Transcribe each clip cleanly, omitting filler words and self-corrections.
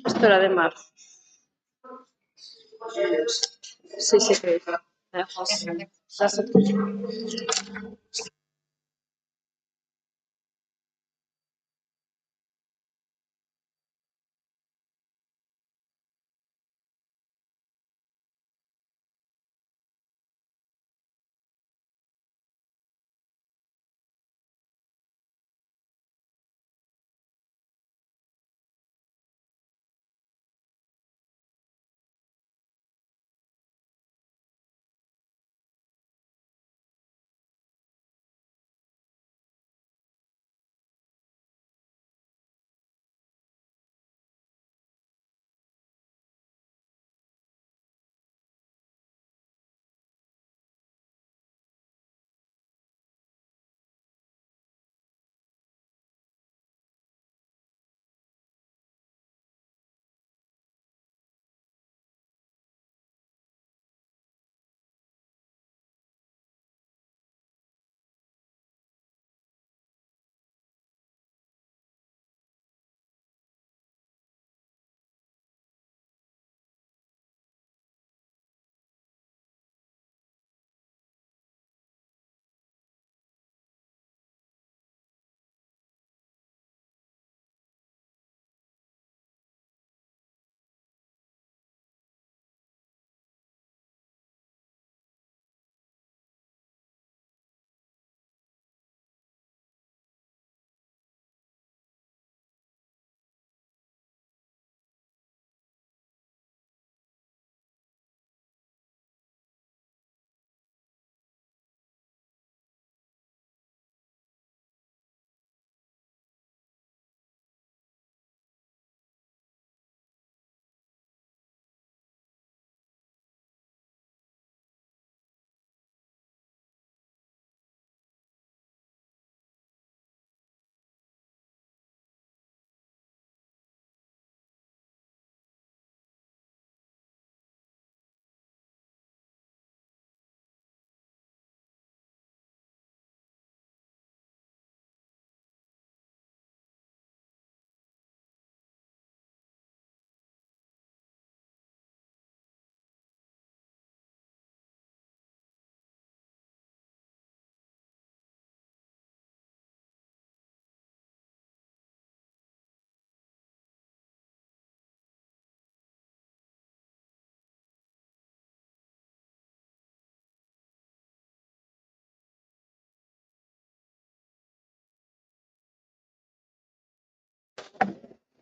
Isto era de marzo. Sí, que xa se puxo.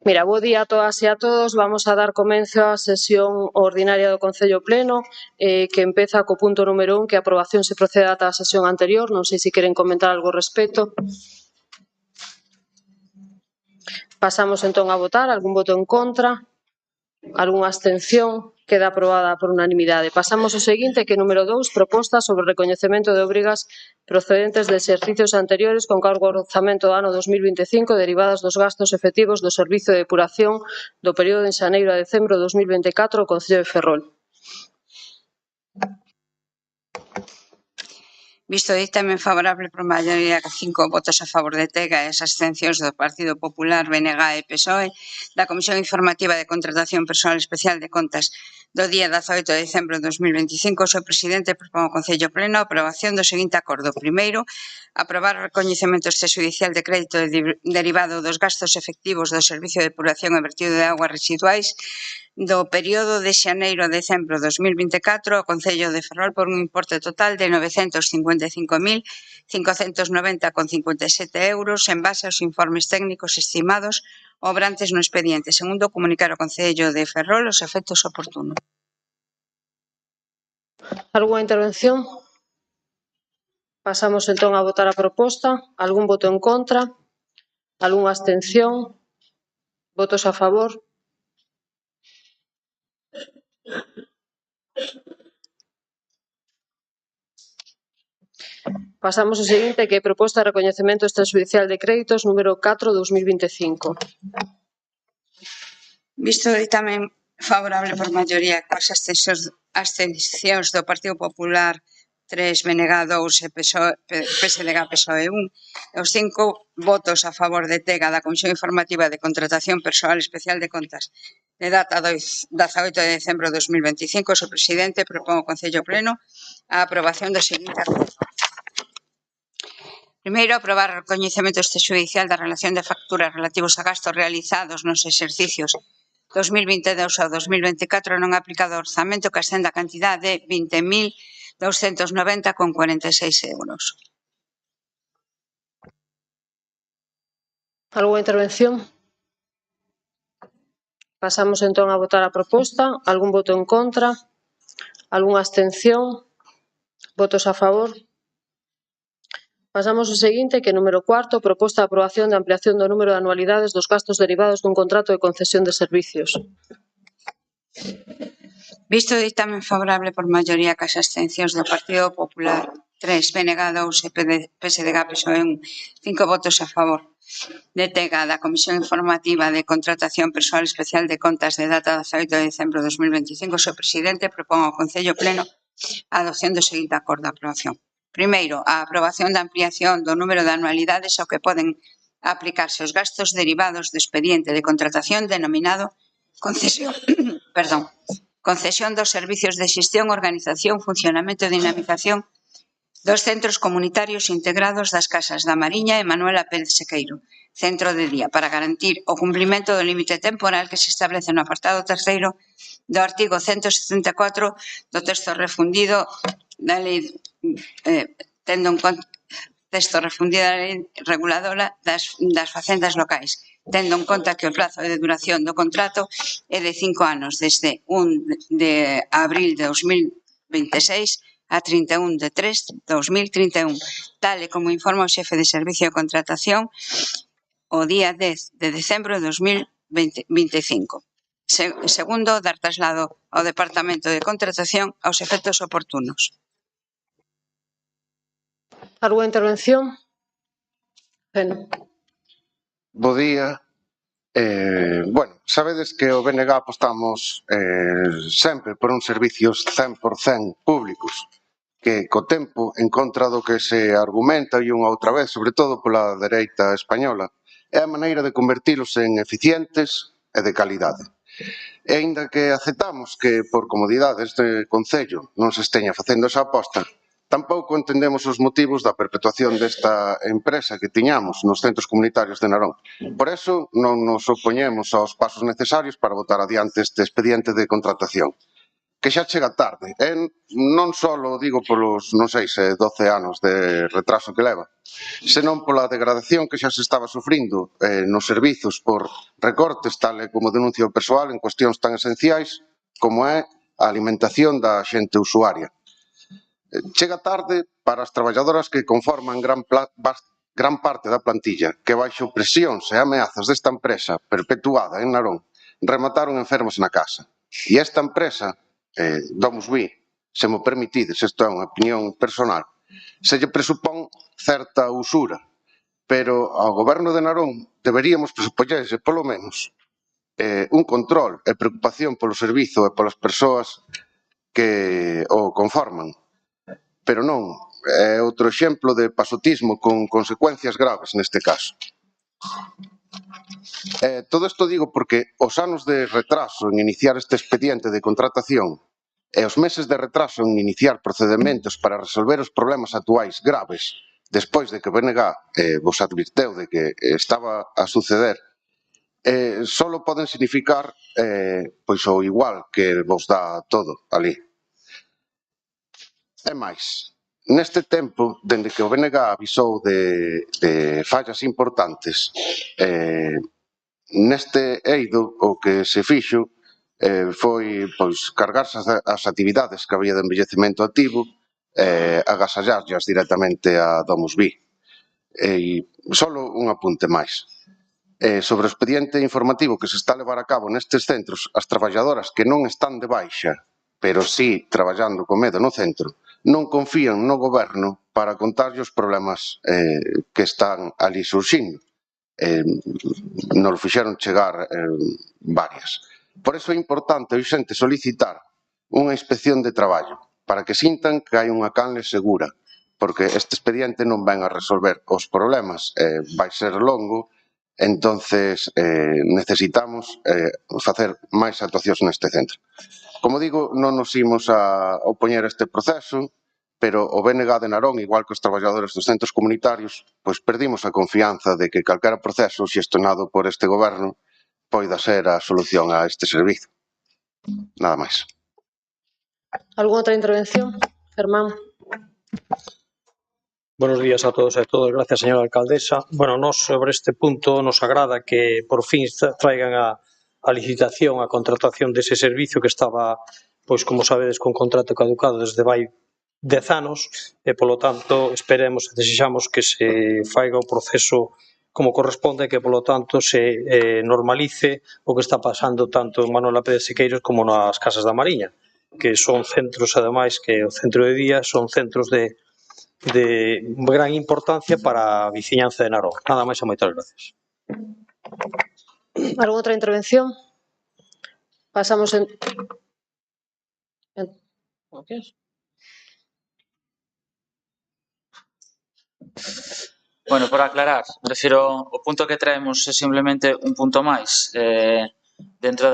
Mira, bo día a todas e a todos. Vamos a dar comenzo á sesión ordinaria do Concello Pleno, que empeza co punto número 1, que a aprobación se procede ata a sesión anterior. Non sei se queren comentar algo ao respecto. Pasamos entón a votar. Algún voto en contra? Algunha abstención? Queda aprobada por unanimidade. Pasamos ao seguinte, que é número 2, proposta sobre o recoñecemento de obrigas procedentes de exercicios anteriores con cargo ao orzamento do ano 2025 derivadas dos gastos efectivos do servizo de depuración do período de xaneiro a decembro de 2024 ao Concello de Ferrol. Visto o dictamen favorable por maioría de 5 votos a favor de Tega e as abstencións do Partido Popular, BNG e PSOE, da Comisión Informativa de Contratación Persoal Especial de Contas do día 18 de decembro de 2025, o seu presidente propón ao Concello Pleno a aprobación do seguinte acordo. Primeiro, aprobar o recoñecemento extrajudicial de crédito derivado dos gastos efectivos do Servicio de Depuración e Vertido de Augas Residuais do período de xaneiro a decembro de 2024 ao Concello de Ferrol por un importe total de 955.590,57 euros en base aos informes técnicos estimados obrantes no expediente. Segundo, comunicar ao Concello de Ferrol os efectos oportunos. Algúa intervención? Pasamos entón a votar a proposta. Algún voto en contra? Algunha abstención? Votos a favor? Pasamos ao seguinte, que é proposta de recoñecemento extrajudicial de créditos número 4/2025. Visto o dictamen favorable por maioría coas abstencións do Partido Popular, 3, BNG 2 e PSDG PSOE 1, e os 5 votos a favor de TEGA da Comisión Informativa de Contratación Persoal Especial de Contas de data 18 de decembro de 2025, o seu presidente propón ao Concello Pleno a aprobación do seguinte artigo. Primeiro, aprobar o recoñecemento extrajudicial da relación de facturas relativos a gastos realizados nos exercicios 2022 ao 2024 non aplicado ao orzamento que ascende a cantidade de 20.290,46 euros. Algunha intervención? Pasamos entón a votar a proposta. Algún voto en contra? Algunha abstención? Votos a favor? Pasamos ao seguinte, que é número 4, proposta de aprobación de ampliación do número de anualidades dos gastos derivados dun contrato de concesión de servicios. Visto o dictamen favorable por maioría cas abstencións do Partido Popular, 3, BNG 2 e PSDG PSOE 1, 5 votos a favor de TEGA da Comisión Informativa de Contratación Persoal Especial de Contas de data 18 de decembro de 2025, o seu presidente propón ao Concello Pleno a adopción do seguinte acordo de aprobación. Primeiro, a aprobación da ampliación do número de anualidades ao que poden aplicarse os gastos derivados do expediente de contratación denominado concesión, concesión dos servicios de xestión, organización, funcionamento e dinamización dos centros comunitarios integrados das Casas da Mariña e Manuela Pérez Sequeiro, centro de día, para garantir o cumprimento do límite temporal que se establece no apartado terceiro do artigo 174 do texto refundido da lei tendo en conta texto refundido da lei reguladora das facendas locais, tendo en conta que o prazo de duración do contrato é de 5 anos, desde 1 de abril de 2026 a 31 de 3 de 2031, tal e como informa o xefe de Servicio de Contratación o día 10 de decembro de 2025. Segundo, dar traslado ao Departamento de Contratación aos efectos oportunos. Algunha intervención? Ben. Bo día. Sabedes que o BNG apostamos sempre por uns servicios 100% públicos, que co tempo, en contra do que se argumenta e unha outra vez, sobre todo pola dereita española, é a maneira de convertilos en eficientes e de calidade. E aínda que aceptamos que por comodidade este Concello non se esteña facendo esa aposta, tampouco entendemos os motivos da perpetuación desta empresa que tiñamos nos centros comunitarios de Narón. Por eso non nos opoñemos aos pasos necesarios para botar adiante este expediente de contratación, que xa chega tarde. Non só o digo polos, non sei se 12 anos de retraso que leva, senón pola degradación que xa se estaba sufrindo nos servizos por recortes, tal e como denuncia o persoal en cuestións tan esenciais como é a alimentación da xente usuaria. Chega tarde para as traballadoras que conforman gran parte da plantilla, que baixo presións e ameazas desta empresa perpetuada en Narón, remataron enfermos na casa. E esta empresa, DomusVi, se mo permitides, isto é unha opinión personal, se lle presupón certa usura, pero ao goberno de Narón deberíamos presupoñerse, polo menos, un control e preocupación polo servizo e polas persoas que o conforman. Pero non, é outro exemplo de pasotismo con consecuencias graves neste caso. Todo isto digo porque os anos de retraso en iniciar este expediente de contratación e os meses de retraso en iniciar procedementos para resolver os problemas actuais graves despois de que BNG vos advirteu de que estaba a suceder, só poden significar pois o igual que vos dá todo ali. É máis, neste tempo, dende que o BNG avisou de fallas importantes, neste eido o que se fixo foi cargarse as actividades que había de envellecemento activo e agasallarllas directamente a DomusVi. E só un apunte máis. Sobre o expediente informativo que se está a levar a cabo nestes centros, as traballadoras que non están de baixa, pero sí traballando con medo no centro, non confían no goberno para contarlle os problemas que están ali surxindo. Nos fixeron chegar varias. Por iso é importante e urxente solicitar unha inspección de traballo para que sintan que hai unha canle segura, porque este expediente non ven a resolver os problemas, vai ser longo, entonces necesitamos facer máis actuacións neste centro. Como digo, non nos imos a opoñer a este proceso, pero o BNG de Narón, igual que os traballadores dos centros comunitarios, pois perdimos a confianza de que calquera proceso xestionado por este goberno poida ser a solución a este servizo. Nada máis. Algúna outra intervención? Germán. Buenos días a todos e a todas. Gracias, señora alcaldesa. Bueno, nos sobre este punto nos agrada que por fin traigan a licitación, a contratación dese servicio que estaba, pois como sabedes, con contrato caducado desde vai 10 anos e, polo tanto, esperemos e desexamos que se faiga o proceso como corresponde e que, polo tanto, se normalice o que está pasando tanto en Manuela Pérez Siqueiros como nas Casas da Mariña, que son centros, ademais, que o centro de día son centros de gran importancia para a veciñanza de Narón. Nada máis e moitas gracias. Algúna outra intervención? Pasamos en... Bueno, por aclarar, refiro, o punto que traemos é simplemente un punto máis dentro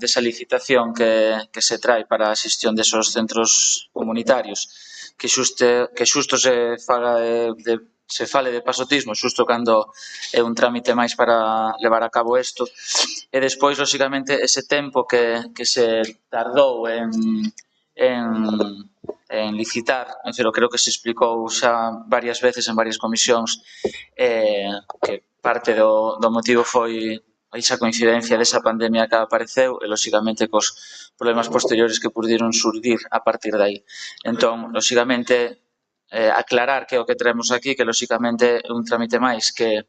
desa licitación que se trae para a xestión desos centros comunitarios, que xusto se fale de pasotismo xusto cando é un trámite máis para levar a cabo isto, e despois, lóxicamente, ese tempo que se tardou en licitar, creo que se explicou xa varias veces en varias comisións, que parte do motivo foi esa coincidencia desa pandemia que apareceu e, lóxicamente, cos problemas posteriores que puderon surgir a partir de aí. Entón, lóxicamente, aclarar que o que traemos aquí, que, lóxicamente, é un trámite máis que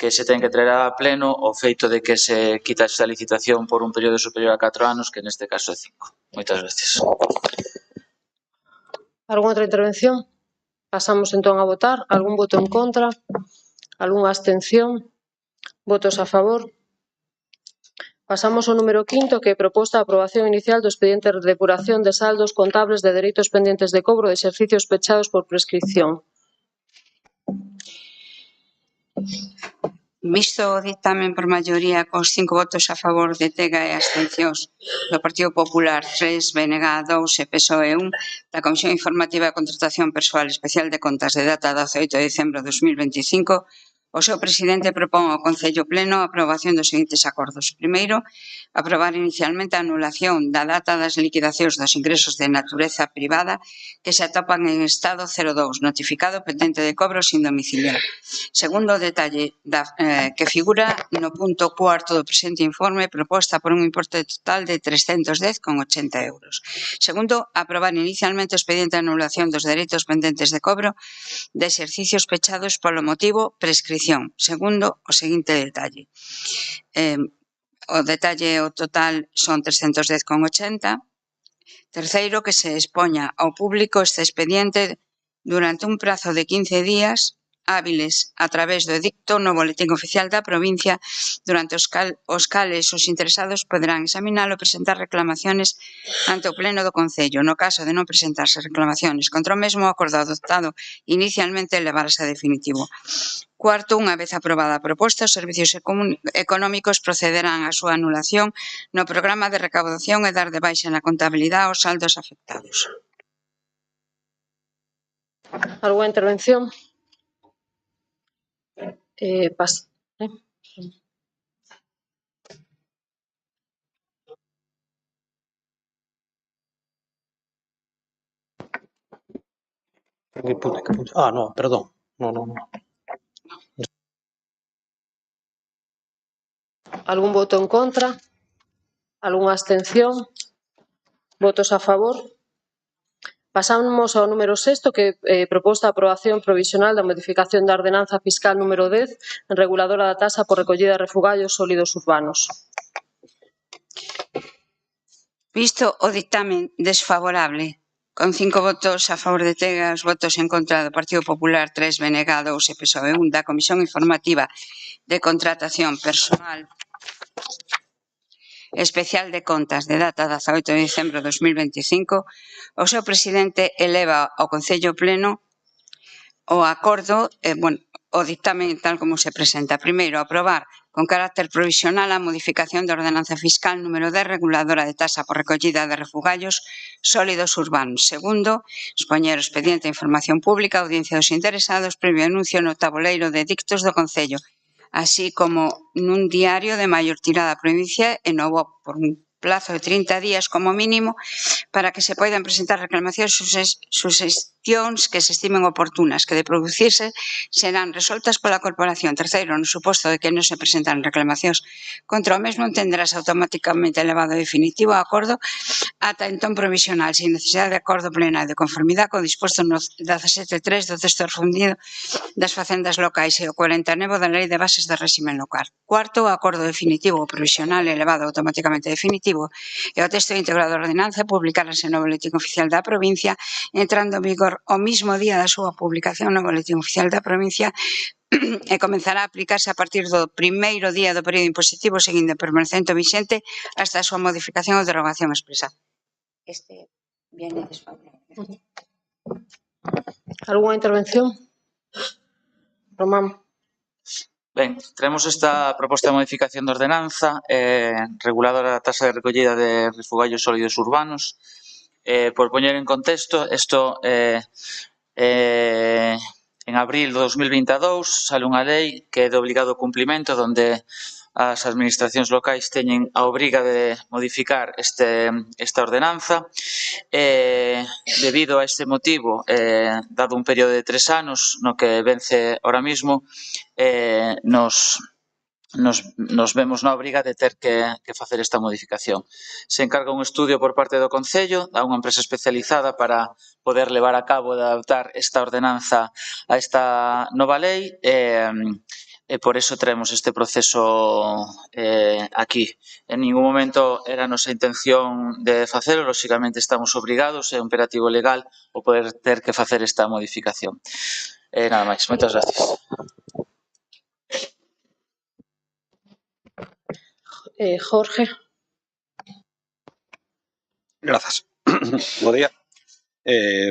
se ten que traer a pleno, o feito de que se quita esta licitación por un período superior a 4 anos, que neste caso é 5. Moitas gracias. Algúna outra intervención? Pasamos entón a votar. Algún voto en contra? Algúna abstención? Votos a favor? Pasamos ao número 5, que é proposta a aprobación inicial do expediente de depuración de saldos contables de dereitos pendentes de cobro de exercicios pechados por prescripción. Visto o dictamen por maioría cos 5 votos a favor de Tega e abstencións do Partido Popular 3, BNG 2 e PSOE 1 da Comisión Informativa de Contratación Persoal Especial de Contas de data 18 de decembro de 2025, o seu presidente propón ao Concello Pleno a aprobación dos seguintes acordos. Primeiro, aprobar inicialmente a anulación da data das liquidacións dos ingresos de natureza privada que se atopan en estado 02, notificado pendente de cobro sin domiciliar. Segundo, o detalle que figura no punto cuarto do presente informe, proposta por un importe total de 310,80 euros. Segundo, aprobar inicialmente o expediente de anulación dos dereitos pendentes de cobro de exercicios pechados polo motivo prescripción. Segundo, o seguinte detalle. O detalle, o total, son 310,80. Terceiro, que se expoña ao público este expediente durante un prazo de 15 días hábiles a través do edicto no boletín oficial da provincia, durante os cales os interesados poderán examinalo e presentar reclamaciones ante o Pleno do Concello. No caso de non presentarse reclamaciones contra o mesmo, o acordo adoptado inicialmente levarse a definitivo. Cuarto, unha vez aprobada a proposta, os servicios económicos procederán á súa anulación no programa de recaudación e dar de baixa na contabilidade os saldos afectados. Algúna intervención? No, perdón. No. Algún voto en contra? Algúna abstención? Votos a favor? Pasamos ao número 6, que é proposta a aprobación provisional da modificación da ordenanza fiscal número 10, reguladora da tasa por recollida de refugallos sólidos urbanos. Visto o dictamen desfavorable, con 5 votos a favor de Tega, os votos en contra do Partido Popular 3, BNG 2 e PSOE 1 da Comisión Informativa de Contratación Persoal Especial de Contas de data 18 de diciembre de 2025, o seu presidente eleva ao Concello Pleno o acordo, o dictamen tal como se presenta. Primeiro, aprobar con carácter provisional a modificación da ordenanza fiscal número 10 reguladora de tasa por recollida de refugallos sólidos urbanos. Segundo, expoñer o expediente de información pública, audiencia dos interesados, previo anuncio no tabuleiro de dictos do Concello, así como nun diario de maior tirada provincia e novo por un plazo de 30 días como mínimo para que se poidan presentar reclamacións suxestións que se estimen oportunas, que de producirse serán resoltas pola Corporación. Terceiro, no suposto de que non se presentan reclamacións contra o mesmo, entenderás automáticamente elevado definitivo a acordo ata entón provisional, sin necesidade de acordo plenario de conformidade co disposto no 17.3 do texto refundido das facendas locais e o 49 da Lei de Bases de Réximen Local. Cuarto, o acordo definitivo ou provisional elevado automáticamente definitivo e o texto íntegro da ordenanza publicarase no Boletín Oficial da Provincia, entrando en vigor o mismo día da súa publicación no Boletín Oficial da Provincia e comenzará a aplicarse a partir do primeiro día do período impositivo seguindo o permanecente vixente hasta a súa modificación ou derogación expresa. Este viene desfavorable. Algunha intervención? Román. Ben, traemos esta proposta de modificación da ordenanza reguladora da tasa de recollida de refugallos sólidos urbanos. Por poñer en contexto, isto en abril de 2022 sale unha lei que é de obligado cumplimento onde as administracións locais teñen a obriga de modificar esta ordenanza. Debido a este motivo, dado un período de 3 anos no que vence ahora mismo, nos vemos na obriga de ter que facer esta modificación. Se encarga un estudio por parte do Concello a unha empresa especializada para poder levar a cabo de adaptar esta ordenanza a esta nova lei e por eso traemos este proceso aquí. En ningún momento era a nosa intención de facelo, lóxicamente estamos obrigados, é un imperativo legal o poder ter que facer esta modificación. Nada máis, moitas gracias. Jorge. Grazas. Bo día.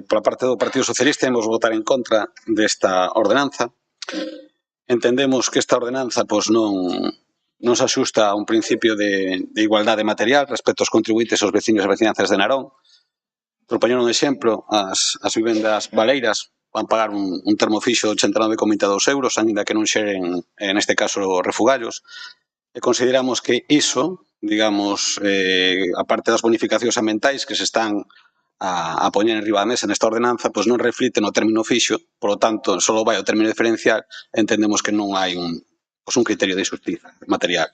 Pola parte do Partido Socialista imos votar en contra desta ordenanza. Entendemos que esta ordenanza non se axusta a un principio de igualdade material respecto aos contribuintes aos veciños e veciñanzas de Narón. Por poñer un exemplo, as vivendas baleiras van pagar un termo fixo de 89,22 euros, ainda que non xeren, neste caso, refugallos. E consideramos que iso, digamos, a parte das bonificacións ambientais que se están a poñer en riba da mesa nesta ordenanza, pois non reflite no término fixo, por lo tanto, só vai ao término diferencial, entendemos que non hai un criterio de xustiza material.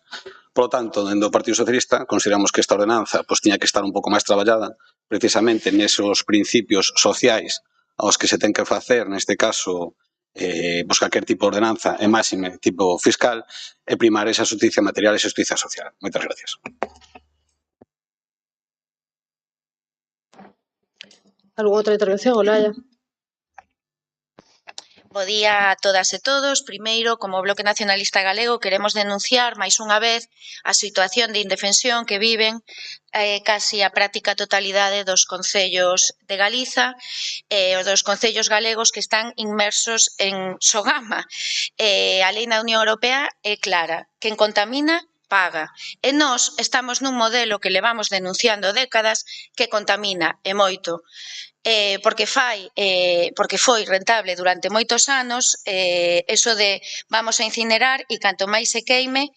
Por lo tanto, dentro do Partido Socialista, consideramos que esta ordenanza tiña que estar un pouco máis traballada, precisamente nesos principios sociais aos que se ten que facer, neste caso, calquer tipo de ordenanza, e máxime tipo fiscal, e primar esa xustiza material e xustiza social. Moitas gracias. Algunha outra intervención, Olaya? Bo día a todas e todos. Primeiro, como Bloque Nacionalista Galego, queremos denunciar máis unha vez a situación de indefensión que viven casi a práctica totalidade dos concellos de Galiza e os dos concellos galegos que están inmersos en Sogama. A lei na Unión Europea é clara. Quen contamina paga. E nós estamos nun modelo que levamos denunciando décadas que contamina e moito. Porque foi rentable durante moitos anos eso de vamos a incinerar e canto máis se queime,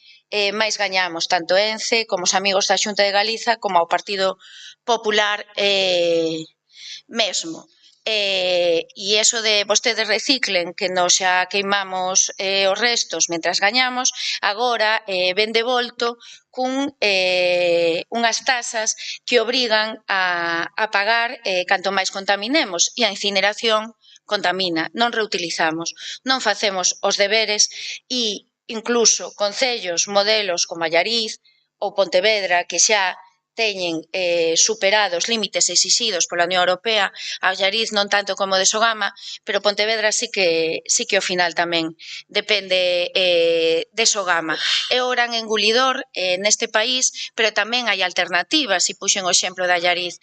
máis gañamos, tanto ENCE como os amigos da Xunta de Galiza como ao Partido Popular mesmo. E eso de vostedes reciclen que nos xa queimamos os restos mentras gañamos, agora ven de volto cun unhas tasas que obrigan a pagar canto máis contaminemos e a incineración contamina, non reutilizamos, non facemos os deberes e incluso concellos, modelos como Allariz ou Pontevedra que xa teñen superado os límites exixidos pola Unión Europea, a Allariz non tanto como de Sogama, pero Pontevedra sí que ao final tamén depende de Sogama. É o gran engulidor neste país, pero tamén hai alternativas, e puxen o exemplo de Allariz.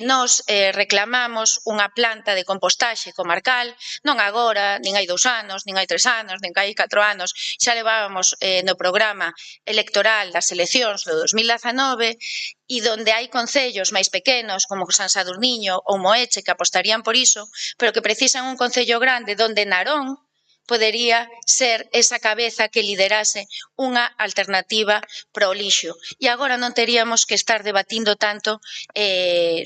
Nos reclamamos unha planta de compostaxe comarcal, non agora, nin hai 2 anos, nin hai 3 anos, nin hai 4 anos, xa levábamos no programa electoral das eleccións do 2019, e donde hai concellos máis pequenos como San Sadurniño ou Moeche que apostarían por iso, pero que precisan un concello grande donde Narón podería ser esa cabeza que liderase unha alternativa para o lixo. E agora non teríamos que estar debatindo tanto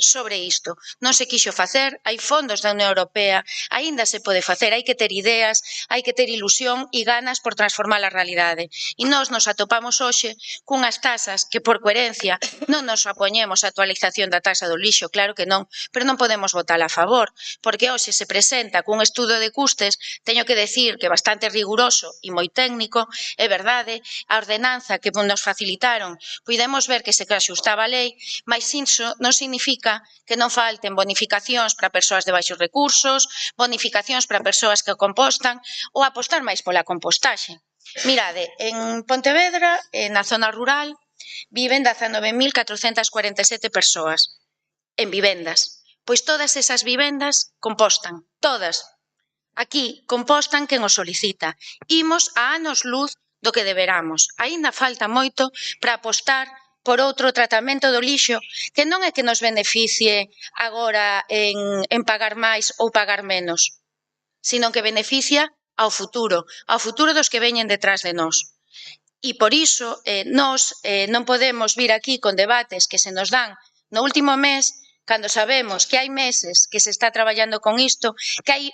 sobre isto. Non se quixo facer, hai fondos da Unión Europea, aínda se pode facer, hai que ter ideas, hai que ter ilusión e ganas por transformar a realidade. E nós nos atopamos hoxe cunhas tasas que por coherencia non nos opoñemos a actualización da taxa do lixo, claro que non, pero non podemos votala a favor, porque hoxe se presenta cun estudo de custes, teño que decir que bastante riguroso e moi técnico, é verdade, a ordenanza que nos facilitaron, podemos ver que se axustaba a lei, mas iso non significa que non falten bonificacións para persoas de baixos recursos, bonificacións para persoas que compostan ou apostar máis pola compostaxe. Mirade, en Pontevedra, na zona rural, viven 19.447 persoas en vivendas. Pois todas esas vivendas compostan, todas. Aquí compostan quen o solicita. Imos a anos luz do que deberamos. Aínda falta moito para apostar por outro tratamento do lixo que non é que nos beneficie agora en pagar máis ou pagar menos, sino que beneficia ao futuro dos que veñen detrás de nós. E por iso nós non podemos vir aquí con debates que se nos dan no último mes, cando sabemos que hai meses que se está traballando con isto, que hai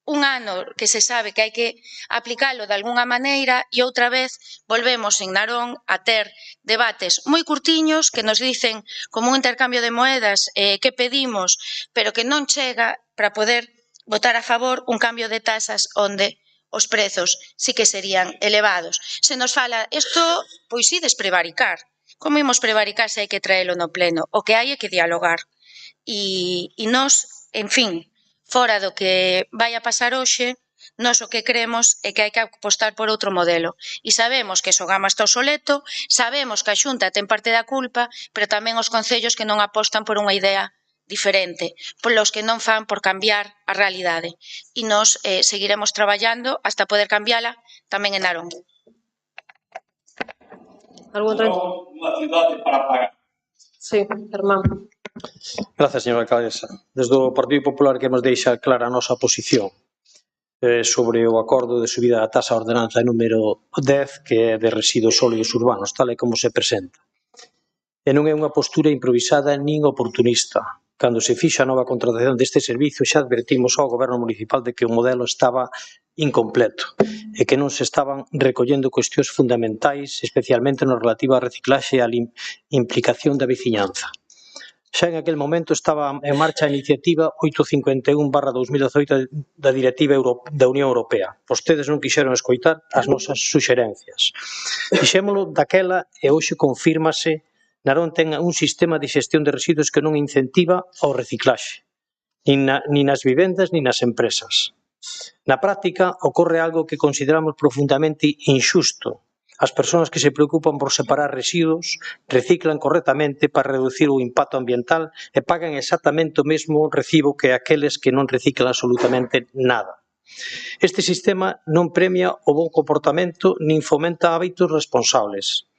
un ano que se sabe que hai que aplicalo de alguna maneira e outra vez volvemos en Narón a ter debates moi curtiños que nos dicen como un intercambio de moedas que pedimos, pero que non chega para poder votar a favor un cambio de tasas onde os prezos sí que serían elevados. Se nos fala, isto, pois sí, desprevaricar. Como imos prevaricar se hai que traelo no pleno? O que hai é que dialogar. E nós, en fin, fora do que vai a pasar hoxe, nós o que creemos é que hai que apostar por outro modelo. E sabemos que Sogama está obsoleto, sabemos que a Xunta ten parte da culpa, pero tamén os concellos que non apostan por unha idea diferente, polos que non fan por cambiar a realidade. E nós seguiremos traballando hasta poder cambiala tamén en Narón. Algún outro? Unha cidade para pagar. Sí, Germán. Gracias, señora alcaldesa. Desde o Partido Popular queremos deixar clara a nosa posición sobre o acordo de subida da tasa ordenanza número 10, que é de residuos sólidos urbanos, tal e como se presenta. E non é unha postura improvisada nin oportunista. Cando se fixa a nova contratación deste servizo xa advertimos ao Goberno Municipal de que o modelo estaba incompleto e que non se estaban recollendo cuestións fundamentais, especialmente no relativo á reciclaxe e á implicación da veciñanza. Xa en aquel momento estaba en marcha a iniciativa 851/2018 da Directiva da Unión Europea. Vostedes non quixeron escoitar as nosas suxerencias. Fixémolo daquela e hoxe confírmase Narón ten un sistema de xestión de residuos que non incentiva ao reciclaxe, nin nas vivendas nin nas empresas. Na práctica, ocorre algo que consideramos profundamente injusto. As persoas que se preocupan por separar residuos reciclan correctamente para reducir o impacto ambiental e pagan exactamente o mesmo recibo que aqueles que non reciclan absolutamente nada. Este sistema non premia o bon comportamento nin fomenta hábitos responsables.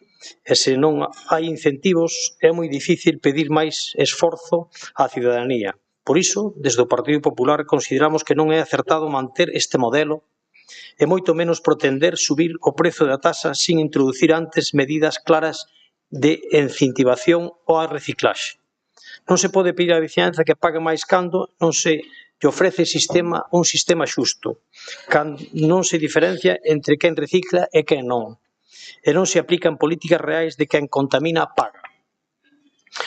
E se non hai incentivos, é moi difícil pedir máis esforzo á cidadanía. Por iso, desde o Partido Popular consideramos que non é acertado manter este modelo e moito menos pretender subir o prezo da tasa sin introducir antes medidas claras de incentivación ao reciclaxe. Non se pode pedir á veciñanza que pague máis cando non se lle ofrece un sistema xusto, cando non se diferencia entre quen recicla e quen non, e non se aplican políticas reais de quen contamina paga.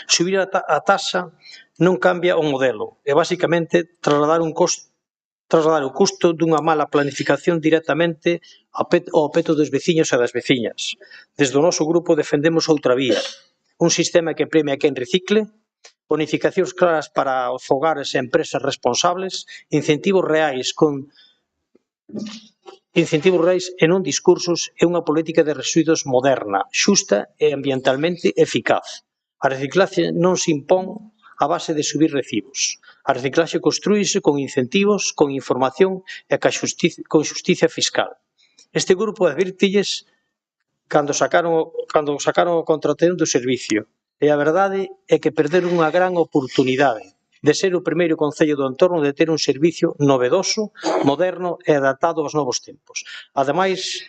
Subir a tasa non cambia o modelo, e basicamente trasladar o custo dunha mala planificación directamente ao peto dos veciños e das veciñas. Desde o noso grupo defendemos outra vía, un sistema que premia a quen recicle, bonificacións claras para os fogares e empresas responsables, incentivos reais e non discursos e unha política de residuos moderna, xusta e ambientalmente eficaz. A reciclaxe non se impón a base de subir recibos. A reciclaxe construíse con incentivos, con información e con xusticia fiscal. Este grupo advirtilles cando sacaron o contratación do servicio. E a verdade é que perderon unha gran oportunidade de ser o primeiro concello do entorno de ter un servicio novedoso, moderno e adaptado aos novos tempos. Ademais,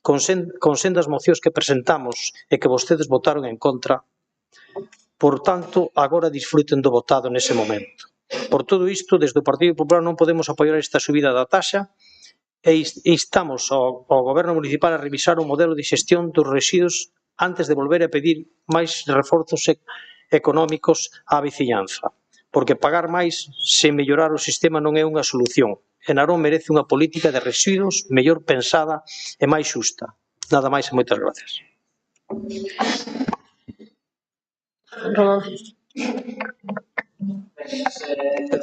con sendas mocións que presentamos e que vostedes votaron en contra, por tanto, agora disfruten do votado nese momento. Por todo isto, desde o Partido Popular non podemos apoiar esta subida da taxa e instamos ao Goberno Municipal a revisar o modelo de xestión dos residuos antes de volver a pedir máis reforzos económicos á veciñanza. Porque pagar máis sen mellorar o sistema non é unha solución. E Narón merece unha política de residuos mellor pensada e máis xusta. Nada máis e moitas gracias.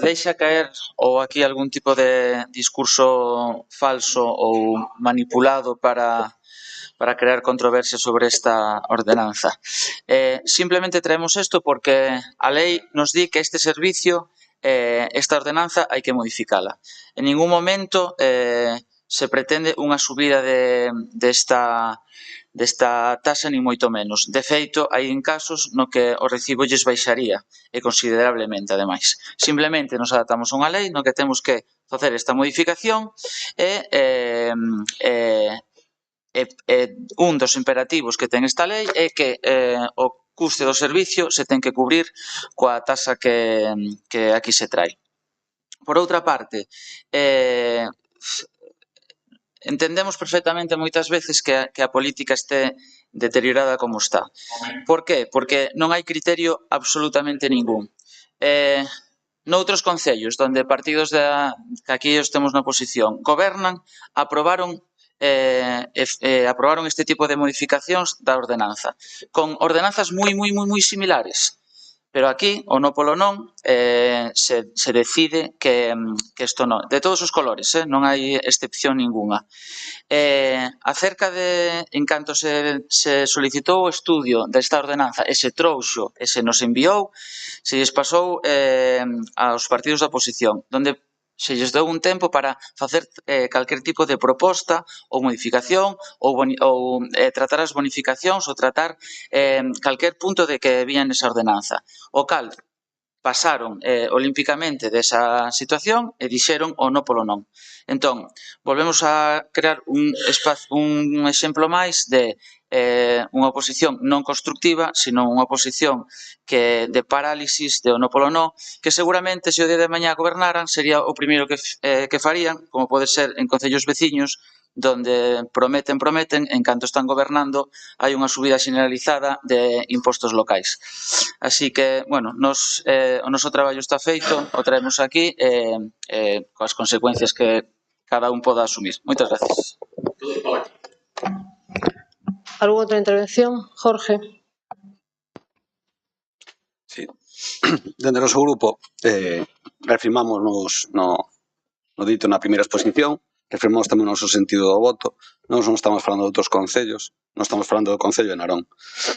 Deixa caer ou aquí algún tipo de discurso falso ou manipulado para crear controversia sobre esta ordenanza. Simplemente traemos isto porque a lei nos di que este servicio, esta ordenanza, hai que modificala. En ningún momento se pretende unha subida desta taxa, ni moito menos. De feito, hai en casos no que o recibo lles baixaría, e considerablemente, ademais. Simplemente nos adaptamos a unha lei no que temos que facer esta modificación e un dos imperativos que ten esta lei é que o custe do servicio se ten que cubrir coa taxa que aquí se trae. Por outra parte, entendemos perfectamente moitas veces que a política este deteriorada como está. Por qué? Porque non hai criterio absolutamente ningún. Noutros concellos, donde partidos que aquí os temos na oposición gobernan, aprobaron este tipo de modificacións da ordenanza, con ordenanzas moi similares. Pero aquí, o no polo non, se decide que isto non. De todos os colores, non hai excepción ninguna. Acerca de, en canto se solicitou o estudio desta ordenanza e se trouxo e se nos enviou, se lles pasou aos partidos da oposición, donde se lles deu un tempo para facer calquer tipo de proposta ou modificación ou tratar as bonificacións ou tratar calquer punto de que había nesa ordenanza. O cal pasaron olímpicamente desa situación e dixeron o no polo non. Entón, volvemos a crear un exemplo máis de unha oposición non constructiva, sino unha oposición de parálisis, de o no polo non, que seguramente se o día de mañá gobernaran sería o primeiro que farían, como pode ser en concellos veciños, donde prometen, en canto están gobernando, hai unha subida generalizada de impostos locais. Así que, bueno, o noso traballo está feito, o traemos aquí, coas consecuencias que cada un poda asumir. Moitas gracias. ¿Alguna outra intervención? Jorge. Sí. Dende o noso grupo reafirmamos no dito na primeira exposición, reafirmamos tamén o noso sentido do voto. Nós non estamos falando de outros concellos, non estamos falando do Concello de Narón,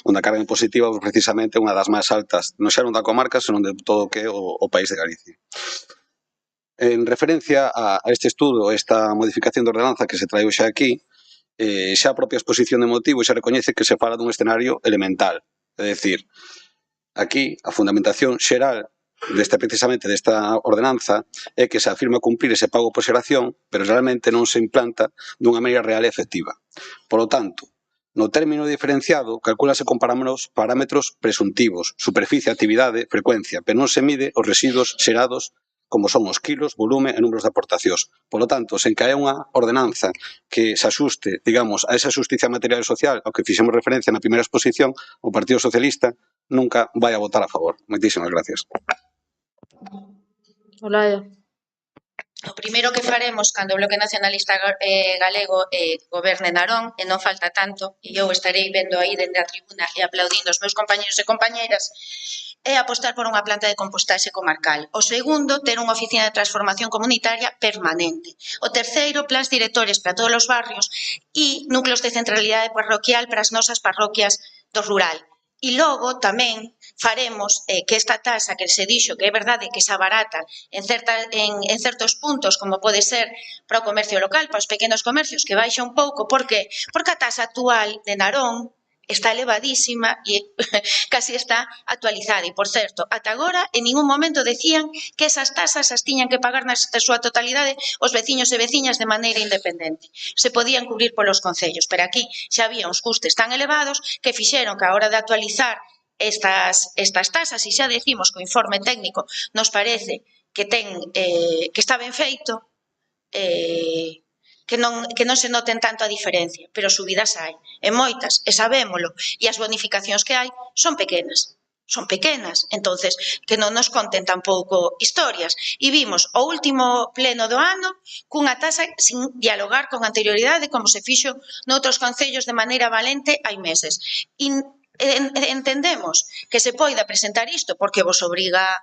onde a carga impositiva é precisamente unha das máis altas, non xa non da comarca, senón de todo o que é o país de Galicia. En referencia a este estudo, esta modificación de ordenanza que se trae hoxe aquí, xa a propia exposición de motivo xa recoñece que se fala dun escenario elemental. É dicir, aquí a fundamentación xeral precisamente desta ordenanza é que se afirma cumprir ese pago por xeración, pero realmente non se implanta dunha maneira real e efectiva. Por lo tanto, no término diferenciado, calculase con parámetros presuntivos, superficie, actividade, frecuencia, pero non se mide os residuos xerados como son os kilos, volume e números de aportacións. Por lo tanto, sen que haya unha ordenanza que se axuste, digamos, a esa xusticia material e social ao que fixemos referencia na primeira exposición, o Partido Socialista nunca vai a votar a favor. Moitísimas gracias. Olaya. O primeiro que faremos cando o Bloque Nacionalista Galego goberne Narón, e non falta tanto, e eu estarei vendo aí dende a tribuna e aplaudindo os meus compañeros e compañeiras, é apostar por unha planta de compostaxe comarcal. O segundo, ter unha oficina de transformación comunitaria permanente. O terceiro, plans directores para todos os barrios e núcleos de centralidade parroquial para as nosas parroquias do rural. E logo tamén faremos que esta tasa que se dixo que é verdade que se abarata en certos puntos, como pode ser para o comercio local, para os pequenos comercios, que baixa un pouco, porque a tasa actual de Narón está elevadísima e casi está actualizada. E, por certo, ata agora en ningún momento decían que esas tasas as tiñan que pagar na súa totalidade os veciños e veciñas de maneira independente. Se podían cubrir polos concellos, pero aquí xa había uns custes tan elevados que fixeron que a hora de actualizar estas tasas, e xa decimos que o informe técnico nos parece que está ben feito, que non se noten tanto a diferencia, pero subidas hai, e moitas, e sabémolo, e as bonificacións que hai son pequenas, entonces que non nos conten tampouco historias. E vimos o último pleno do ano cunha tasa sin dialogar con anterioridade, como se fixo noutros concellos de maneira valente hai meses. E entendemos que se poida presentar isto porque vos obriga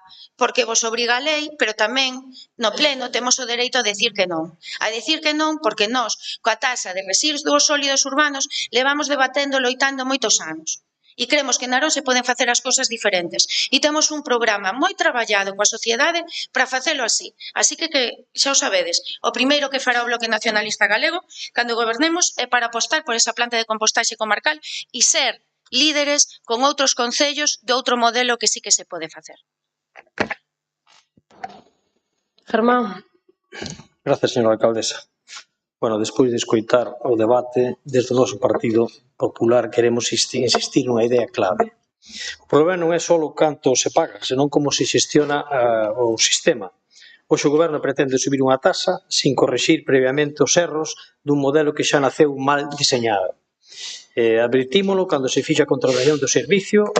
a lei, pero tamén no pleno temos o dereito a decir que non. A decir que non porque nós, coa tasa de residuos sólidos urbanos, levamos debatendo, loitando moitos anos. E creemos que en Narón se poden facer as cousas diferentes. E temos un programa moi traballado coa sociedade para facelo así. Así que xa o sabedes, o primeiro que fará o Bloque Nacionalista Galego cando gobernemos é para apostar por esa planta de compostaxe comarcal e ser líderes con outros concellos de outro modelo que sí que se pode facer. Germán. Gracias, señora alcaldesa. Bueno, despois de escoitar o debate, desde o noso Partido Popular queremos insistir nunha idea clave. O problema non é só canto se paga, senón como se xestiona o sistema. Hoxe o Goberno pretende subir unha tasa sin corrixir previamente os erros dun modelo que xa naceu mal diseñado. Advertímolo cando se fixa a contratación do servicio,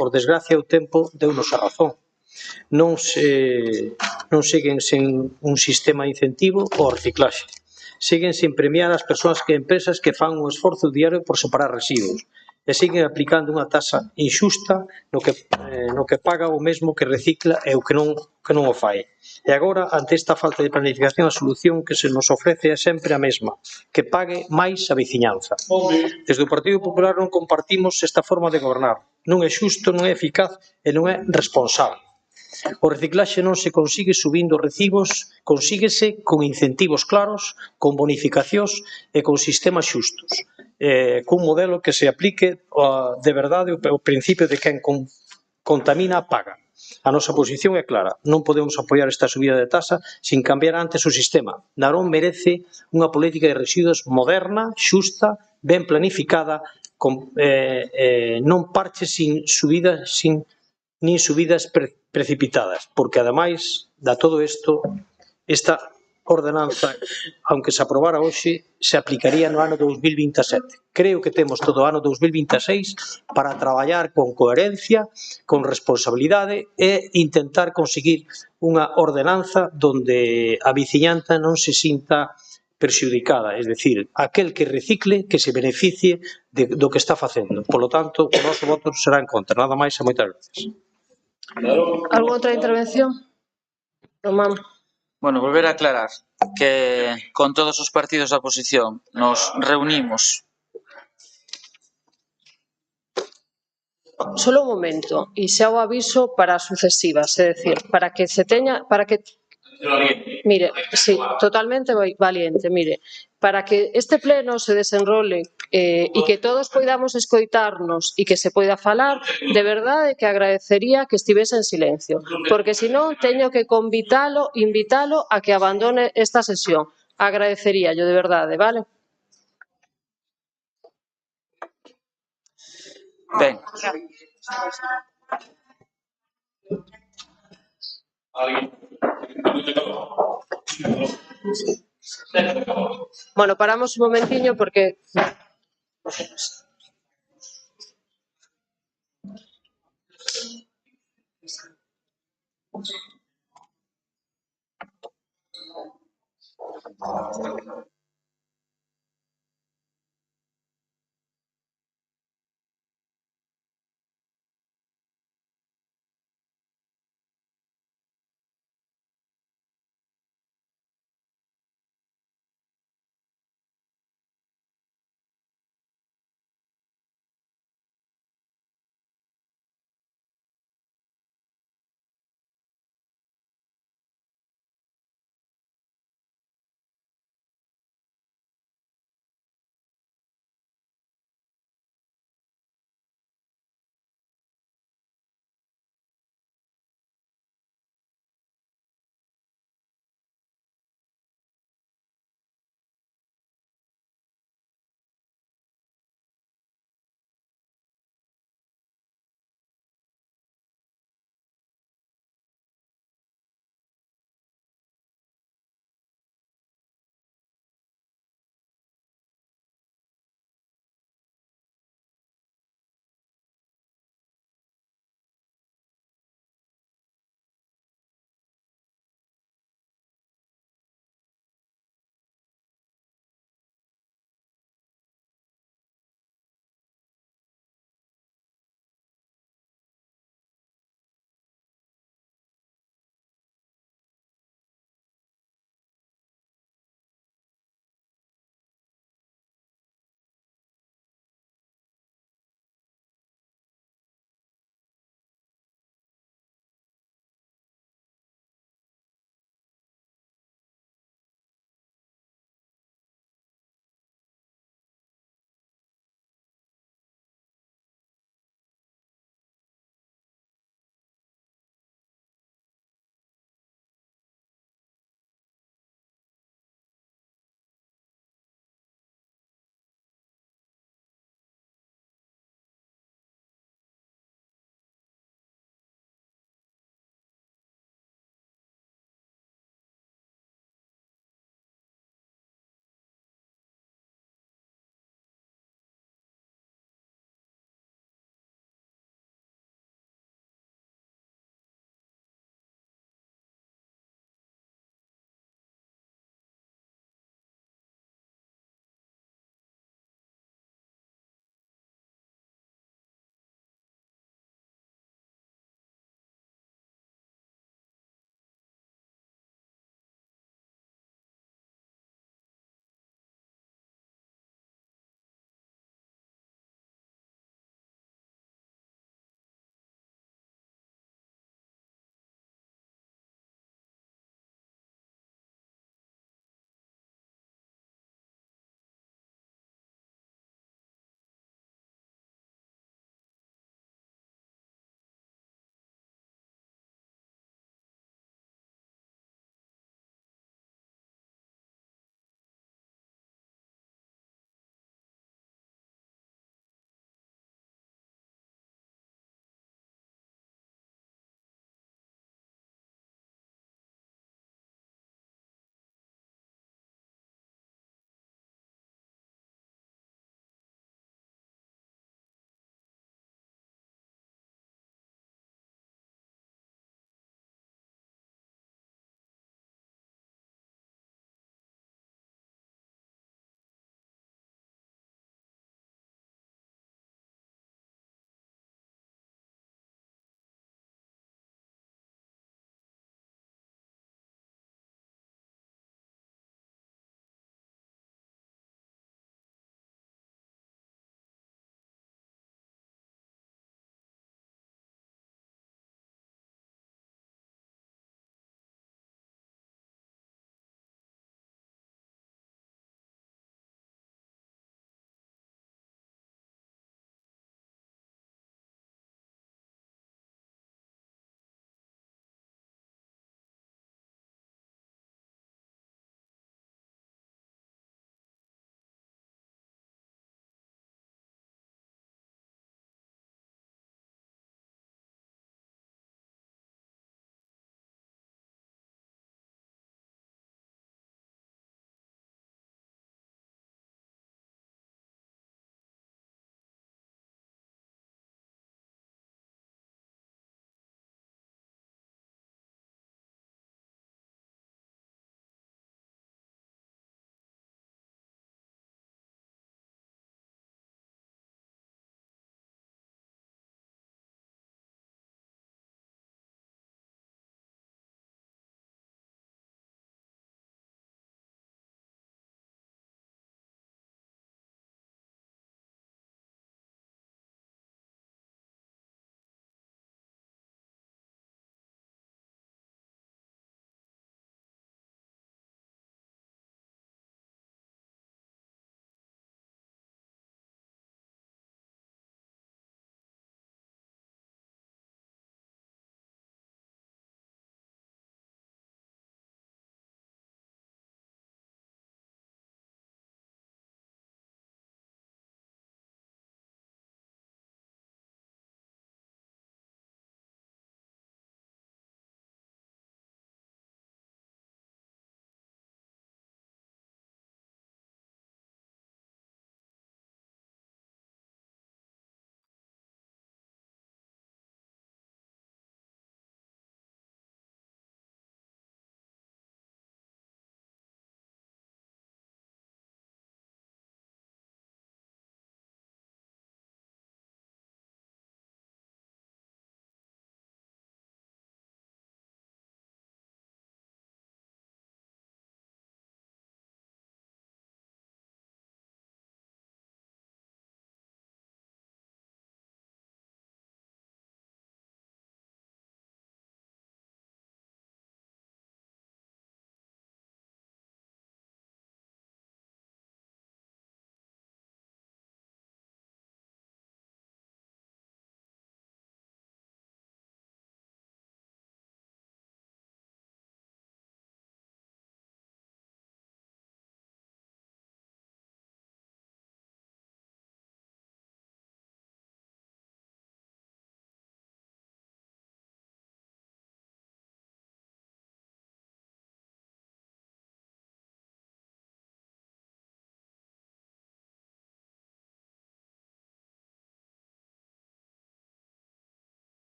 por desgracia o tempo deu-nos a razón. Non seguen sen un sistema de incentivo ao reciclaxe. Seguen sen premiar as persoas e empresas que fan un esforzo diario por separar residuos e siguen aplicando unha tasa injusta no que paga o mesmo que recicla e o que non o fai. E agora, ante esta falta de planificación, a solución que se nos ofrece é sempre a mesma, que pague máis a veciñanza. Desde o Partido Popular non compartimos esta forma de gobernar. Non é xusto, non é eficaz e non é responsable. O reciclaxe non se consigue subindo recibos, consíguese con incentivos claros, con bonificacións e con sistemas xustos, cun modelo que se aplique de verdade o principio de quen contamina paga. A nosa posición é clara, non podemos apoiar esta subida de tasa sin cambiar antes o sistema. Narón merece unha política de residuos moderna, xusta, ben planificada, non parches nin subidas precipitadas, porque ademais de todo isto, esta ordenanza, aunque se aprobara hoxe, se aplicaría no ano 2027. Creo que temos todo o ano 2026 para traballar con coherencia, con responsabilidade e intentar conseguir unha ordenanza donde a veciñanza non se sinta perxudicada, es decir, aquel que recicle que se beneficie do que está facendo. Por lo tanto, o noso voto será en contra. Nada máis e moitas gracias. ¿Alguna outra intervención? Román. Bueno, volver a aclarar que con todos os partidos da oposición nos reunimos. Solo un momento, e xa o aviso para as sucesivas, é dicir, para que se teña, mire, sí, totalmente valiente, mire, para que este pleno se desenrole e que todos poidamos escoitarnos e que se poida falar, de verdade que agradecería que estivese en silencio, porque senón teño que invitalo a que abandone esta sesión. Agradeceríallo, de verdade, vale? Ben. Bueno, paramos un momentiño porque...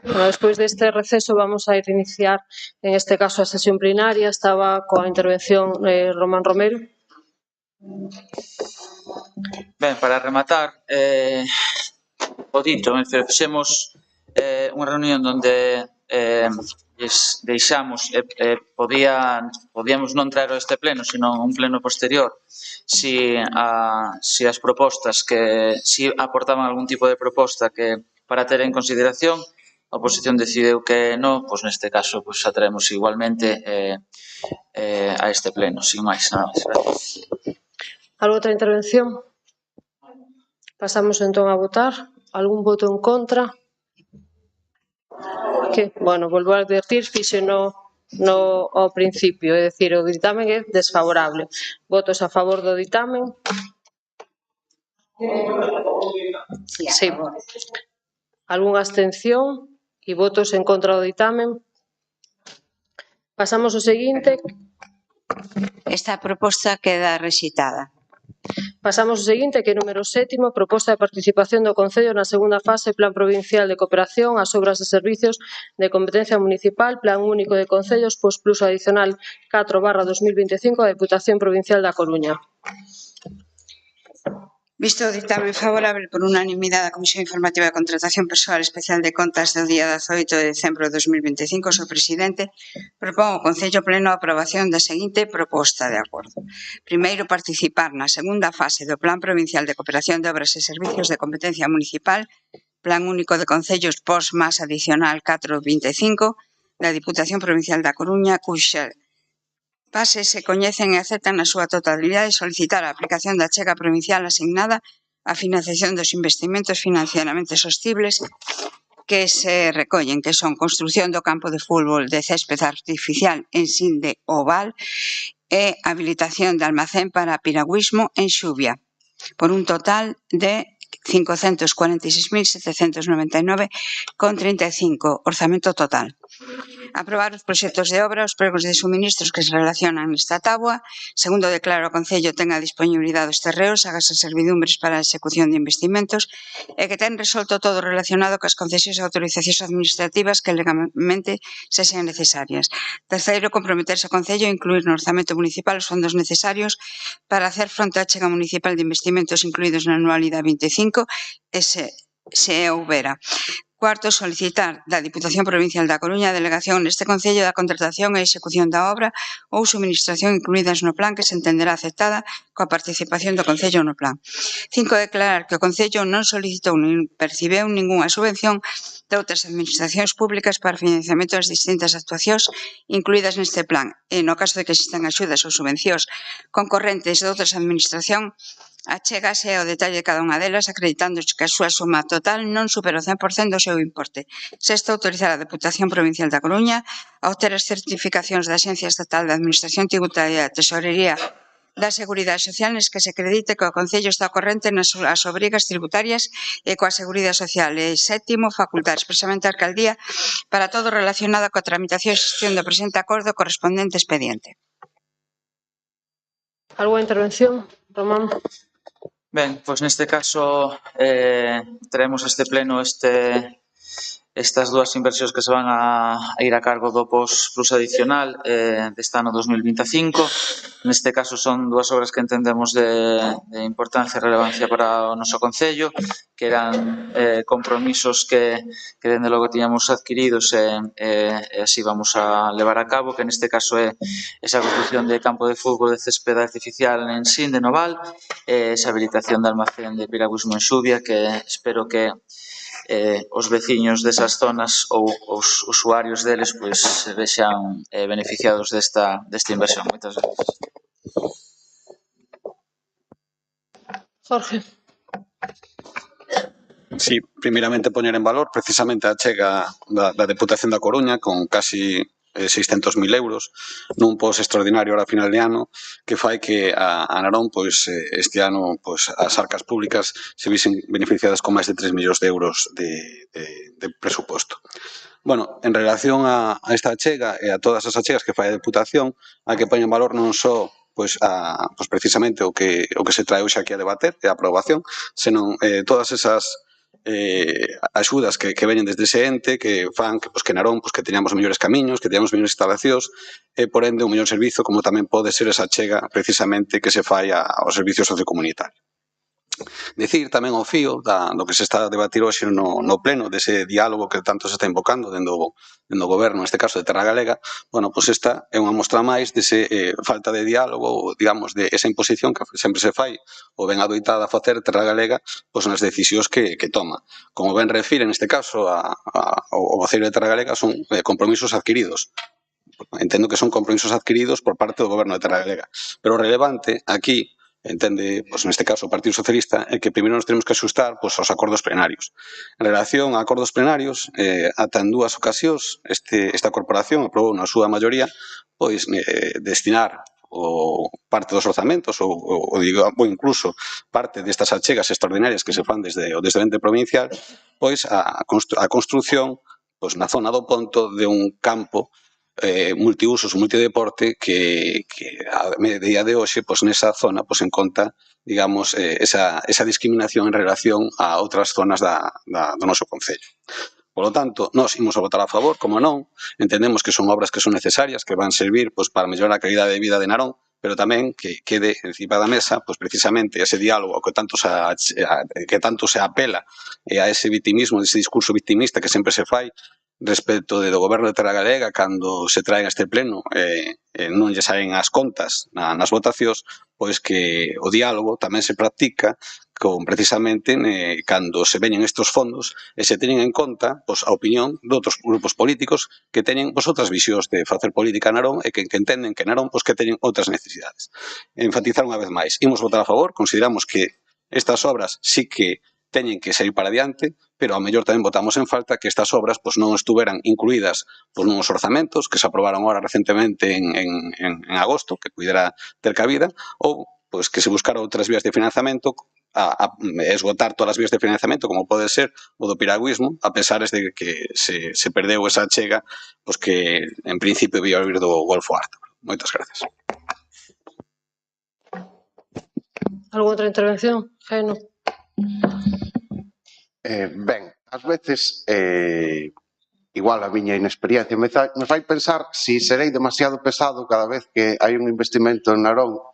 Bueno, despois deste receso vamos a iniciar, en este caso, a sesión plenaria. Estaba coa intervención Román Romero. Ben, para rematar, o dito, fixemos unha reunión onde deixamos, podíamos non traer este pleno, sino un pleno posterior, si as propostas si aportaban algún tipo de proposta que para ter en consideración, a oposición decideu que non, pois neste caso a traemos igualmente a este pleno, sin máis, nada máis. Gracias. Algo outra intervención? Pasamos entón a votar. Algún voto en contra? Que, bueno, volvo a advertir, fíxeno ao principio, é dicir, o ditamen é desfavorable. Votos a favor do ditamen? Sí. Algunha abstención? E votos en contra do ditamen? Pasamos ao seguinte. Esta proposta queda rexeitada. Pasamos ao seguinte, que é número 7, proposta de participación do Concello na segunda fase Plan Provincial de Cooperación ás obras e servicios de competencia municipal, Plan Único de Concellos, Plus adicional 4/2025 da Deputación Provincial da Coruña. Visto o dictamen favorable por unanimidade da Comisión Informativa de Contratación Persoal Especial de Contas do día 18 de decembro de 2025, o presidente propón ao Concello Pleno a aprobación da seguinte proposta de acordo. Primeiro, participar na segunda fase do Plan Provincial de Cooperación de Obras e Servicios de Competencia Municipal, Plan Único de Concellos Plus adicional 4/25 da Diputación Provincial da Coruña, cuxa bases se coñecen e aceptan na súa totalidade solicitar a aplicación da achega provincial asignada á financiación dos investimentos financieramente sostibles que se recollen, que son construción do campo de fútbol de césped artificial en Sinde Oval e habilitación de almacén para piragüismo en Xuvia, por un total de 546.799,35, orzamento total. Aprobar os proxectos de obra, os pregos de suministros que se relacionan nesta táboa. Segundo, declara o Concello ten a disponibilidade dos terreos, hagas as servidumbres para a execución de investimentos e que ten resolto todo relacionado cas concesións e autorizacións administrativas que legalmente se sean necesarias. Terceiro, comprometerse o Concello a incluir no orzamento municipal os fondos necesarios para hacer fronte á achega municipal de investimentos incluídos na anualidade 25 e se houbera. Cuarto, solicitar da Diputación Provincial da Coruña a delegación neste Concello da contratación e execución da obra ou suministración incluídas no plan que se entenderá aceptada coa participación do Concello no plan. 5. Declarar que o Concello non solicitou nin percibeu ningunha subvención de outras administracións públicas para o financiamento das distintas actuacións incluídas neste plan e, no caso de que existan axudas ou subvencións concorrentes de outras administracións, achégase ao detalle de cada unha delas, acreditando que a súa suma total non supera o 100% do seu importe. Sexto, autorizar a Deputación Provincial da Coruña a obter as certificacións da Axencia Estatal de Administración Tributaria e a Tesorería da Seguridade Social nes que se acredite que o Concello está ao corrente nas obrigas tributarias e coa Seguridade Social. E sétimo, facultar expresamente a Alcaldía para todo relacionado coa tramitación e xestión do presente acordo correspondente expediente. Algúa intervención, Román? Ben, pois neste caso traemos a este pleno estas dúas inversións que se van a ir a cargo do Plus adicional deste ano 2025. Neste caso son dúas obras que entendemos de importancia e relevancia para o noso Concello, que eran compromisos que dende logo tiñamos adquiridos e así vamos a levar a cabo, que neste caso é esa construcción de campo de fútbol de césped artificial en Sinde Noval, esa habilitación de almacén de piragüismo en Xuvia, que espero que os veciños desas zonas ou os usuarios deles pois se vexan beneficiados desta inversión. Moitas gracias. Jorge. Sí, primeiramente poñer en valor precisamente a achega da Deputación da Coruña con casi 600.000 euros nun post extraordinario a final de ano que fai que a Narón este ano as arcas públicas se visen beneficiadas con máis de 3 millóns de euros de presuposto. Bueno, en relación a esta achega e a todas as achegas que fai a Deputación, hai que poñer en valor non só precisamente o que se trae hoxe aquí a debater e a aprobación, senón todas esas axudas que veñen desde ese ente que fan que Narón que teñamos mellores camiños, que teñamos mellores instalacións e, por ende, un mellor servizo como tamén pode ser esa chega precisamente que se fai ao servicio sociocomunitario. Dicir tamén ao fío do que se está a debatir hoxe no pleno dese diálogo que tanto se está invocando dentro do goberno, neste caso de Terra Galega, esta é unha mostra máis dese falta de diálogo ou, digamos, de esa imposición que sempre se fai ou ben adoitada a facer Terra Galega nas decisións que toma. Como ben refire, neste caso, o voceiro de Terra Galega son compromisos adquiridos. Entendo que son compromisos adquiridos por parte do goberno de Terra Galega. Pero o relevante aquí entende, neste caso, o Partido Socialista, é que primeiro nos tenemos que axustar aos acordos plenarios. En relación a acordos plenarios, ata en 2 ocasións, esta corporación aprobou na súa maioría destinar parte dos orzamentos ou incluso parte destas achegas extraordinarias que se fan desde o ente provincial a construción na zona do Ponto de un campo multiusos, multideporte que a día de hoxe nesa zona en conta, digamos, esa discriminación en relación a outras zonas do noso concello. Por lo tanto, nós imos a votar a favor, como non, entendemos que son obras que son necesarias, que van servir para mellorar a calidade de vida de Narón, pero tamén que quede encima da mesa precisamente ese diálogo que tanto se apela a ese victimismo, ese discurso victimista que sempre se fai respecto do goberno de Terra Galega cando se traen a este pleno non lle saen as contas nas votacións, que o diálogo tamén se practica con precisamente cando se veñen estes fondos e se teñen en conta a opinión de outros grupos políticos que teñen outras visións de facer política a Narón e que entenden que Narón que teñen outras necesidades. Enfatizar unha vez máis, imos votar a favor, consideramos que estas obras sí que teñen que sair para adiante, pero ao mellor tamén votamos en falta que estas obras non estuveran incluídas nuns orzamentos que se aprobaron ahora recentemente en agosto, que pudera ter cabida, ou que se buscara outras vías de financiamento a esgotar todas as vías de financiamento, como pode ser o do piragüismo, a pesar de que se perdeu esa chega que en principio vía vir do Golfo Ártico. Moitas gracias. Algún outra intervención? Jaino. Ben, ás veces igual a miña inexperiencia me fai pensar si serei demasiado pesado cada vez que hai un investimento en Narón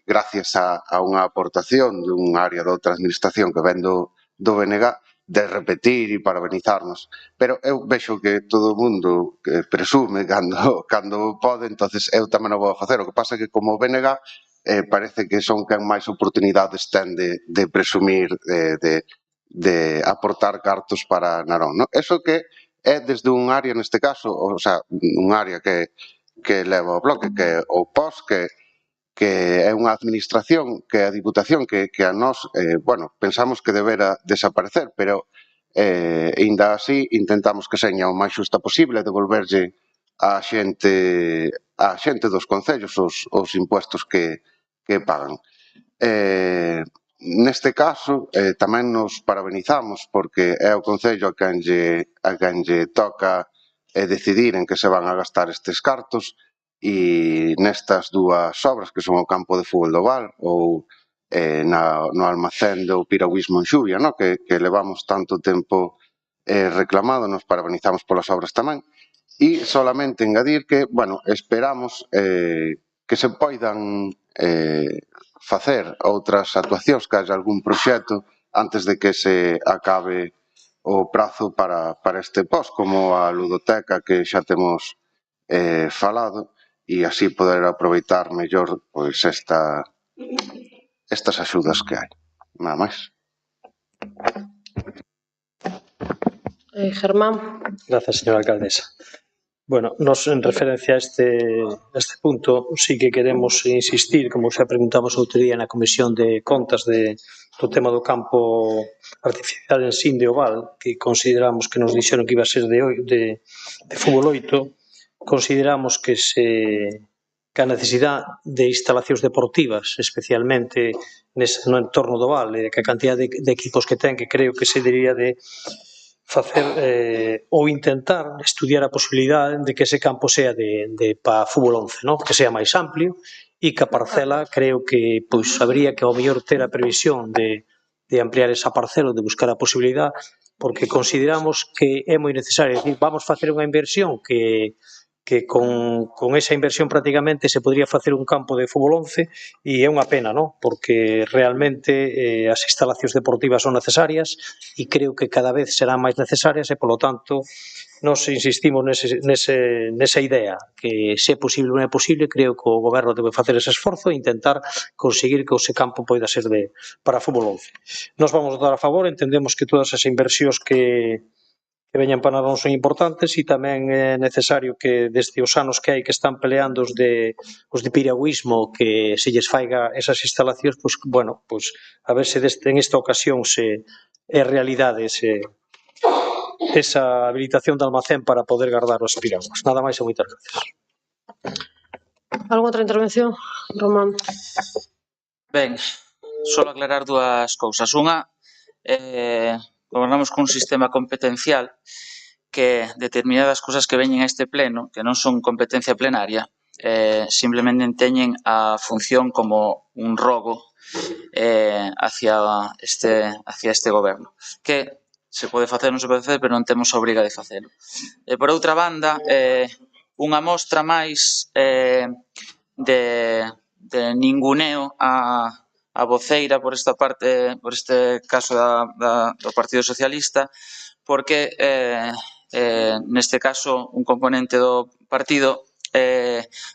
gracias a unha aportación dun área de outra administración que ven do BNG de repetir e parabenizarnos, pero eu vexo que todo o mundo presume cando pode, entonces eu tamén o vou a facer. O que pasa é que como BNG parece que son quen máis oportunidades ten de presumir de aportar cartos para Narón. Eso que é desde un área, neste caso, o sea, un área que leva o bloque, que é o POS, que é unha administración, que é a Diputación, que a nós, pensamos que debera desaparecer, pero ainda así intentamos que seña o máis xusta posible, devolverlle a xente dos concellos os impuestos que pagan. Neste caso, tamén nos parabenizamos porque é o Concello a quen lle toca decidir en que se van a gastar estes cartos e nestas dúas obras que son o campo de fútbol do Val ou no almacén do piragüismo en Xuvia, que levamos tanto tempo reclamado, nos parabenizamos polas obras tamén. E solamente engadir que, esperamos que se poidan facer outras actuacións, que haxa algún proxecto antes de que se acabe o prazo para este POS, como a ludoteca que xa temos falado, e así poder aproveitar mellor estas axudas que hai. Nada máis. Germán. Gracias, señora alcaldesa. Bueno, nos en referencia a este punto sí que queremos insistir, como xa preguntamos outro día na Comisión de Contas do tema do campo artificial en Sin de Oval, que consideramos que nos dixeron que iba a ser de fútbol 8, consideramos que a necesidade de instalacións deportivas, especialmente no entorno do Val, que a cantidad de equipos que ten, que creo que se debería de facer ou intentar estudiar a posibilidade de que ese campo sea para fútbol 11, que sea máis amplio e que a parcela creo que habría que ao mellor ter a previsión de ampliar esa parcela, de buscar a posibilidad, porque consideramos que é moi necesario. É dicir, vamos facer unha inversión que con esa inversión prácticamente se podría facer un campo de fútbol 11 e é unha pena, non? Porque realmente as instalacións deportivas son necesarias e creo que cada vez serán máis necesarias e, polo tanto, nos insistimos nesa idea que se é posible ou non é posible, creo que o goberno debe facer ese esforzo e intentar conseguir que ese campo poida ser para fútbol 11. Nos vamos votar a favor, entendemos que todas as inversións que veñan para nós son importantes e tamén é necesario que desde os anos que hai que están peleando os de piragüismo que se lles faiga esas instalacións, pois, bueno, pois a ver se en esta ocasión se é realidade esa habilitación de almacén para poder guardar os piragües. Nada máis e moitas gracias. Algunha outra intervención? Román. Ben, só aclarar dúas cousas. Unha, gobernamos cun sistema competencial que determinadas cousas que veñen a este pleno, que non son competencia plenaria, simplemente teñen a función como un rogo hacia este goberno, que se pode facer, non se pode facer, pero non temos a obriga de facelo. Por outra banda, unha mostra máis de ninguneo a voceira por esta parte, por este caso do Partido Socialista, porque neste caso un componente do partido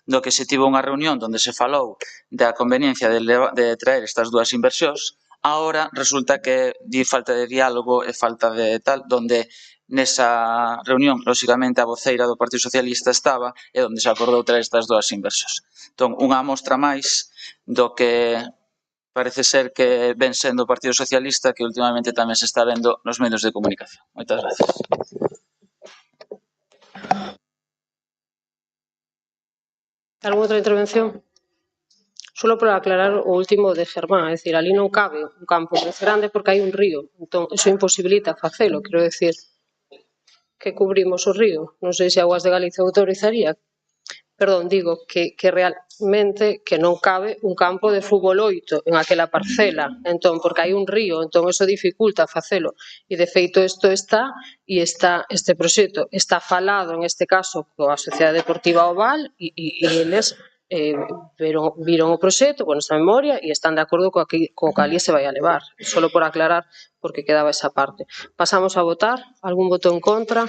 do que se tivo unha reunión onde se falou da conveniencia de traer estas dúas inversións, agora resulta que di falta de diálogo e falta de tal, donde nesa reunión, lóxicamente, a voceira do Partido Socialista estaba e onde se acordou traer estas dúas inversións. Entón, unha mostra máis do que parece ser que ven sendo o Partido Socialista, que últimamente tamén se está vendo nos medios de comunicación. Moitas gracias. Algunha outra intervención? Solo para aclarar o último de Germán, é dicir, ali non cabe un campo máis grande porque hai un río, entón iso imposibilita facelo, quero decir, que cubrimos o río. Non sei se Aguas de Galicia autorizaría, perdón, digo que realmente que non cabe un campo de fútbol 8 en aquela parcela, entón, porque hai un río, entón eso dificulta facelo. E de feito isto está, e está este proxecto está falado en este caso coa Sociedade Deportiva Oval e eles viron o proxecto, bueno, esta memoria e están de acordo co que ali se vai a levar. Solo por aclarar, porque quedaba esa parte. Pasamos a votar. Algún voto en contra?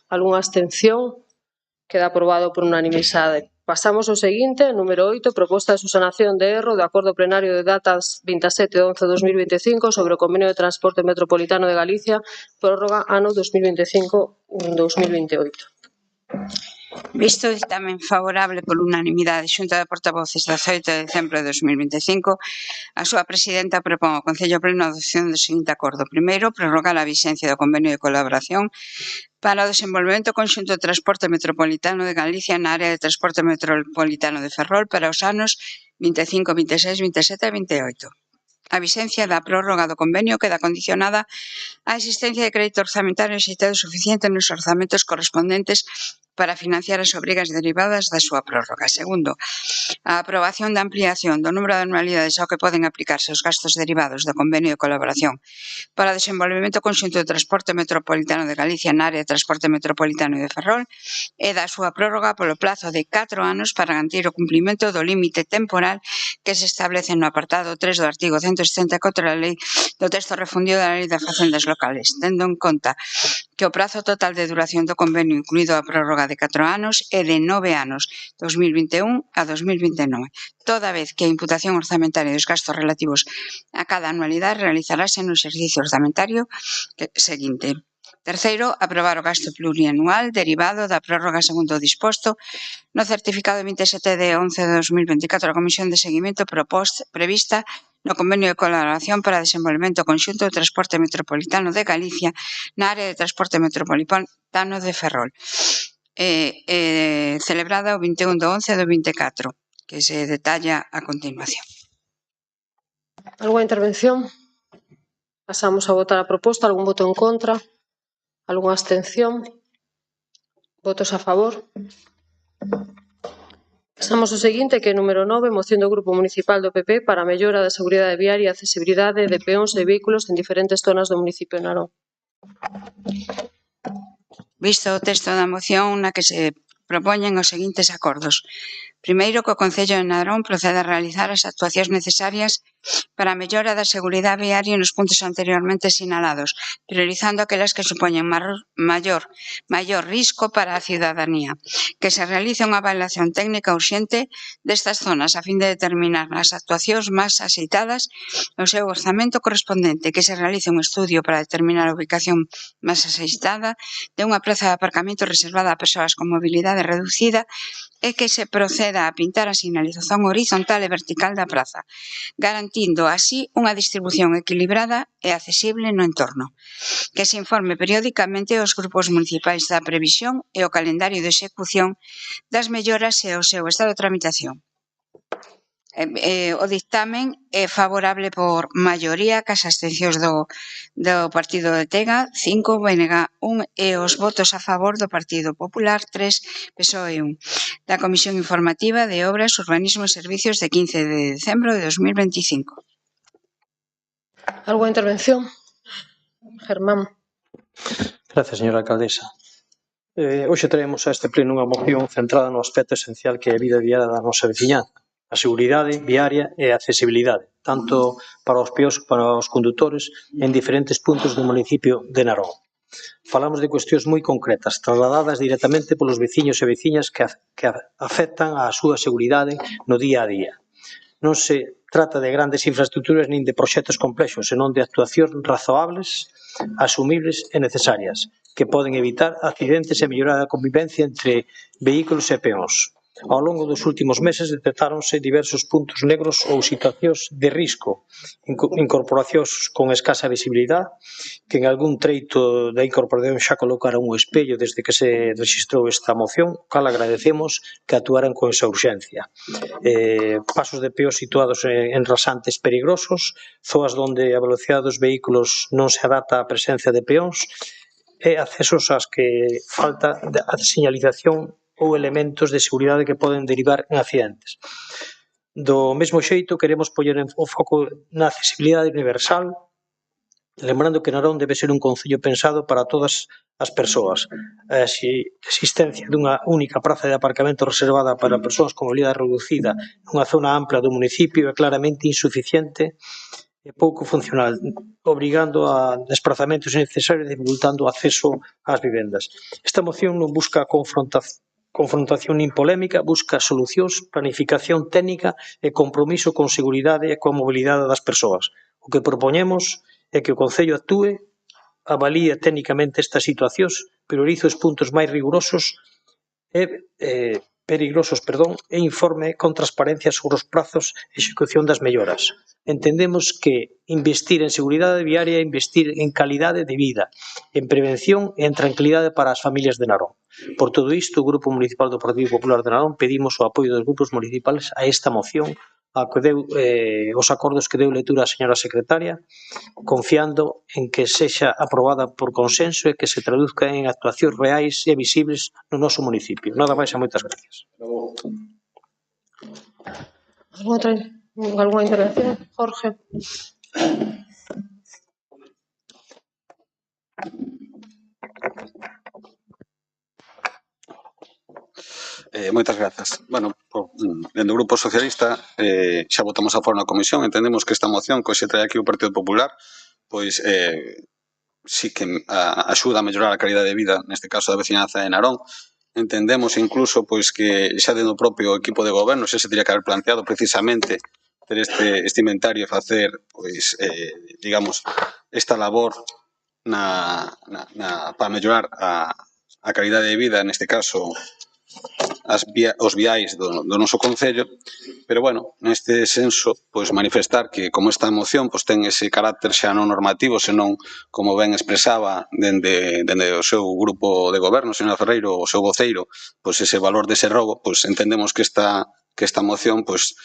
Algunha abstención? Queda aprobado por unanimidade. Pasamos ao seguinte, número 8, proposta de subsanación de erro do acordo plenario de datas 27/11/2025 sobre o convenio de transporte metropolitano de Galicia, prórroga ano 2025-2028. Visto o dictamen favorable por unanimidade Xunta de Portavoces de 18 de decembro de 2025, a súa presidenta propón ao Concello Pleno a adopción do seguinte acordo. Primeiro, prorrogar a vixencia do convenio de colaboración para o desenvolvemento conxunto de transporte metropolitano de Galicia na área de transporte metropolitano de Ferrol para os anos 25, 26, 27 e 28. A vixencia da prórroga do convenio queda condicionada á existencia de crédito orzamentario exeitado suficiente nos orzamentos correspondentes para financiar as obrigas derivadas da súa prórroga. Segundo, a aprobación da ampliación do número de anualidades ao que poden aplicarse os gastos derivados do convenio de colaboración para o desenvolvemento conxunto de transporte metropolitano de Galicia na área de transporte metropolitano de Ferrol e da súa prórroga polo plazo de 4 anos para garantir o cumprimento do límite temporal que se establece no apartado 3 do artigo 164 da Lei do texto refundido da Lei de Facendas Locales, tendo en conta que o prazo total de duración do convenio, incluído a prórroga de 4 anos, é de 9 anos, 2021 a 2029, toda vez que a imputación orzamentaria dos gastos relativos a cada anualidade realizarase no exercicio orzamentario seguinte. Terceiro, aprobar o gasto plurianual derivado da prórroga segundo o disposto no certificado de 27 de 11 de 2024 da Comisión de Seguimento prevista no convenio de colaboración para desenvolvemento conxunto do transporte metropolitano de Galicia na área de transporte metropolitano de Ferrol, celebrada o 21 de 11 do 24, que se detalla a continuación. Algunha intervención? Pasamos a votar a proposta. Algún voto en contra? Algunha abstención? Votos a favor? Pasamos ao seguinte, que é número 9, moción do Grupo Municipal do PP para a mellora da seguridade viaria e accesibilidade de peóns e vehículos en diferentes zonas do municipio de Narón. Visto o texto da moción na que se propoñen os seguintes acordos. Primeiro, que o Concello de Narón proceda a realizar as actuacións necesarias para a mellora da seguridade viaria nos puntos anteriormente sinalados, priorizando aquelas que supoñen maior risco para a cidadanía. Que se realice unha avaliación técnica urxente destas zonas a fin de determinar as actuacións máis axeitadas o seu orzamento correspondente. Que se realice un estudio para determinar a ubicación máis axeitada de unha praza de aparcamento reservada a persoas con mobilidade reducida e que se proceda a pintar a sinalización horizontal e vertical da praza, garantindo así unha distribución equilibrada e accesible no entorno. Que se informe periódicamente aos grupos municipais da previsión e o calendario de execución das melloras e o seu estado de tramitación. O dictamen é favorable por maioría, cas abstencións do Partido de Tega, 5, BNG 1 e os votos a favor do Partido Popular, 3, PSOE 1. Da Comisión Informativa de Obras, Urbanismo e Servicios de 15 de decembro de 2025. Algo de intervención? Germán. Gracias, señora alcaldesa. Hoxe traemos a este pleno unha moción centrada no aspecto esencial que é a vida diaria da nosa veciñanza, a seguridade viaria e a accesibilidade, tanto para os peóns como para os condutores en diferentes puntos do municipio de Narón. Falamos de cuestións moi concretas, trasladadas directamente polos veciños e veciñas que afectan a súa seguridade no día a día. Non se trata de grandes infraestructuras nin de proxectos complexos, senón de actuacións razoables, asumibles e necesarias, que poden evitar accidentes e mellorar a convivencia entre vehículos e peóns. Ao longo dos últimos meses detectáronse diversos puntos negros ou situacións de risco, incorporacións con escasa visibilidade, que en algún treito da incorporación xa colocaron un espello desde que se registrou esta moción, cal agradecemos que actuaran con esa urxencia. Pasos de peóns situados en rasantes perigosos, zoas onde a velocidade dos vehículos non se adapta á presencia de peóns, e accesos ás que falta a señalización ou elementos de seguridade que poden derivar en accidentes. Do mesmo xeito, queremos poñer o foco na accesibilidade universal, lembrando que Narón debe ser un concello pensado para todas as persoas. A existencia dunha única praza de aparcamento reservada para persoas con mobilidade reducida nunha zona ampla do municipio é claramente insuficiente e pouco funcional, obrigando a desplazamentos innecesarios e dificultando o acceso ás vivendas. Esta moción non busca confrontación nin polémica, busca solucións, planificación técnica e compromiso con seguridade e coa mobilidade das persoas. O que propoñemos é que o Concello actúe, avalíe técnicamente estas situacións, priorice os puntos máis rigurosos e informe con transparencia sobre os prazos e execución das melloras. Entendemos que investir en seguridade viaria é investir en calidade de vida, en prevención e en tranquilidade para as familias de Narón. Por todo isto, o Grupo Municipal do Partido Popular de Narón pedimos o apoio dos grupos municipais a esta moción, a que deu os acordos que deu lectura a señora secretaria, confiando en que sexa aprobada por consenso e que se traduzca en actuacións reais e visibles no noso municipio. Nada máis e moitas gracias. Alguna intervención? Jorge. Moitas grazas. Bueno, dentro do Grupo Socialista xa votamos a favor na comisión. Entendemos que esta moción que hoxe trae aquí o Partido Popular pois sí que axuda a mellorar a calidade de vida, neste caso da veciñanza de Narón. Entendemos incluso pois que xa dentro do propio equipo de goberno xa se teria que haber planteado precisamente ter este inventario e facer pois digamos esta labor para mellorar a calidade de vida, neste caso os viais do noso concello, pero bueno, neste senso, pois manifestar que como esta moción pois ten ese carácter xa non normativo, senón como ben expresaba dende o seu grupo de goberno, señora Ferreiro, o seu voceiro, pois ese valor dese rogo, pois entendemos que esta moción pois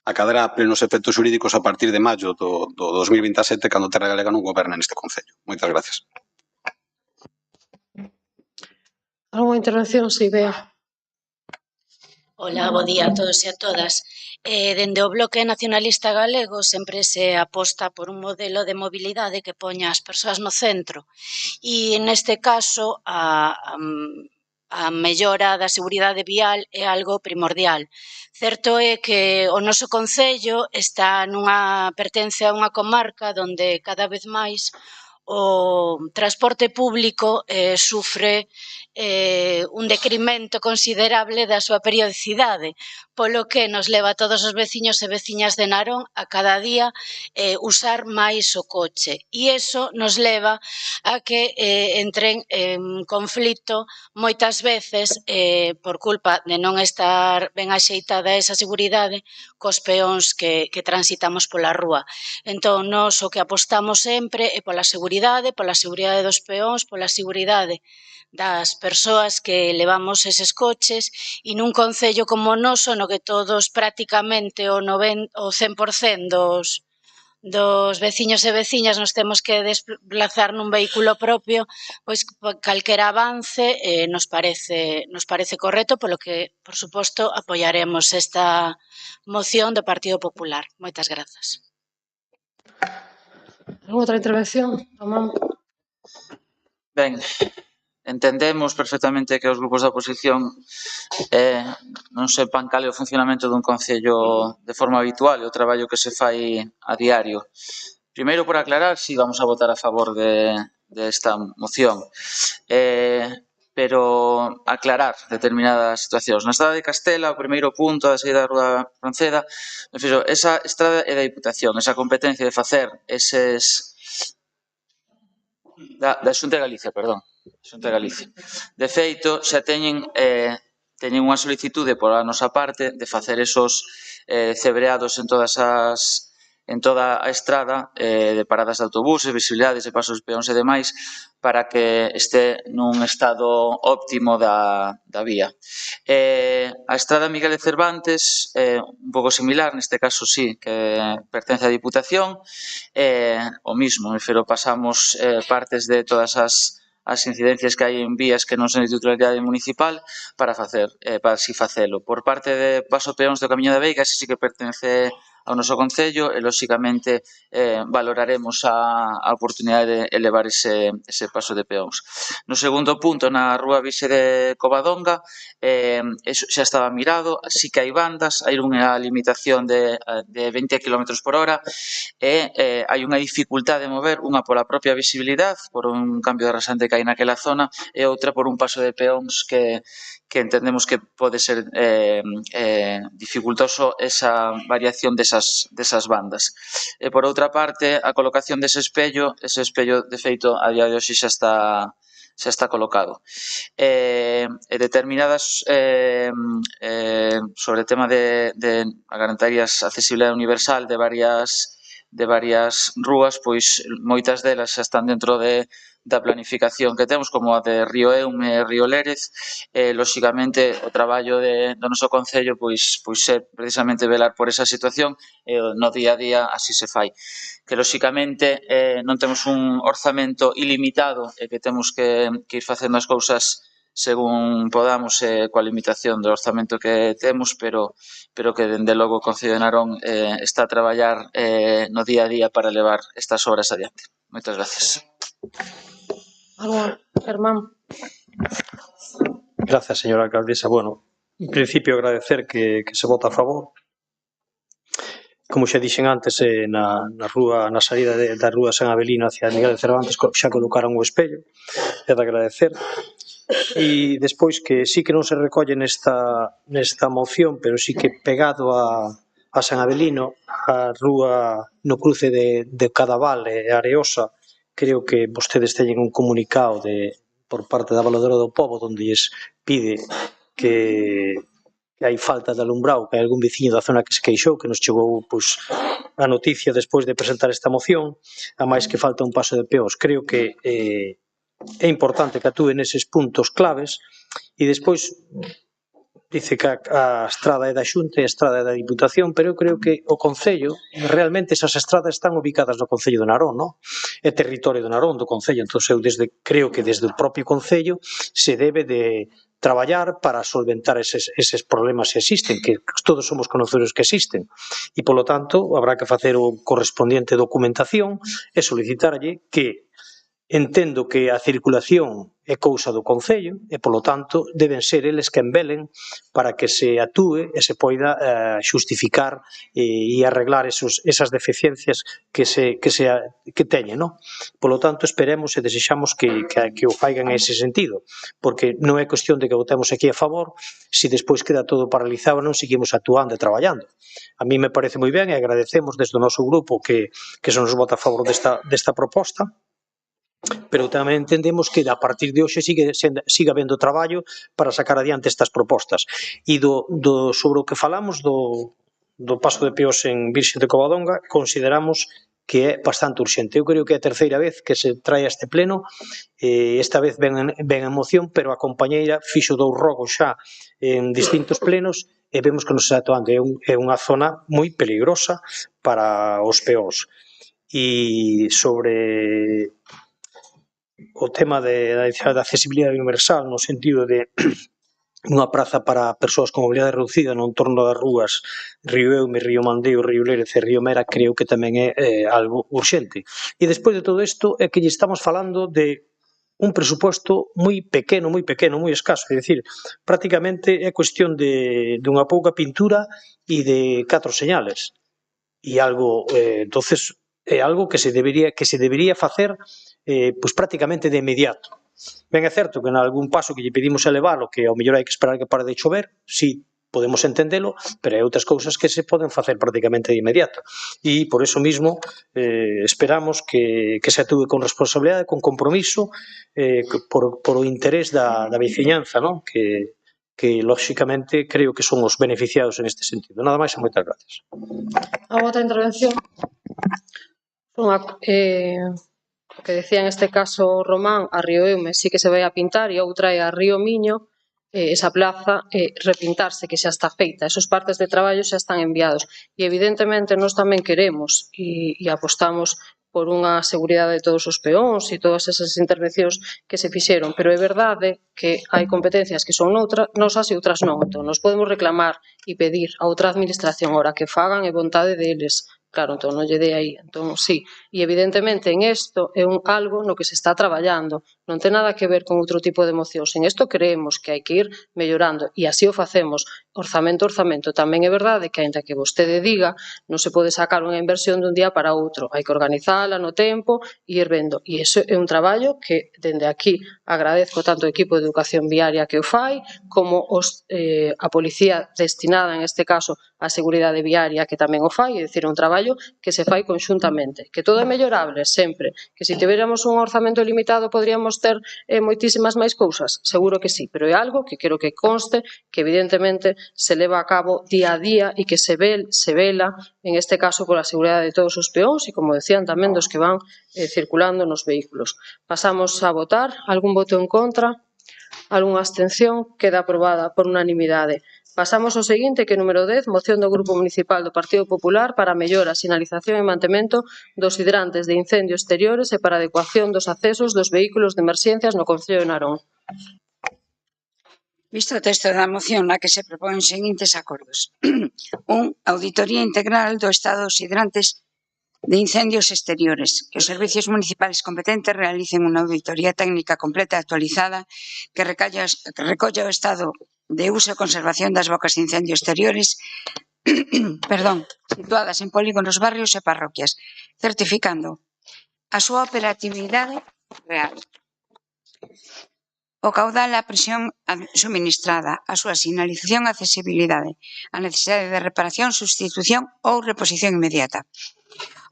acadará plenos efectos xurídicos a partir de maio do 2027, cando Terra Galega non goberna neste concello. Moitas gracias. Alguna intervención? Si, Bea. Ola, bo día a todos e a todas. Dende o Bloque Nacionalista Galego sempre se aposta por un modelo de mobilidade que poña as persoas no centro e neste caso a mellora da seguridade vial é algo primordial. Certo é que o noso concello pertence a unha comarca onde cada vez máis o transporte público sufre un decremento considerable da súa periodicidade, polo que nos leva a todos os veciños e veciñas de Narón a cada día usar máis o coche. E iso nos leva a que entren en conflito moitas veces por culpa de non estar ben axeitada esa seguridade cos peóns que transitamos pola rúa. Entón, nós o que apostamos sempre é pola seguridade dos peóns, pola seguridade das persoas que levamos eses coches e nun concello como o noso no que todos prácticamente o 100% dos veciños e veciñas nos temos que desplazar nun vehículo propio, pois calquera avance nos parece correcto, polo que, por suposto, apoiaremos esta moción do Partido Popular. Moitas grazas. Outra intervención? Tomamos. Ben, entendemos perfectamente que os grupos da oposición non sepan cal é o funcionamento dun concello de forma habitual e o traballo que se fai a diario. Primeiro, por aclarar, si vamos a votar a favor desta moción, pero aclarar determinadas situacións. Na estrada de Castela, o primeiro punto da saída da Rúa Ronceda, esa estrada é da Diputación, esa competencia de facer eses da Xunta de Galicia, perdón. Xunta de Galicia. De feito, xa teñen unha solicitude por a nosa parte de facer esos cebreados en toda a estrada de paradas de autobuses, visibilidades de pasos peóns e demais para que este nun estado óptimo da vía. A estrada Miguel de Cervantes é un pouco similar, neste caso sí, que pertence á Diputación, o mismo, pero pasamos partes de todas as incidencias que hai en vías que non son de titularidade municipal para así facelo. Por parte de paso peóns do Camiño da Veiga, sí que pertence ao noso concello e, lóxicamente, valoraremos a oportunidade de elevar ese paso de peóns. No segundo punto, na Rúa Vixe de Covadonga, xa estaba mirado, sí que hai bandas, hai unha limitación de 20 km por hora e hai unha dificultade de mover, unha pola propia visibilidade, por un cambio de rasante que hai naquela zona, e outra por un paso de peóns que entendemos que pode ser dificultoso esa variación desas bandas. E por outra parte, a colocación ese espello de feito a día de hoxe xa está colocado. Determinadas sobre o tema de garantías accesibilidade universal de varias rúas, pois moitas delas xa están dentro da planificación que temos, como a de Río Eume e Río Lérez. Lóxicamente, o traballo do noso concello pois é precisamente velar por esa situación e no día a día así se fai. Que, lóxicamente, non temos un orzamento ilimitado e que temos que ir facendo as cousas según podamos coa limitación do orzamento que temos, pero que, dende logo, o Concello de Narón está a traballar no día a día para levar estas obras adiante. Moitas gracias. Germán. Gracias, señora alcaldesa. Bueno, en principio agradecer que se vota a favor. Como xa dixen antes, na saída da Rúa San Avelino hacia Miguel de Cervantes xa colocaron o espello, é de agradecer. E despois que sí que non se recolle nesta moción, pero sí que pegado a San Avelino, a rúa no cruce de Cadaval e Areosa, creo que vostedes teñen un comunicado por parte da Valedora do Pobo onde lles pide que hai falta de alumbrado, que hai algún veciño da zona que se queixou, que nos chegou a noticia despois de presentar esta moción, a máis que falta un paso de peóns. Creo que é importante que atúen neses puntos claves e despois dice que a estrada é da Xunta e a estrada é da Diputación, pero eu creo que o Concello, realmente esas estradas están ubicadas no Concello de Narón, non? É territorio de Narón, do Concello, entón eu creo que desde o propio Concello se debe de traballar para solventar eses problemas que existen, que todos somos conocedores que existen. E, polo tanto, habrá que facer o correspondiente documentación e solicitarlle que entendo que a circulación é cousa do Concello e, polo tanto, deben ser eles que envelen para que se atúe e se poida xustificar e arreglar esas deficiencias que teñen, non? Polo tanto, esperemos e desexamos que o faigan en ese sentido, porque non é cuestión de que votemos aquí a favor se despois queda todo paralizado e non seguimos actuando e traballando. A mí me parece moi ben e agradecemos desde o noso grupo que se nos vota a favor desta proposta, pero tamén entendemos que a partir de hoxe siga habendo traballo para sacar adiante estas propostas. E sobre o que falamos do paso de peóns en Virxe de Covadonga, consideramos que é bastante urxente. Eu creo que é a terceira vez que se trae a este pleno, esta vez ben en moción, pero a compañeira fixo 2 rogos xa en distintos plenos e vemos que non se está actuando. É unha zona moi peligrosa para os peóns. E sobre o tema da accesibilidade universal no sentido de unha praza para persoas con mobilidade reducida no entorno das rúas Río Eume, Río Mandeo, Río Lérez e Río Mera, creo que tamén é algo urxente. E despois de todo isto é que lle estamos falando de un presuposto moi pequeno, moi escaso, é dicir, prácticamente é cuestión de unha pouca pintura e de 4 señales. E algo, entonces, é algo que se debería facer pois prácticamente de inmediato. Ben é certo que en algún paso que lle pedimos elevalo, que ao mellor hai que esperar que pare de chover, si podemos entendelo, pero hai outras cousas que se poden facer prácticamente de inmediato. E por eso mismo esperamos que se atúe con responsabilidade, con compromiso, por o interés da veciñanza, non? Que lóxicamente creo que son os beneficiados en este sentido. Nada máis e moitas gracias. A outra intervención que decía en este caso Román, a Río Eume sí que se vai a pintar e outra é a Río Miño, esa plaza repintarse, que xa está feita, esos partes de traballo xa están enviados e evidentemente nós tamén queremos e apostamos por unha seguridade de todos os peóns e todas esas intervencións que se fixeron, pero é verdade que hai competencias que son nosas e outras non, entón nos podemos reclamar e pedir a outra administración ora que fagan é vontade deles. Claro, entón non lle dei aí, entón sí. E evidentemente en isto é algo no que se está traballando, non ten nada que ver con outro tipo de mocións. En isto creemos que hai que ir mellorando e así o facemos, orzamento a orzamento. Tamén é verdade que, aínda que vostede diga, non se pode sacar unha inversión dun día para outro. Hai que organizala no tempo e ir vendo. E iso é un traballo que, dende aquí, agradezco tanto o equipo de educación viaria que o fai, como a policía destinada, en este caso, á seguridade viaria que tamén o fai, é dicir, un traballo que se fai conxuntamente. Que todo é mellorable, sempre. Que se tiveramos un orzamento limitado podríamos ter moitísimas máis cousas, seguro que sí, pero é algo que quero que conste que evidentemente se leva a cabo día a día e que se vela, en este caso, pola seguridade de todos os peóns e, como decían, tamén dos que van circulando nos vehículos. Pasamos a votar. Algún voto en contra? Algunha abstención? Queda aprobada por unanimidade. Pasamos ao seguinte, que é número 10, moción do Grupo Municipal do Partido Popular para mellora, sinalización e mantemento dos hidrantes de incendio exteriores e para adecuación dos accesos dos vehículos de emerxencias no Concello de Narón. Visto o texto da moción na que se proponen os seguintes acordos. 1. Auditoría integral do estado dos hidrantes de incendios exteriores, que os servicios municipales competentes realicen unha auditoría técnica completa e actualizada que recolla o estado de uso e conservación das bocas de incendio exteriores situadas en polígonos, barrios e parroquias, certificando a súa operatividade real, o caudal, a presión suministrada, a súa sinalización e accesibilidade, a necesidade de reparación, sustitución ou reposición inmediata.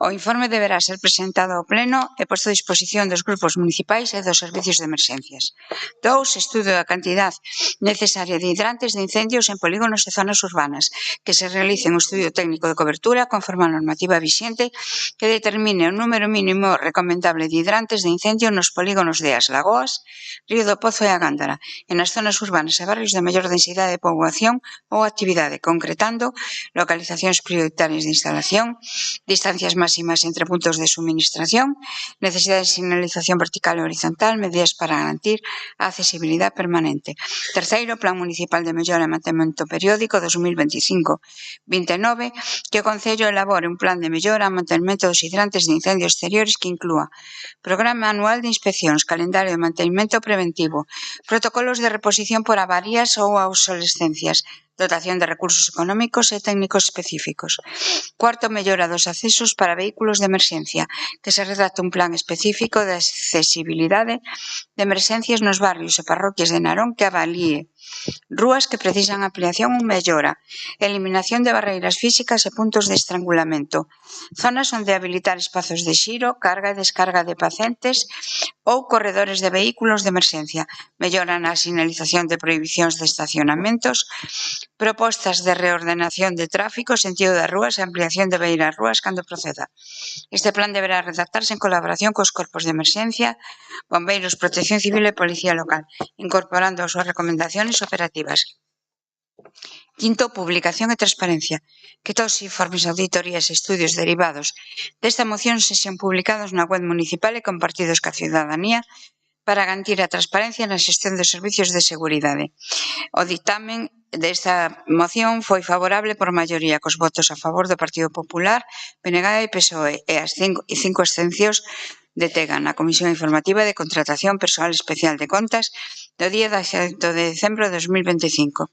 O informe deberá ser presentado ao Pleno e posto a disposición dos grupos municipais e dos servicios de emerxencias. 2. Estudo da cantidad necesaria de hidrantes de incendios en polígonos e zonas urbanas, que se realice un estudio técnico de cobertura conforme a normativa vixente que determine o número mínimo recomendable de hidrantes de incendio nos polígonos de As Lagoas, Río do Pozo e a Gándara, e nas zonas urbanas e barrios de maior densidade de poboación ou actividade, concretando localizacións prioritarias de instalación distancias máximas entre puntos de suministración, necesidade de señalización vertical e horizontal, medidas para garantir a accesibilidade permanente. Terceiro, Plan Municipal de Mellora e Mantemento Periódico 2025-29, que o Concello elabore un plan de mellora e mantemento dos hidrantes de incendios exteriores que inclúa programa anual de inspeccións, calendario de mantemento preventivo, protocolos de reposición por avarías ou obsolescencias, dotación de recursos económicos e técnicos específicos. Cuarto, mellora dos accesos para vehículos de emerxencia, que se redacte un plan específico de accesibilidade de emerxencias nos barrios e parroquias de Narón que avalíe rúas que precisan ampliación ou mellora, eliminación de barreiras físicas e puntos de estrangulamento, zonas onde habilitar espazos de xiro, carga e descarga de pacientes ou corredores de vehículos de emerxencia, mellora na sinalización de prohibicións de estacionamentos, propostas de reordenación de tráfico, sentido das rúas e ampliación de beiras rúas cando proceda. Este plan deberá redactarse en colaboración cos corpos de emerxencia, bombeiros, protección civil e policía local, incorporando as súas recomendacións operativas. Quinto, publicación e transparencia. Que todos os informes, auditorías e estudios derivados desta moción sexan publicados na web municipal e compartidos ca ciudadanía para garantir a transparencia na xestión dos servicios de seguridade. O dictamen desta moción foi favorable por maioría cos votos a favor do Partido Popular, PNG e PSOE e as cinco abstencións de Tega na Comisión Informativa de Contratación Persoal Especial de Contas do día 18 de decembro de 2025.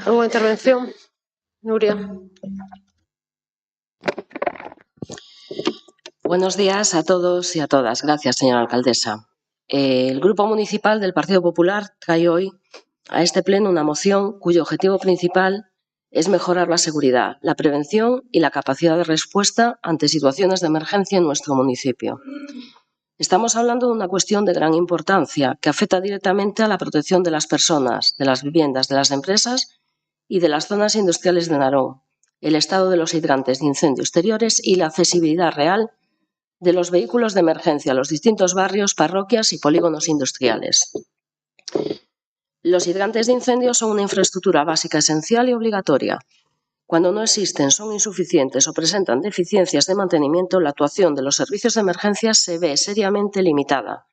Alguna intervención? Nuria. Buenos días a todos y a todas. Gracias, señora alcaldesa. El Grupo Municipal del Partido Popular trae hoy a este pleno una moción cuyo objetivo principal es mejorar la seguridad, la prevención y la capacidad de respuesta ante situaciones de emergencia en nuestro municipio. Estamos hablando de una cuestión de gran importancia que afecta directamente a la protección de las personas, de las viviendas, de las empresas y de las zonas industriales de Narón, el estado de los hidrantes de incendio exteriores y la accesibilidad real de los vehículos de emergencia a los distintos barrios, parroquias y polígonos industriales. Los hidrantes de incendio son una infraestructura básica esencial y obligatoria. Cuando no existen, son insuficientes o presentan deficiencias de mantenimiento, la actuación de los servicios de emergencia se ve seriamente limitada,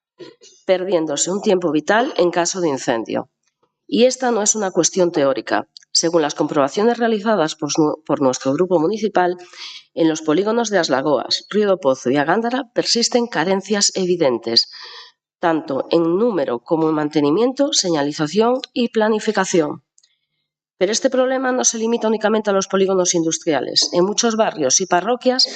perdiéndose un tiempo vital en caso de incendio. Y esta no es una cuestión teórica. Según las comprobaciones realizadas por nuestro grupo municipal, en los polígonos de As Lagoas, Río do Pozo y Agándara persisten carencias evidentes, tanto en número como en mantenimiento, señalización y planificación. Pero este problema no se limita únicamente a los polígonos industriales. En muchos barrios y parroquias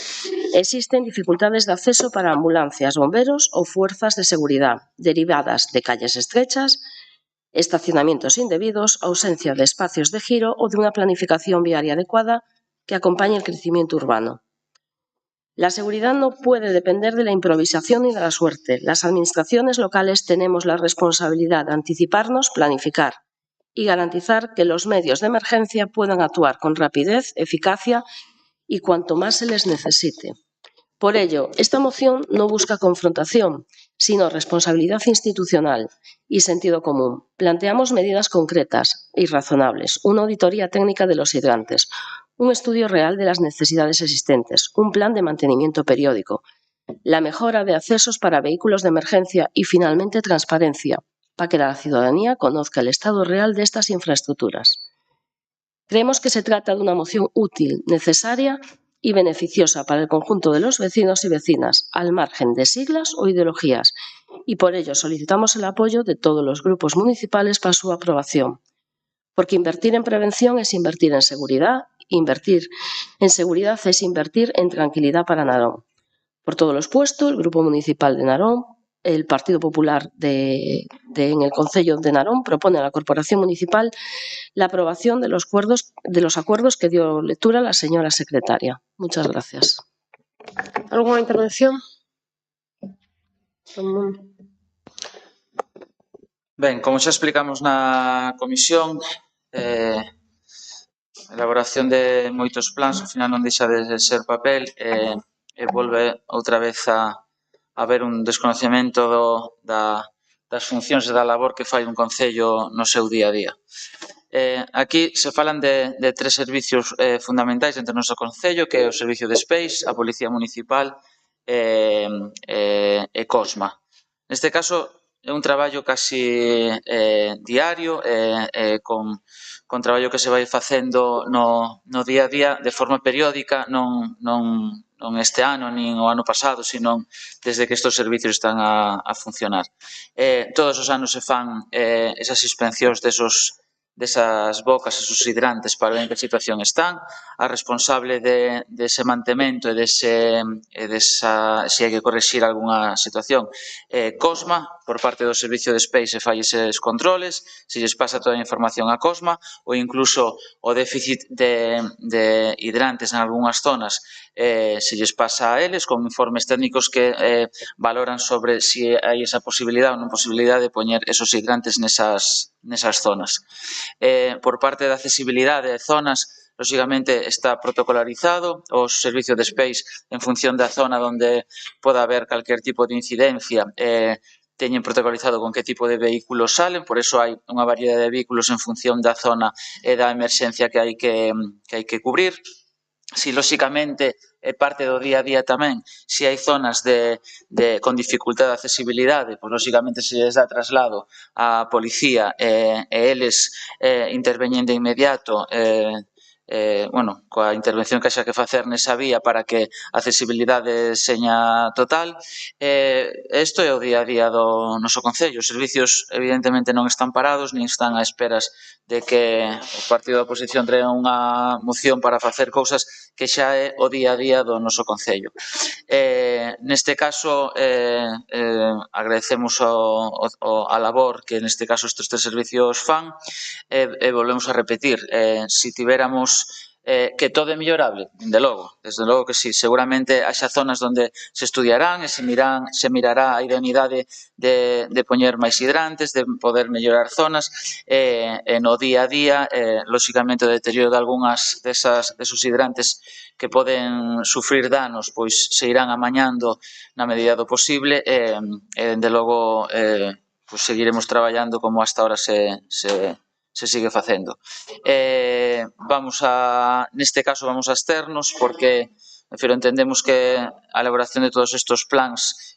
existen dificultades de acceso para ambulancias, bomberos o fuerzas de seguridad, derivadas de calles estrechas, estacionamientos indebidos, ausencia de espacios de giro o de una planificación viaria adecuada que acompañe el crecimiento urbano. La seguridad no puede depender de la improvisación ni de la suerte. Las administraciones locales tenemos la responsabilidad de anticiparnos, planificar y garantizar que los medios de emergencia puedan actuar con rapidez, eficacia y cuanto más se les necesite. Por ello, esta moción no busca confrontación, sino responsabilidad institucional y sentido común. Planteamos medidas concretas y razonables, una auditoría técnica de los hidrantes, un estudio real de las necesidades existentes, un plan de mantenimiento periódico, la mejora de accesos para vehículos de emergencia y, finalmente, transparencia, para que la ciudadanía conozca el estado real de estas infraestructuras. Creemos que se trata de una moción útil, necesaria y beneficiosa para el conjunto de los vecinos y vecinas, al margen de siglas o ideologías, y por ello solicitamos el apoyo de todos los grupos municipales para su aprobación. Porque invertir en prevención es invertir en seguridad, invertir en seguridad es invertir en tranquilidad para Narón. Por todo lo expuesto, el Grupo Municipal de Narón, el Partido Popular en el Concello de Narón, propone a la Corporación Municipal la aprobación de los acuerdos que dio lectura la señora secretaria. Muchas gracias. ¿Alguna intervención? Ben, como xa explicamos na comisión, a elaboración de moitos plans, ao final non deixa de ser papel e volve outra vez a haber un desconocemento das funcións e da labor que fai un concello no seu día a día. Aquí se falan de tres servicios fundamentais dentro do noso Concello, que é o Servicio de Space, a Policía Municipal e Cosma. Neste caso, é un traballo casi diario, con traballo que se vai facendo no día a día de forma periódica, non este ano, nin o ano pasado, sino desde que estes servicios están a funcionar. Todos os anos se fan esas inspeccións desas bocas, esos hidrantes para ver en que situación están. A responsable dese mantemento e se hai que correxir algunha situación Cosma, por parte do Servicio de Space, fai eses controles, se lles pasa toda a información a Cosma, ou incluso o déficit de hidrantes en algunhas zonas se lles pasa a eles con informes técnicos que valoran sobre se hai esa posibilidade ou non posibilidade de poñer esos hidrantes nesas zonas. Por parte da accesibilidade de zonas, lógicamente está protocolarizado o servicio de Space en función da zona onde poda haber calquer tipo de incidencia, teñen protocolizado con que tipo de vehículos salen, por eso hai unha variedade de vehículos en función da zona e da emerxencia que hai que cubrir. Si, lógicamente, é parte do día a día tamén, se hai zonas con dificultade de accesibilidade, pois, lógicamente, se lles dá traslado á policía e eles interveñen de inmediato coa intervención que haxa que facer nesa vía para que a accesibilidade seña total. Isto é o día a día do noso Concello. Os servicios, evidentemente, non están parados, nin están á esperas de que o partido da oposición traia unha moción para facer cousas que xa é o día a día do noso Concello. Neste caso, agradecemos a labor que neste caso estes tres servicios fan e volvemos a repetir, se tiveramos que todo é mellorable, desde logo que sí, seguramente haxa zonas onde se estudiarán e se mirará a idoneidade de poñer máis hidrantes, de poder mellorar zonas e no día a día, lógicamente o deterioro de algunhas desos hidrantes que poden sufrir danos, pois se irán amañando na medida do posible e desde logo seguiremos traballando como hasta ahora se sigue facendo. Neste caso vamos a externos porque entendemos que a elaboración de todos estes plans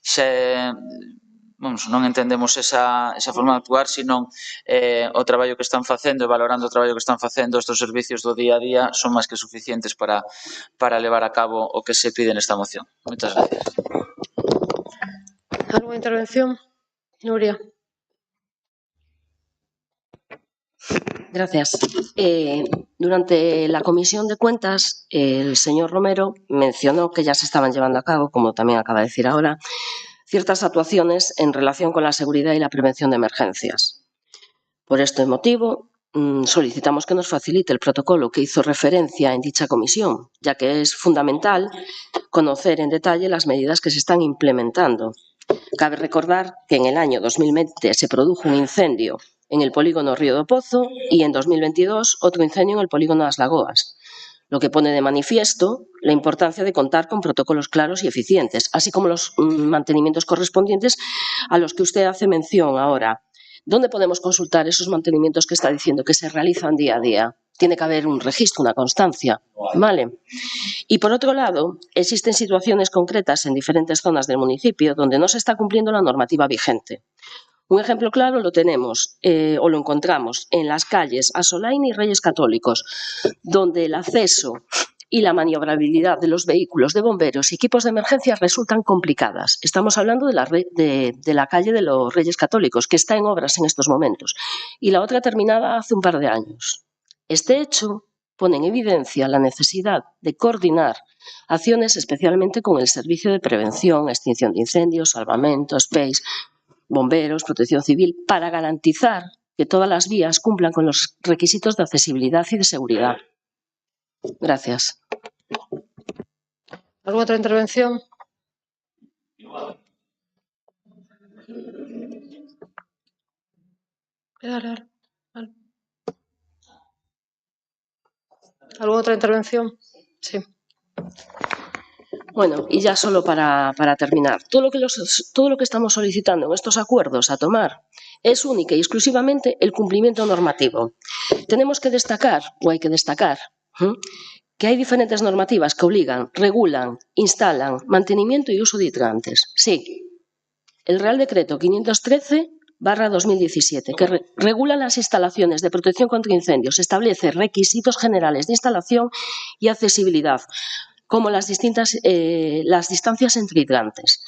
non entendemos esa forma de actuar, sino o traballo que están facendo e valorando o traballo que están facendo estes servicios do día a día son máis que suficientes para levar a cabo o que se pide nesta moción. Moitas gracias. ¿Alguna intervención? Nuria. Gracias. Durante la Comisión de Cuentas, el señor Romero mencionó que ya se estaban llevando a cabo, como también acaba de decir ahora, ciertas actuaciones en relación con la seguridad y la prevención de emergencias. Por este motivo, solicitamos que nos facilite el protocolo que hizo referencia en dicha comisión, ya que es fundamental conocer en detalle las medidas que se están implementando. Cabe recordar que en el año 2020 se produjo un incendio en el polígono Río do Pozo y en 2022 otro incendio en el polígono As Lagoas, lo que pone de manifiesto la importancia de contar con protocolos claros y eficientes, así como los mantenimientos correspondientes a los que usted hace mención ahora. ¿Dónde podemos consultar esos mantenimientos que está diciendo que se realizan día a día? Tiene que haber un registro, una constancia, ¿vale? Y por otro lado, existen situaciones concretas en diferentes zonas del municipio donde no se está cumpliendo la normativa vigente. Un ejemplo claro lo tenemos o lo encontramos en las calles Asolain y Reyes Católicos, donde el acceso y la maniobrabilidad de los vehículos de bomberos y equipos de emergencia resultan complicadas. Estamos hablando de la calle de los Reyes Católicos, que está en obras en estos momentos, y la otra terminada hace un par de años. Este hecho pone en evidencia la necesidad de coordinar acciones especialmente con el Servicio de Prevención, Extinción de Incendios, Salvamento, Space, Bomberos, Protección Civil, para garantizar que todas las vías cumplan con los requisitos de accesibilidad y de seguridad. Gracias. ¿Alguna otra intervención? ¿Alguna otra intervención? Sí. Bueno, y ya solo para terminar, todo lo que estamos solicitando en estos acuerdos a tomar es única y exclusivamente el cumplimiento normativo. Tenemos que destacar, o hay que destacar, que hay diferentes normativas que obligan, regulan, instalan mantenimiento y uso de hidrantes. Sí, el Real Decreto 513/2017, que regula las instalaciones de protección contra incendios, establece requisitos generales de instalación y accesibilidad, como las distancias entre hidrantes.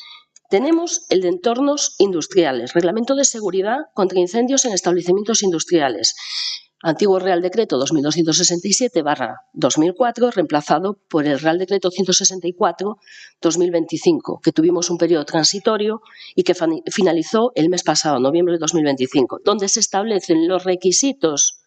Tenemos el de entornos industriales, Reglamento de Seguridad contra Incendios en Establecimientos Industriales, antiguo Real Decreto 2267/2004, reemplazado por el Real Decreto 164/2025, que tuvimos un periodo transitorio y que finalizó el mes pasado, noviembre de 2025, donde se establecen los requisitos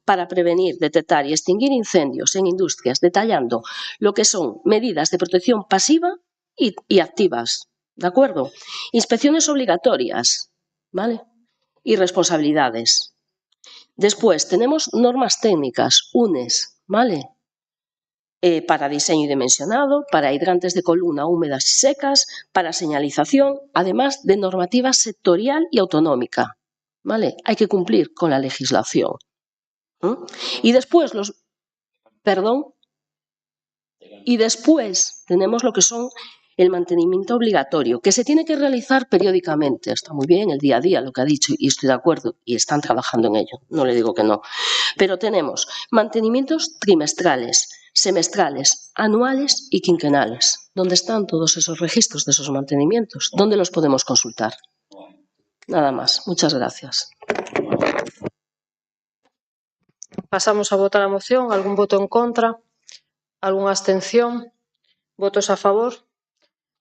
para prevenir, detectar y extinguir incendios en industrias, detallando lo que son medidas de protección pasiva y activas, ¿de acuerdo? Inspecciones obligatorias, ¿vale? Y responsabilidades. Después tenemos normas técnicas, UNES, ¿vale? Para diseño y dimensionado, para hidrantes de columna húmedas y secas, para señalización, además de normativa sectorial y autonómica, ¿vale? Hay que cumplir con la legislación. Y después Y después tenemos lo que son el mantenimiento obligatorio, que se tiene que realizar periódicamente. Está muy bien el día a día, lo que ha dicho, y estoy de acuerdo, y están trabajando en ello, no le digo que no. Pero tenemos mantenimientos trimestrales, semestrales, anuales y quinquenales. ¿Dónde están todos esos registros de esos mantenimientos? ¿Dónde los podemos consultar? Nada más. Muchas gracias. Pasamos a votar a moción. ¿Algún voto en contra? ¿Algunha abstención? Votos a favor?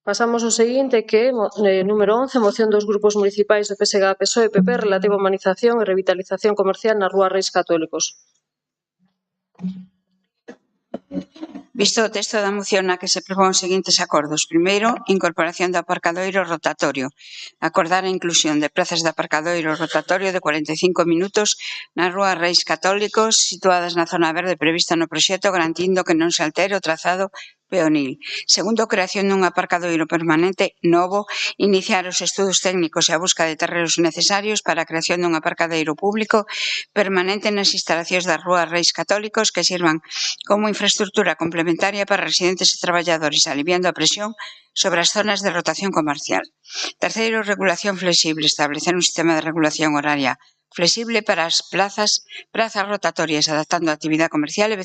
Pasamos ao seguinte, que é número 11, moción dos grupos municipais do PSG, PSOE e PP relativo a humanización e revitalización comercial na Rúa Reis Católicos. Visto o texto da moción na que se propón os seguintes acordos. Primeiro, incorporación do aparcadoiro rotatorio. Acordar a inclusión de plazas de aparcadoiro rotatorio de 45 minutos na Rúa Reis Católicos situadas na zona verde prevista no proxecto, garantindo que non se altere o trazado peonil. Segundo, creación dun aparcadoiro permanente novo, iniciar os estudos técnicos e a busca de terrenos necesarios para a creación dun aparcadeiro público permanente nas instalacións da Rúa Reis Católicos que sirvan como infraestructura complementaria para residentes e traballadores, aliviando a presión sobre as zonas de rotación comercial. Terceiro, regulación flexible, establecer un sistema de regulación horaria flexible para as plazas rotatorias, adaptando a actividade comercial e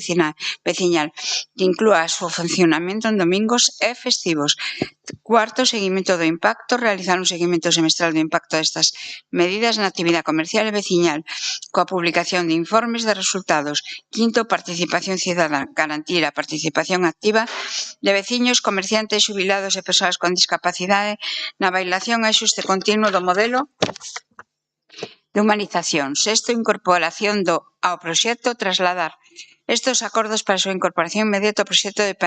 veciñal, que inclúa o seu funcionamento en domingos e festivos. Cuarto, seguimento do impacto, realizar un seguimento semestral do impacto destas medidas na actividade comercial e veciñal, coa publicación de informes de resultados. Quinto, participación cidadana, garantir a participación activa de veciños, comerciantes, xubilados e persoas con discapacidade na bailación e axuste continuo do modelo de humanización. Sexto, incorporación ao proxecto, trasladar estes acordos para a súa incorporación inmediata ao proxecto de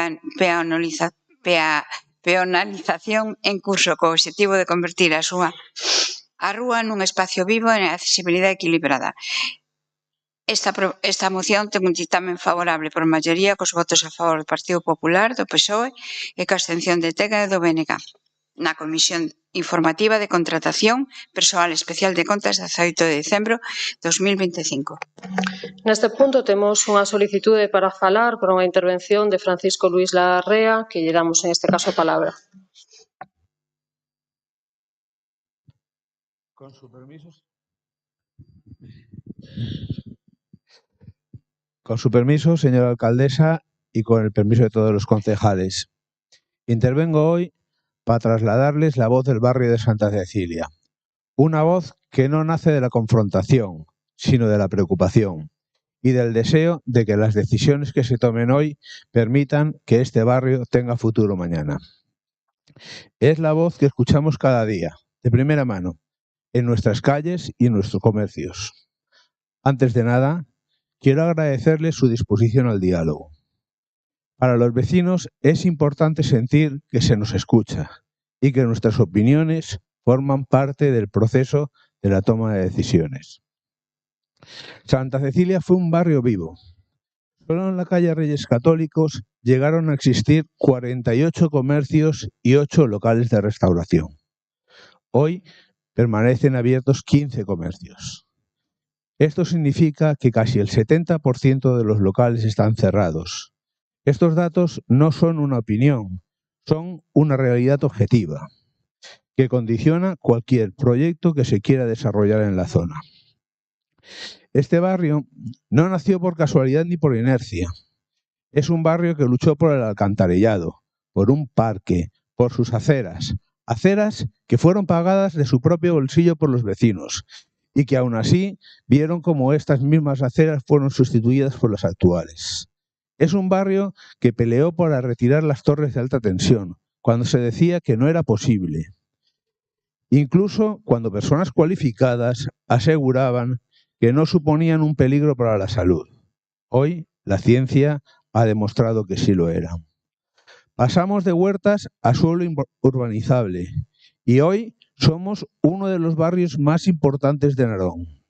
peonalización en curso, co obxectivo de convertir a rúa nun espacio vivo e accesibilidade equilibrada. Esta moción ten un dictamen favorable por maioría, cos votos a favor do Partido Popular, do PSOE e coa abstención de TEGA e do BNG. Na Comisión Informativa de Contratación Persoal Especial de Contas de 18 de decembro de 2025. Neste punto temos unha solicitude para falar por unha intervención de Francisco Luis Larrea, que lle damos en este caso a palabra. Con su permiso. Con su permiso, señora alcaldesa, y con el permiso de todos los concejales. Intervengo hoy para trasladarles la voz del barrio de Santa Cecilia. Una voz que no nace de la confrontación, sino de la preocupación y del deseo de que las decisiones que se tomen hoy permitan que este barrio tenga futuro mañana. Es la voz que escuchamos cada día, de primera mano, en nuestras calles y en nuestros comercios. Antes de nada, quiero agradecerles su disposición al diálogo. Para los vecinos es importante sentir que se nos escucha y que nuestras opiniones forman parte del proceso de la toma de decisiones. Santa Cecilia fue un barrio vivo. Solo en la calle Reyes Católicos llegaron a existir 48 comercios y 8 locales de restauración. Hoy permanecen abiertos 15 comercios. Esto significa que casi el 70% de los locales están cerrados. Estos datos no son una opinión, son una realidad objetiva que condiciona cualquier proyecto que se quiera desarrollar en la zona. Este barrio no nació por casualidad ni por inercia. Es un barrio que luchó por el alcantarillado, por un parque, por sus aceras que fueron pagadas de su propio bolsillo por los vecinos y que aún así vieron como estas mismas aceras fueron sustituidas por las actuales. Es un barrio que peleó por retirar las torres de alta tensión, cuando se decía que no era posible. Incluso cuando personas cualificadas aseguraban que no suponían un peligro para la salud. Hoy la ciencia ha demostrado que sí lo era. Pasamos de huertas a suelo urbanizable y hoy somos uno de los barrios más importantes de Narón.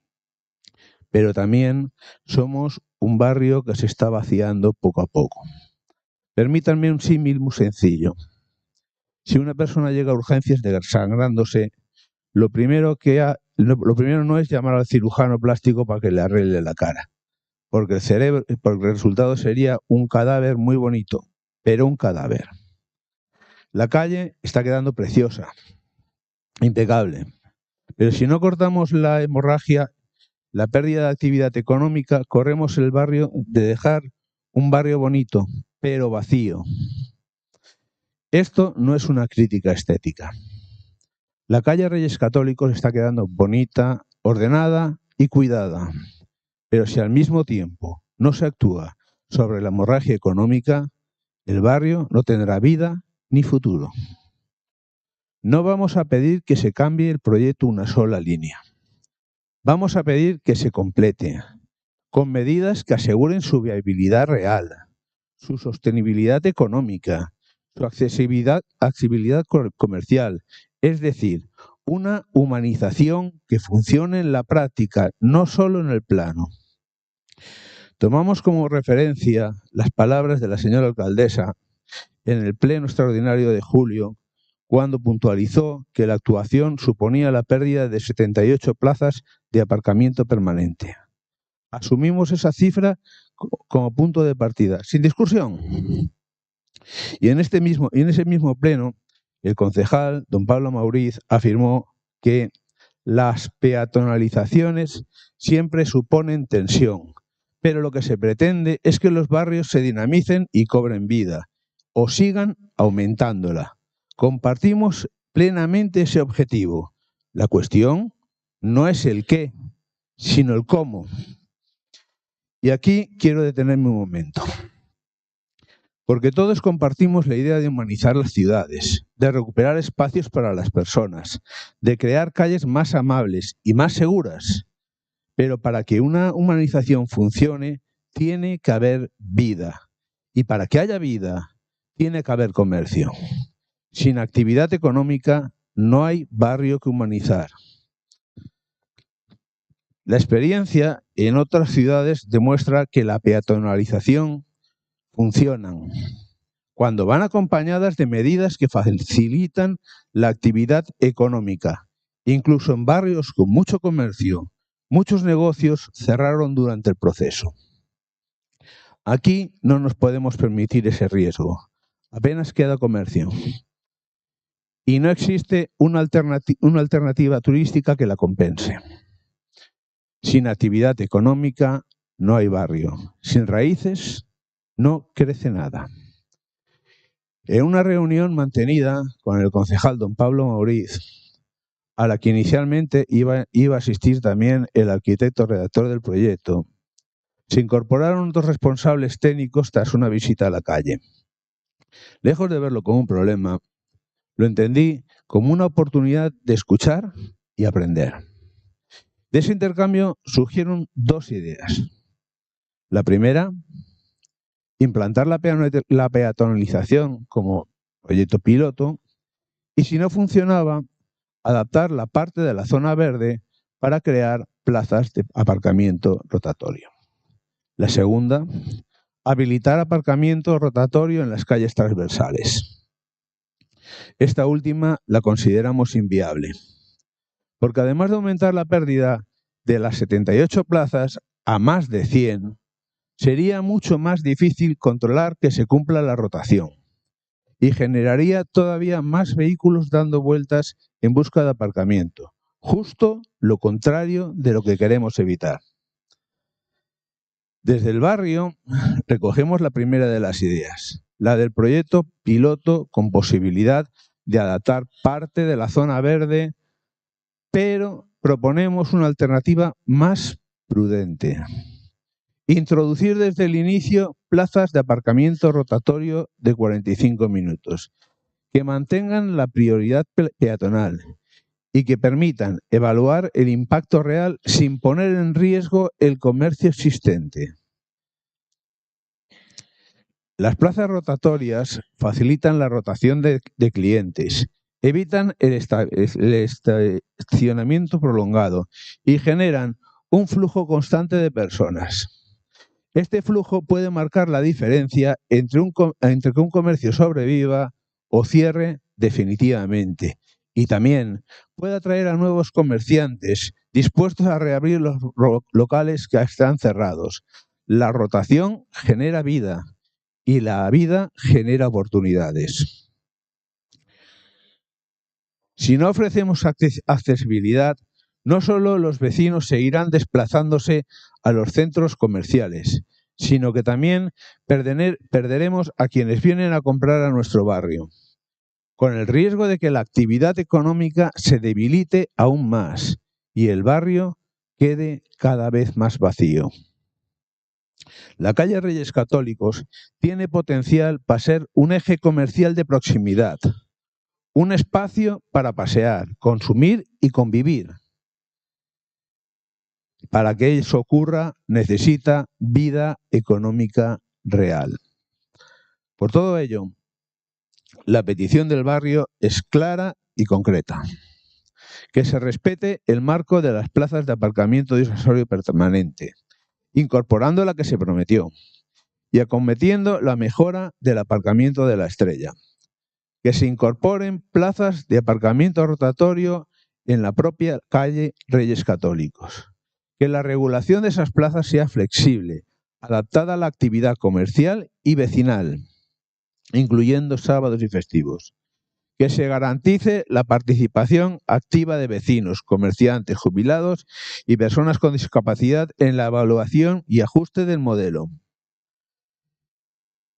Pero también somos un barrio que se está vaciando poco a poco. Permítanme un símil muy sencillo. Si una persona llega a urgencias desangrándose, lo primero no es llamar al cirujano plástico para que le arregle la cara, porque el resultado sería un cadáver muy bonito, pero un cadáver. La calle está quedando preciosa, impecable, pero si no cortamos la hemorragia, la pérdida de actividad económica, corremos el barrio de dejar un barrio bonito, pero vacío. Esto no es una crítica estética. La calle Reyes Católicos está quedando bonita, ordenada y cuidada. Pero si al mismo tiempo no se actúa sobre la hemorragia económica, el barrio no tendrá vida ni futuro. No vamos a pedir que se cambie el proyecto una sola línea. Vamos a pedir que se complete, con medidas que aseguren su viabilidad real, su sostenibilidad económica, su accesibilidad comercial, es decir, una humanización que funcione en la práctica, no solo en el plano. Tomamos como referencia las palabras de la señora alcaldesa en el pleno extraordinario de julio, cuando puntualizó que la actuación suponía la pérdida de 78 plazas de aparcamiento permanente. Asumimos esa cifra como punto de partida, sin discusión. Y en ese mismo pleno, el concejal, don Pablo Mauriz, afirmó que las peatonalizaciones siempre suponen tensión, pero lo que se pretende es que los barrios se dinamicen y cobren vida, o sigan aumentándola. Compartimos plenamente ese objetivo. La cuestión no es el qué, sino el cómo. Y aquí quiero detenerme un momento. Porque todos compartimos la idea de humanizar las ciudades, de recuperar espacios para las personas, de crear calles más amables y más seguras. Pero para que una humanización funcione, tiene que haber vida. Y para que haya vida, tiene que haber comercio. Sin actividad económica no hay barrio que humanizar. La experiencia en otras ciudades demuestra que la peatonalización funciona cuando van acompañadas de medidas que facilitan la actividad económica. Incluso en barrios con mucho comercio, muchos negocios cerraron durante el proceso. Aquí no nos podemos permitir ese riesgo. Apenas queda comercio. Y no existe una alternativa turística que la compense. Sin actividad económica no hay barrio. Sin raíces no crece nada. En una reunión mantenida con el concejal don Pablo Mauriz, a la que inicialmente iba a asistir también el arquitecto redactor del proyecto, se incorporaron otros responsables técnicos tras una visita a la calle. Lejos de verlo como un problema, lo entendí como una oportunidad de escuchar y aprender. De ese intercambio surgieron dos ideas. La primera, implantar la peatonalización como proyecto piloto y, si no funcionaba, adaptar la parte de la zona verde para crear plazas de aparcamiento rotatorio. La segunda, habilitar aparcamiento rotatorio en las calles transversales. Esta última la consideramos inviable. porque además de aumentar la pérdida de las 78 plazas a más de 100, sería mucho más difícil controlar que se cumpla la rotación y generaría todavía más vehículos dando vueltas en busca de aparcamiento, justo lo contrario de lo que queremos evitar. Desde el barrio recogemos la primera de las ideas, la del proyecto piloto con posibilidad de adaptar parte de la zona verde, pero proponemos una alternativa más prudente. Introducir desde el inicio plazas de aparcamiento rotatorio de 45 minutos, que mantengan la prioridad peatonal y que permitan evaluar el impacto real sin poner en riesgo el comercio existente. Las plazas rotatorias facilitan la rotación de clientes, evitan el estacionamiento prolongado y generan un flujo constante de personas. Este flujo puede marcar la diferencia entre que un comercio sobreviva o cierre definitivamente. Y también puede atraer a nuevos comerciantes dispuestos a reabrir los locales que están cerrados. La rotación genera vida y la vida genera oportunidades. Si no ofrecemos accesibilidad, no solo los vecinos seguirán desplazándose a los centros comerciales, sino que también perderemos a quienes vienen a comprar a nuestro barrio, con el riesgo de que la actividad económica se debilite aún más y el barrio quede cada vez más vacío. La calle Reyes Católicos tiene potencial para ser un eje comercial de proximidad, un espacio para pasear, consumir y convivir. Para que eso ocurra, necesita vida económica real. Por todo ello, la petición del barrio es clara y concreta. Que se respete el marco de las plazas de aparcamiento disuasorio permanente, incorporando la que se prometió y acometiendo la mejora del aparcamiento de la Estrella. Que se incorporen plazas de aparcamiento rotatorio en la propia calle Reyes Católicos. Que la regulación de esas plazas sea flexible, adaptada a la actividad comercial y vecinal, incluyendo sábados y festivos. Que se garantice la participación activa de vecinos, comerciantes, jubilados y personas con discapacidad en la evaluación y ajuste del modelo.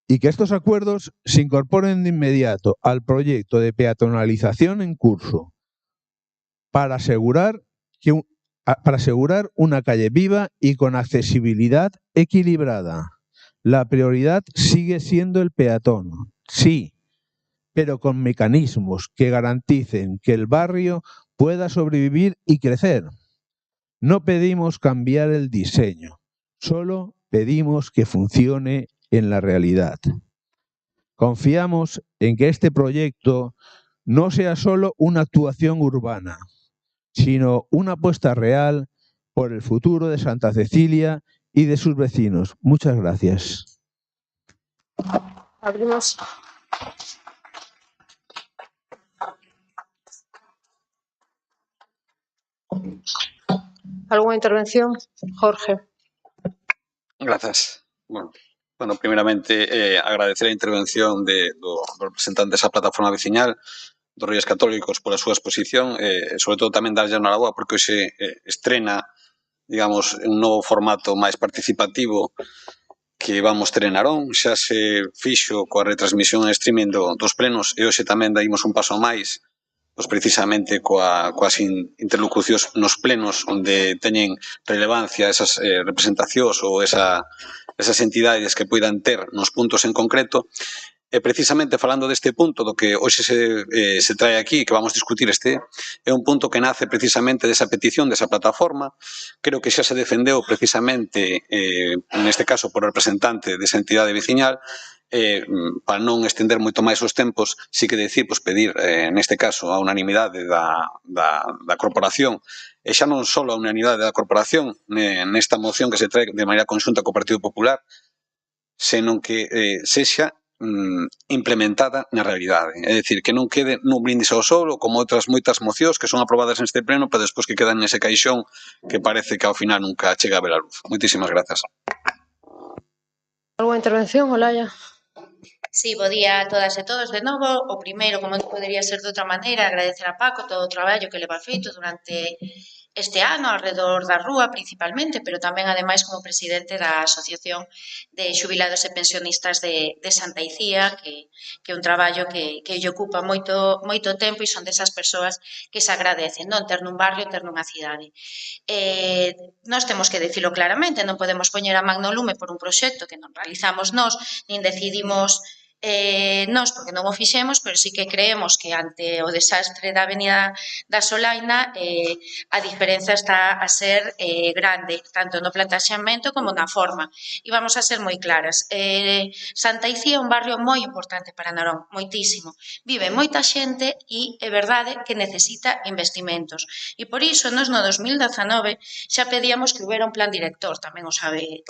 Y que estos acuerdos se incorporen de inmediato al proyecto de peatonalización en curso para asegurar una calle viva y con accesibilidad equilibrada. La prioridad sigue siendo el peatón, sí, pero con mecanismos que garanticen que el barrio pueda sobrevivir y crecer. No pedimos cambiar el diseño, solo pedimos que funcione en la realidad. Confiamos en que este proyecto no sea solo una actuación urbana, sino una apuesta real por el futuro de Santa Cecilia y de sus vecinos. Muchas gracias. Abrimos. ¿Alguna intervención? Jorge. Grazas. Bueno, primeiramente agradecer a intervención do representante desa plataforma veciñal dos Reyes Católicos pola súa exposición, sobre todo tamén darlle unha boa porque hoxe estrena, digamos, un novo formato máis participativo que vamos ter en Narón. Xa se fixo coa retransmisión en streaming dos plenos e hoxe tamén daimos un paso máis, pois precisamente coas interlocucións nos plenos onde teñen relevancia esas representacións ou esas entidades que poidan ter nos puntos en concreto. E precisamente falando deste punto do que hoxe se trae aquí, que vamos discutir é un punto que nace precisamente desa petición desa plataforma. Creo que xa se defendeu precisamente, neste caso por representante desa entidade veciñal, para non estender moito máis os tempos, sí que decir, pedir, neste caso, a unanimidade da corporación, e xa non só a unanimidade da corporación nesta moción que se trae de maneira conxunta co Partido Popular, senón que sexa implementada na realidade. É dicir, que non quede nun brindis ao sol ou como outras moitas mocións que son aprobadas neste pleno pero despois que quedan nese caixón que parece que ao final nunca chega a ver a luz. Moitísimas grazas. Alguna intervención, Olaya? Sí, bo día a todas e todos de novo. O primeiro, como non podería ser de outra maneira, agradecer a Paco todo o traballo que leva feito durante este ano alrededor da rúa principalmente, pero tamén ademais como presidente da Asociación de Xubilados e Pensionistas de Santa Icía, que é un traballo que lle ocupa moito tempo e son desas persoas que se agradecen, non ter nun barrio, ter nunha cidade. Nós temos que dicilo claramente, non podemos poñer a man no lume por un proxecto que non realizamos nós, nin decidimos nós, porque non o fixemos, pero sí que creemos que ante o desastre da Avenida da Solaina a diferenza está a ser grande, tanto no plantaxamento como na forma. E vamos a ser moi claras. Santa Icía é un barrio moi importante para Narón, moitísimo. Vive moita xente e é verdade que necesita investimentos. E por iso, nos no 2019 xa pedíamos que houbera un plan director, tamén o sabe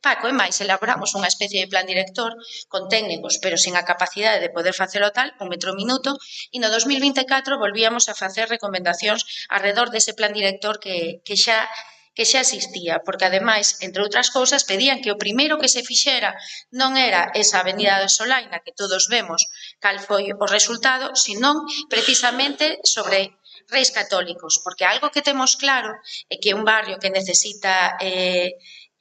Paco, e máis, elaboramos unha especie de plan director con técnicos, pero sin a capacidade de poder facelo tal, un metro minuto, e no 2024 volvíamos a facer recomendacións alrededor dese plan director que xa existía, porque ademais, entre outras cousas, pedían que o primeiro que se fixera non era esa Avenida de Solaina, que todos vemos cal foi o resultado, senón precisamente sobre Reis Católicos, porque algo que temos claro é que é un barrio que necesita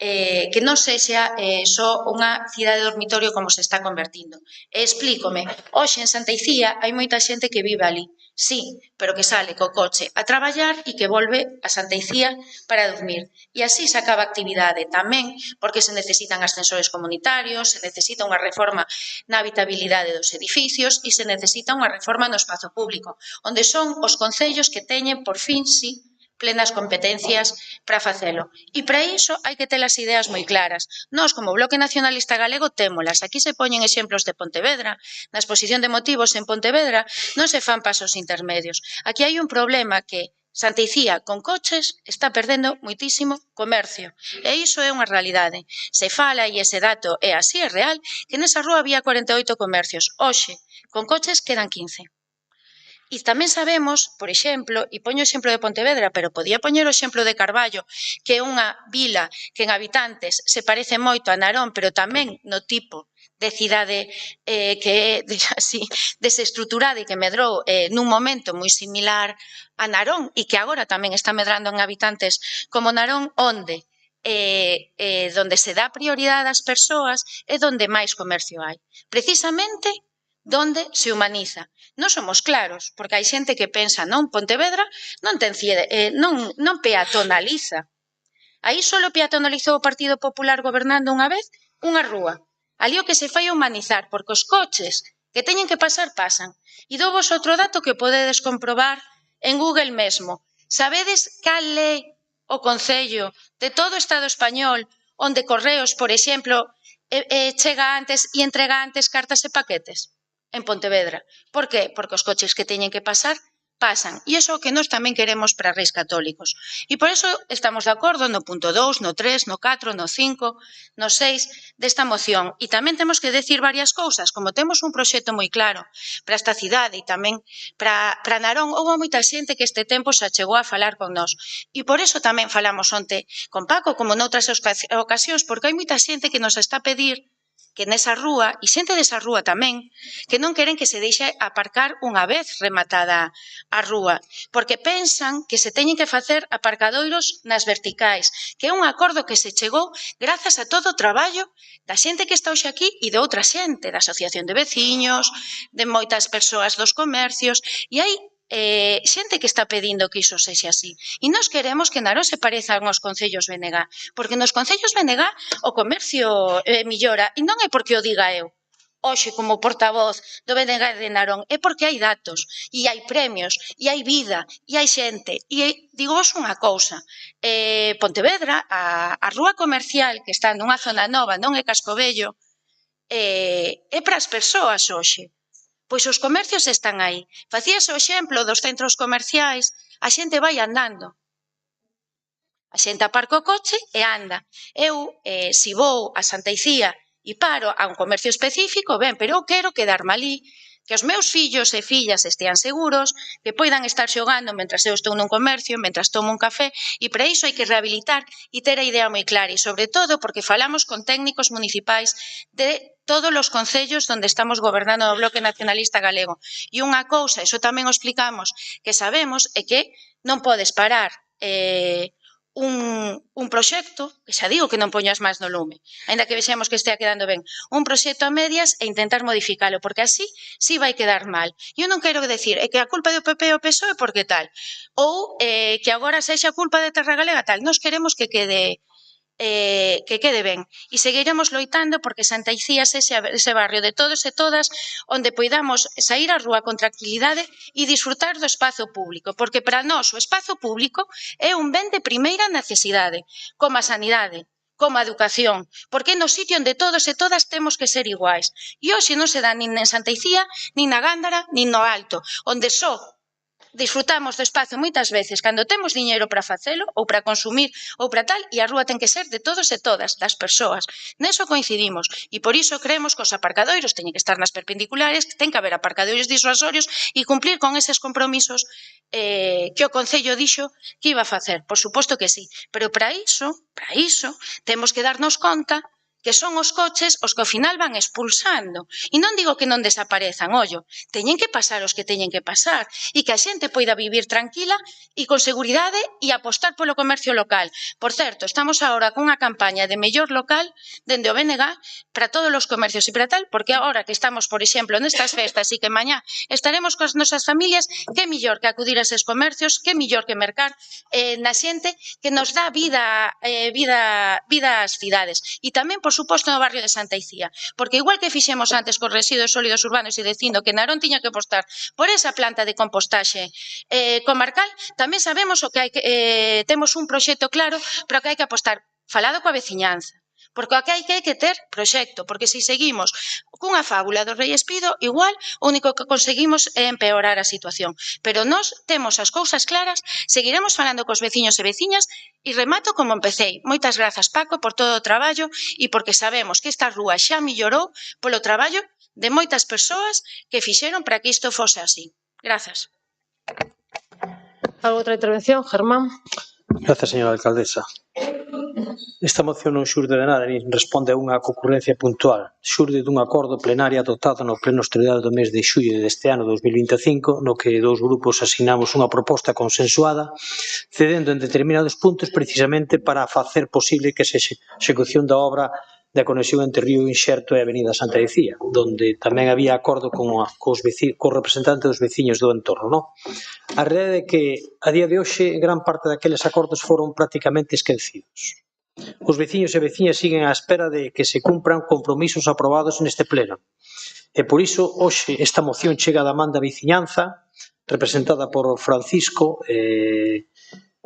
que non sexa só unha cidade dormitorio como se está convertindo. Explícome, hoxe en Santa Icía hai moita xente que vive ali, sí, pero que sale co coche a traballar e que volve a Santa Icía para dormir. E así se acaba a actividade tamén, porque se necesitan ascensores comunitarios, se necesita unha reforma na habitabilidade dos edificios e se necesita unha reforma no espazo público, onde son os concellos que teñen, por fin, sí, plenas competencias para facelo. E para iso hai que ter as ideas moi claras. Nós, como Bloque Nacionalista Galego, témolas. Aquí se poñen exemplos de Pontevedra. Na exposición de motivos en Pontevedra non se fan pasos intermedios. Aquí hai un problema que Santa Icía, con coches, está perdendo moitísimo comercio. E iso é unha realidade. Se fala, e ese dato é así, é real, que nesa rúa había 48 comercios. Hoxe, con coches, quedan 15. E tamén sabemos, por exemplo, e poño o exemplo de Pontevedra, pero podía poñer o exemplo de Carballo, que é unha vila que en habitantes se parece moito a Narón, pero tamén no tipo de cidade que é así desestruturada e que medrou nun momento moi similar a Narón e que agora tamén está medrando en habitantes como Narón, onde donde se dá prioridade ás persoas é donde máis comercio hai. Precisamente donde se humaniza. Non somos claros, porque hai xente que pensa, non, Pontevedra non peatonaliza. Aí só peatonalizou o Partido Popular gobernando unha vez unha rúa. Ali o que se fai é humanizar, porque os coches que teñen que pasar, pasan. E dou vos outro dato que podedes comprobar en Google mesmo. Sabedes cal é o concello de todo o Estado español onde Correos, por exemplo, chega antes e entrega antes cartas e paquetes? En Pontevedra. Por qué? Porque os coches que teñen que pasar, pasan. E iso é o que nós tamén queremos para Reis Católicos. E por iso estamos de acordo no punto 2, no 3, no 4, no 5, no 6 desta moción. E tamén temos que decir varias cousas, como temos un proxecto moi claro para esta cidade e tamén para Narón, houve moita xente que este tempo se achegou a falar con nós. E por iso tamén falamos onte con Paco, como noutras ocasións, porque hai moita xente que nos está a pedir que nesa rúa, e xente desa rúa tamén, que non queren que se deixe aparcar unha vez rematada a rúa, porque pensan que se teñen que facer aparcadoiros nas verticais, que é un acordo que se chegou grazas a todo o traballo da xente que está hoxe aquí e de outra xente, da Asociación de Veciños, de moitas persoas dos comercios, e hai xente que está pedindo que iso sexa así. E nós queremos que Narón se pareza aos concellos BNG, porque nos concellos BNG o comercio millora, e non é porque o diga eu, hoxe como portavoz do BNG de Narón, é porque hai datos, e hai premios, e hai vida, e hai xente. E digos unha cousa, Pontevedra, a rúa comercial que está nunha zona nova, non é Cascovello, é para as persoas hoxe. Pois os comercios están aí. Facíase o exemplo dos centros comerciais, a xente vai andando. A xente aparca o coche e anda. Eu, se vou a Santa Icía e paro a un comercio específico, ben, pero eu quero quedarme ali, que os meus fillos e fillas estean seguros, que poidan estar xogando mentras eu estou nun comercio, mentras tomo un café, e para iso hai que rehabilitar e ter a idea moi clara, e sobre todo porque falamos con técnicos municipais de todos os concellos onde estamos gobernando o Bloque Nacionalista Galego. E unha cousa, iso tamén o explicamos, que sabemos é que non podes parar un proxecto, que xa digo que non poñas máis no lume, ainda que vexemos que estea quedando ben, un proxecto a medias e intentar modificalo, porque así sí vai quedar mal. Eu non quero decir que a culpa do PP e o PSOE porque tal, ou que agora sexa culpa de Terra Galega tal. Nos queremos que quede ben e seguiremos loitando porque Santa Icía sexa ese barrio de todos e todas onde poidamos sair á rúa con tranquilidade e disfrutar do espazo público, porque para nós o espazo público é un ben de primeira necesidade, como a sanidade, como a educación, porque é no sitio onde todos e todas temos que ser iguais. E hoxe non se dá nin en Santa Icía, nin na Gándara, nin no Alto, onde só disfrutamos do espazo moitas veces cando temos diñeiro para facelo ou para consumir ou para tal, e a rúa ten que ser de todos e todas, das persoas. Neso coincidimos e por iso creemos que os aparcadoiros teñen que estar nas perpendiculares, que ten que haber aparcadoiros disuasorios e cumplir con eses compromisos que o Concello dixo que iba a facer. Por suposto que sí, pero para iso temos que darnos conta que son os coches os que ao final van expulsando. E non digo que non desaparezan, ollo, teñen que pasar os que teñen que pasar e que a xente poida vivir tranquila e con seguridade e apostar polo comercio local. Por certo, estamos agora cunha campaña de mellor local dende o BNG para todos os comercios e para tal, porque agora que estamos, por exemplo, nestas festas e que mañá estaremos coas nosas familias, que mellor que acudir a eses comercios, que mellor que mercar na xente que nos dá vida ás cidades. E tamén, por suposto, no barrio de Santa Icía, porque igual que fixemos antes cos residuos sólidos urbanos e dicindo que Narón tiña que apostar por esa planta de compostaxe comarcal, tamén sabemos o que hai que temos un proxecto claro para o que hai que apostar, falado coa veciñanza, porque o que hai que ter proxecto, porque se seguimos cunha fábula do Rei Espido, igual o único que conseguimos é empeorar a situación. Pero nós temos as cousas claras, seguiremos falando cos veciños e veciñas e remato como empecéi. Moitas grazas, Paco, por todo o traballo e porque sabemos que esta rúa xa mellorou polo traballo de moitas persoas que fixeron para que isto fose así. Grazas. ¿Alguna outra intervención, Germán? Gracias, señora alcaldesa. Esta moción non xurde de nada, nin responde a unha ocurrencia puntual. Xurde dun acordo plenario adoptado no pleno extraordinario do mes de xullo deste ano 2025, no que dous grupos asignamos unha proposta consensuada, cedendo en determinados puntos precisamente para facer posible que se execución da obra da conexión entre Río Inxerto e Avenida Santa Icía, donde tamén había acordo cos representantes dos veciños do entorno, non? A realidade é que, a día de hoxe, gran parte daqueles acordos foron prácticamente esquecidos. Os veciños e veciñas siguen á espera de que se cumpran compromisos aprobados neste pleno. E por iso, hoxe, esta moción chega da man da veciñanza, representada por Francisco,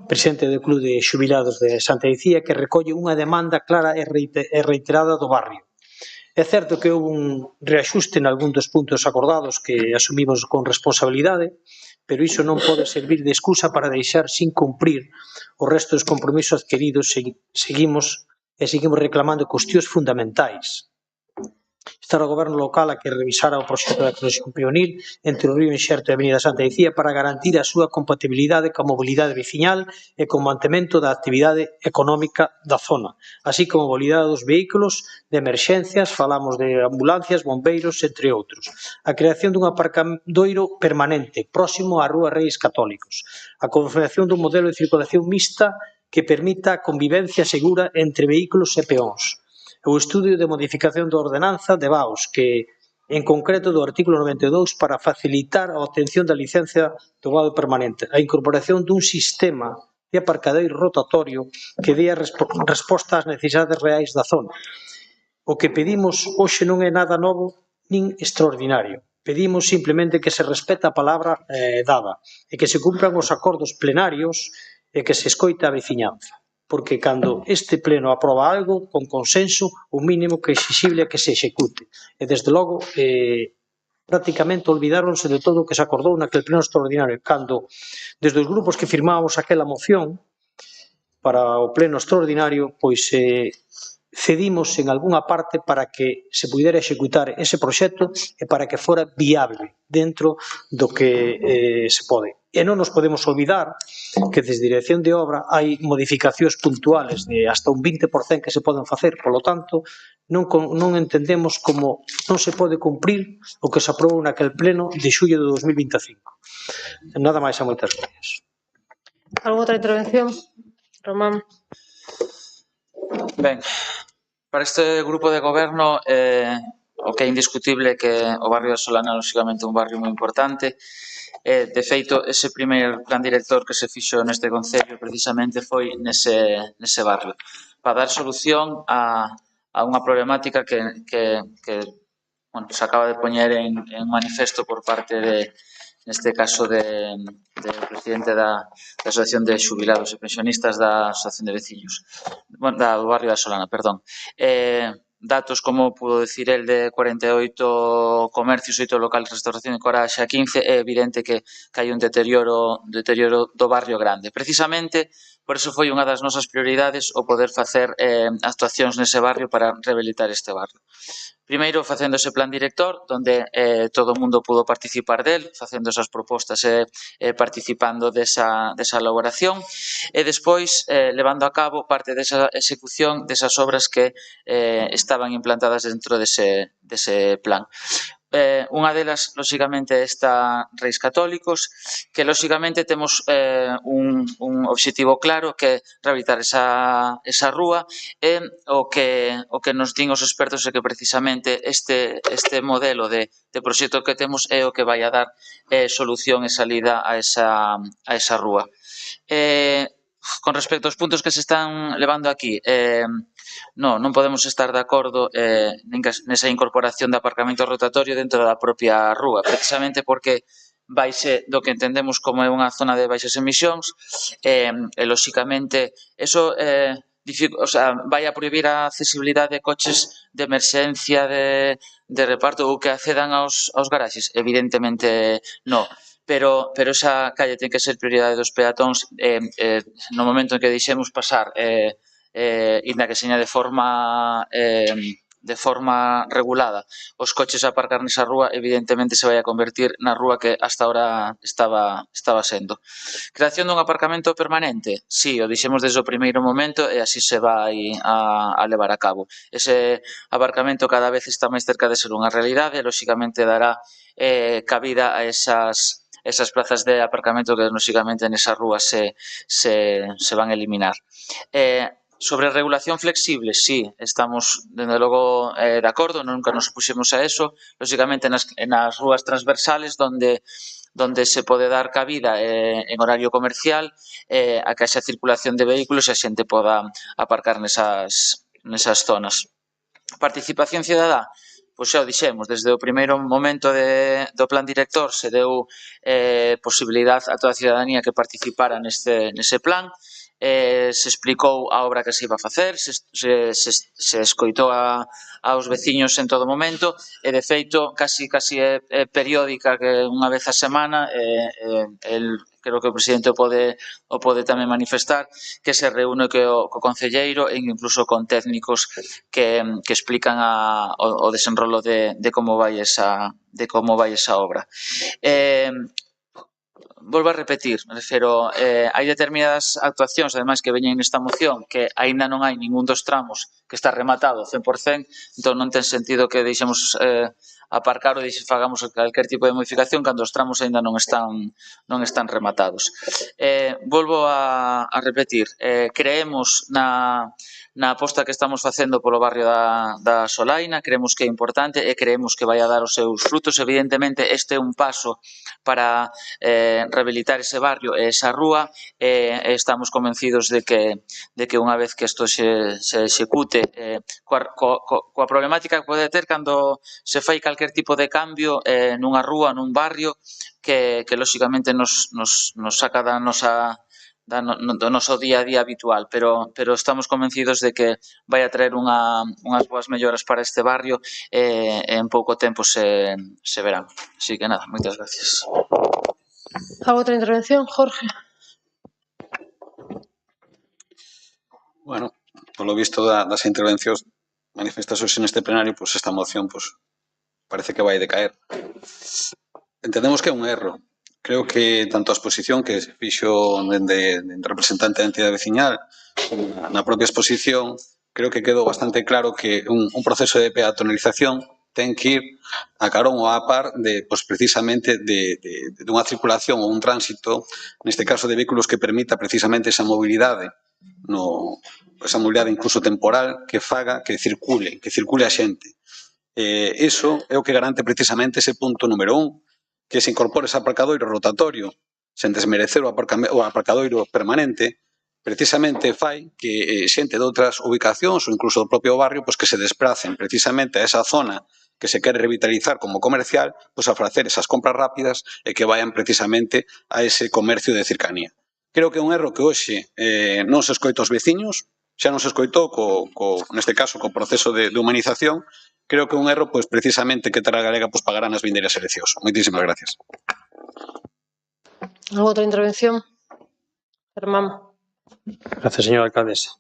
presidente do Club de Xubilados de Santa Icía, que recolle unha demanda clara e reiterada do barrio. É certo que houve un reaxuste en algún dos puntos acordados que asumimos con responsabilidade, pero iso non pode servir de excusa para deixar sin cumprir o resto dos compromisos adquiridos. Seguimos reclamando cuestións fundamentais. Estar o goberno local a que revisara o proxecto da conexión peonil entre o Río Inxerto e a Avenida Santa Icía para garantir a súa compatibilidade coa mobilidade veciñal e co mantemento da actividade económica da zona, así como a mobilidade dos vehículos de emerxencias, falamos de ambulancias, bombeiros, entre outros. A creación dun aparcadoiro permanente próximo á Rúa Reis Católicos. A configuración dun modelo de circulación mixta que permita a convivencia segura entre vehículos e peóns. O estudio de modificación da ordenanza de Baos, que en concreto do artículo 92 para facilitar a obtención da licencia do vado permanente, a incorporación dun sistema de aparcadoiro rotatorio que dé a resposta ás necesidades reais da zona. O que pedimos hoxe non é nada novo nin extraordinario. Pedimos simplemente que se respete a palabra dada e que se cumpran os acordos plenarios e que se escoita a veciñanza. Porque cando este pleno aproba algo con consenso, o mínimo que é exixible é que se execute. E desde logo, prácticamente olvidáronse de todo o que se acordou naquele pleno extraordinario, cando desde os grupos que firmábamos aquela moción para o pleno extraordinario, pois cedimos en algunha parte para que se pudera executar ese proxecto e para que fora viable dentro do que se pode. E non nos podemos olvidar que desde Dirección de Obra hai modificacións puntuales de hasta un 20% que se poden facer, polo tanto, non entendemos como non se pode cumprir o que se aprobou naquel pleno de xullo de 2025. Nada máis e moitas gracias. Algo outra intervención? Román. Ben, para este grupo de goberno o que é indiscutible que o barrio da Solana é lógicamente un barrio moi importante. De feito, ese primeiro plan director que se fixo neste concello precisamente foi nese barrio, para dar solución a unha problemática que bueno, se acaba de poñer en manifesto por parte de, neste caso, del presidente da Asociación de Xubilados e Pensionistas da Asociación de Veciños, bueno, do barrio da Solana, perdón. Datos, como pudo decir el, de 48 comercios, 8 locales de restauración e Coraxe a 15, é evidente que hai un deterioro do barrio grande. Precisamente, por eso foi unha das nosas prioridades o poder facer actuacións nese barrio para rehabilitar este barrio. Primeiro, facendo ese plan director, onde todo o mundo pudo participar del, facendo esas propostas e participando desa elaboración, e despois levando a cabo parte desa execución desas obras que estaban implantadas dentro dese plan. Unha delas, lóxicamente, está Reis Católicos, que lóxicamente temos un obxectivo claro, que é rehabilitar esa rúa, e o que nos din os expertos é que precisamente este modelo de proxecto que temos é o que vai a dar solución e salida a esa rúa. Con respecto aos puntos que se están levando aquí, non podemos estar de acordo nesa incorporación de aparcamento rotatorio dentro da propia rúa, precisamente porque vaise do que entendemos como é unha zona de baixas emisións e, lóxicamente, eso vai a prohibir a accesibilidade de coches de emerxencia, de reparto ou que accedan aos garaxes? Evidentemente non. Pero esa calle ten que ser prioridade dos peatóns no momento en que deixemos pasar inda que seña de forma regulada os coches a aparcar nesa rúa, evidentemente se vai a convertir na rúa que hasta ahora estaba sendo. Creación dun aparcamento permanente? Sí, o dixemos desde o primeiro momento e así se vai a levar a cabo. Ese aparcamento cada vez está máis cerca de ser unha realidade e, lóxicamente, dará cabida a esas plazas de aparcamento que, lóxicamente, nesa rúa se van a eliminar. Sobre regulación flexible, sí, estamos, dende logo, de acordo, nunca nos opuxemos a eso, lóxicamente nas rúas transversales donde se pode dar cabida en horario comercial a que haxa circulación de vehículos e a xente poda aparcar nesas zonas. Participación cidadá? Pois xa o dixemos, desde o primeiro momento do plan director se deu posibilidade a toda a cidadanía que participara nese plan, se explicou a obra que se iba a facer, se escoitou aos veciños en todo momento e, de feito, casi é periódica, que unha vez a semana, creo que o presidente o pode tamén manifestar, que se reúne co concelleiro e incluso con técnicos que explican o desenrolo de como vai esa obra. Volvo a repetir, me refiro, hai determinadas actuacións, ademais, que veñen nesta moción, que aínda non hai ningún dos tramos que está rematado 100%, entón non ten sentido que deixemos aparcar ou fagamos calquer tipo de modificación cando os tramos aínda non están rematados. Volvo a repetir, creemos na aposta que estamos facendo polo barrio da Solaina, creemos que é importante e creemos que vai a dar os seus frutos. Evidentemente, este é un paso para rehabilitar ese barrio e esa rúa, e estamos convencidos de que unha vez que isto se execute, coa problemática que pode ter cando se fai calquer tipo de cambio nunha rúa, nun barrio, que lóxicamente nos saca do noso día a día habitual, pero estamos convencidos de que vai a traer unhas boas melloras para este barrio e en pouco tempo se verán. Así que nada, moitas gracias. Algo outra intervención, Jorge? Bueno, polo visto das intervencións manifestas hoxe neste plenario, pois esta moción parece que vai decaer. Entendemos que é un erro. Creo que tanto a exposición que se fixo dende representante da entidade veciñal na propia exposición, creo que quedou bastante claro que un proceso de peatonalización ten que ir a carón ou a par de, precisamente, de unha circulación ou un tránsito, neste caso de vehículos que permita precisamente esa mobilidade, esa mobilidade incluso temporal que faga que circule a xente. Iso é o que garante precisamente ese punto número 1, que se incorpore ese aparcadoiro rotatorio sen desmerecer o aparcadoiro permanente, precisamente fai que xente de outras ubicacións ou incluso do propio barrio que se despracen precisamente a esa zona que se quere revitalizar como comercial, a facer esas compras rápidas e que vayan precisamente a ese comercio de cercanía. Creo que é un erro que hoxe non se escoita aos veciños, xa non se escoitou neste caso co proceso de humanización. Creo que é un erro precisamente que Terra Galega pagará nas vindeiras eleccións. Moitísimas gracias. Outra intervención? Germán. Gracias, señora alcaldesa.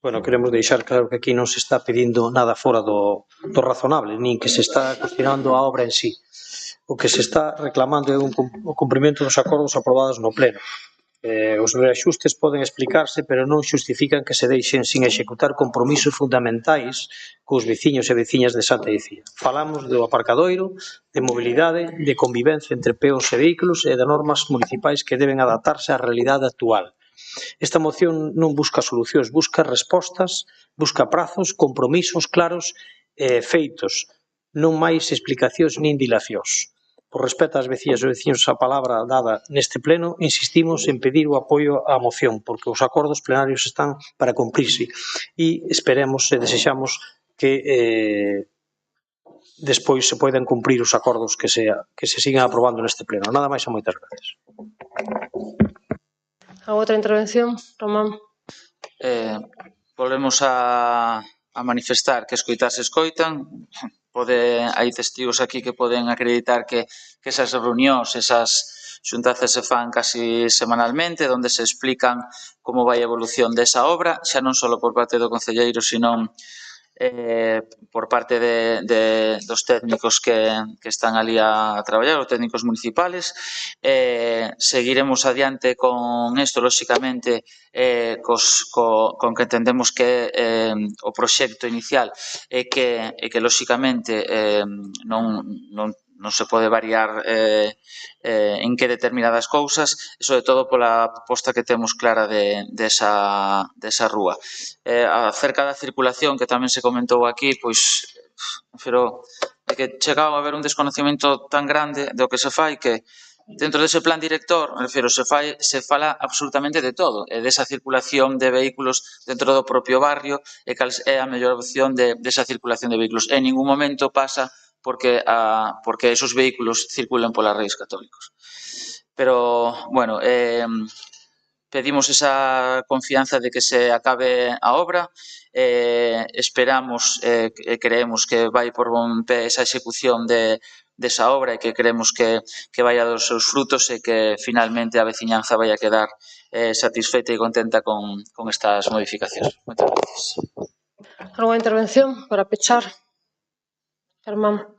Bueno, queremos deixar claro que aquí non se está pedindo nada fora do razonable, nin que se está cuestionando a obra en sí. O que se está reclamando é o cumprimento dos acordos aprobados no pleno. Os reaxustes poden explicarse, pero non xustifican que se deixen sin executar compromisos fundamentais cos veciños e veciñas de Santa Icía. Falamos do aparcadoiro, de mobilidade, de convivencia entre peóns e vehículos e de normas municipais que deben adaptarse á realidade actual. Esta moción non busca solucións, busca respostas, busca prazos, compromisos claros e feitos, non máis explicacións nin dilacións. Por respeto ás veciñas e veciños a palabra dada neste pleno, insistimos en pedir o apoio á moción, porque os acordos plenarios están para cumprirse e esperemos e desexamos que despois se poidan cumprir os acordos que se sigan aprobando neste pleno. Nada máis e moitas gracias. A outra intervención, Román. Volvemos a manifestar que escoitar se escoitan. Hai testigos aquí que poden acreditar que esas reunións, esas xuntanzas se fan casi semanalmente, onde se explican como vai a evolución desa obra, xa non só por parte do concelleiro, sino por parte dos técnicos que están ali a traballar, os técnicos municipales. Seguiremos adiante con isto, lóxicamente, con que entendemos que o proxecto inicial é que lóxicamente non se pode variar en que determinadas cousas, e sobre todo pola proposta que temos clara desa rúa. Acerca da circulación, que tamén se comentou aquí, pois, pero é que chega a haber un desconocimiento tan grande do que se fai que dentro dese plan director, se fala absolutamente de todo, e desa circulación de vehículos dentro do propio barrio e cal é a mellor opción desa circulación de vehículos. En ningún momento pasa porque esos vehículos circulen polas reis católicos. Pero, bueno, pedimos esa confianza de que se acabe a obra, esperamos e creemos que vai por bon pé esa execución desa obra e que creemos que vai a dar os seus frutos e que finalmente a veciñanza vai a quedar satisfeita e contenta con estas modificacións. Moitas gracias. Alguna intervención para pechar? Germán.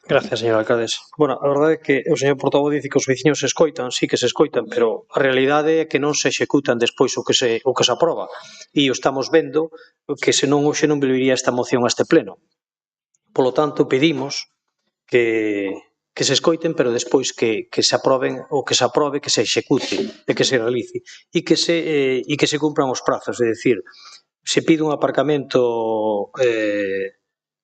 Gracias, señora alcaldesa. Bueno, a verdade é que o señor portavoz dice que os veciños se escoitan, sí que se escoitan, pero a realidade é que non se executan despois o que se aproba. E o estamos vendo que senón hoxe non volvería esta moción a este pleno. Polo tanto, pedimos que se escoiten, pero despois que se aproben o que se aprobe, que se execute e que se realice e que se cumpran os prazos, é dicir, se pide un aparcamento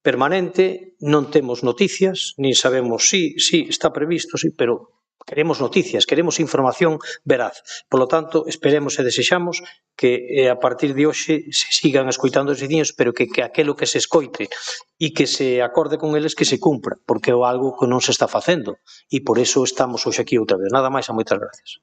permanente, non temos noticias, nin sabemos si está previsto, pero queremos noticias, queremos información veraz. Por lo tanto, esperemos e desexamos que a partir de hoxe se sigan escoitando os veciños, pero que aquelo que se escoite e que se acorde con eles que se cumpra, porque é algo que non se está facendo e por eso estamos hoxe aquí outra vez. Nada máis e moitas gracias.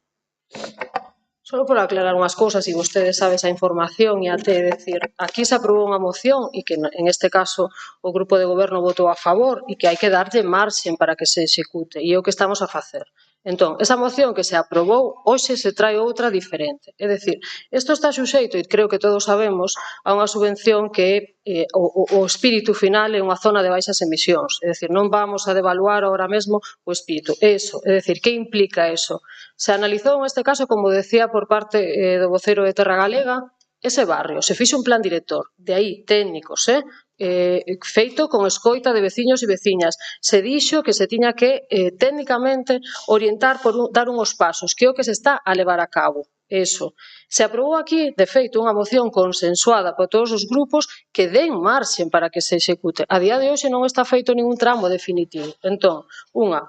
Solo por aclarar unhas cousas, e vostedes saben esa información e até decir, aquí se aprobou unha moción e que en este caso o grupo de goberno votou a favor e que hai que darlle marxen para que se execute e é o que estamos a facer. Entón, esa moción que se aprobou, hoxe se trae outra diferente. É dicir, isto está suxeito, e creo que todos sabemos, a unha subvención que o espírito final é unha zona de baixas emisións. É dicir, non vamos a devaluar ahora mesmo o espírito. Eso, é dicir, que implica eso? Se analizou neste caso, como decía por parte do vocero de Terra Galega, ese barrio, se fixo un plan director, de aí técnicos, feito con escoita de veciños e veciñas. Se dixo que se tiña que técnicamente orientar por dar unhos pasos, que é o que se está a levar a cabo. Eso. Se aprobou aquí, de feito, unha moción consensuada por todos os grupos que den marxen para que se execute. A día de hoxe non está feito ningún tramo definitivo. Entón,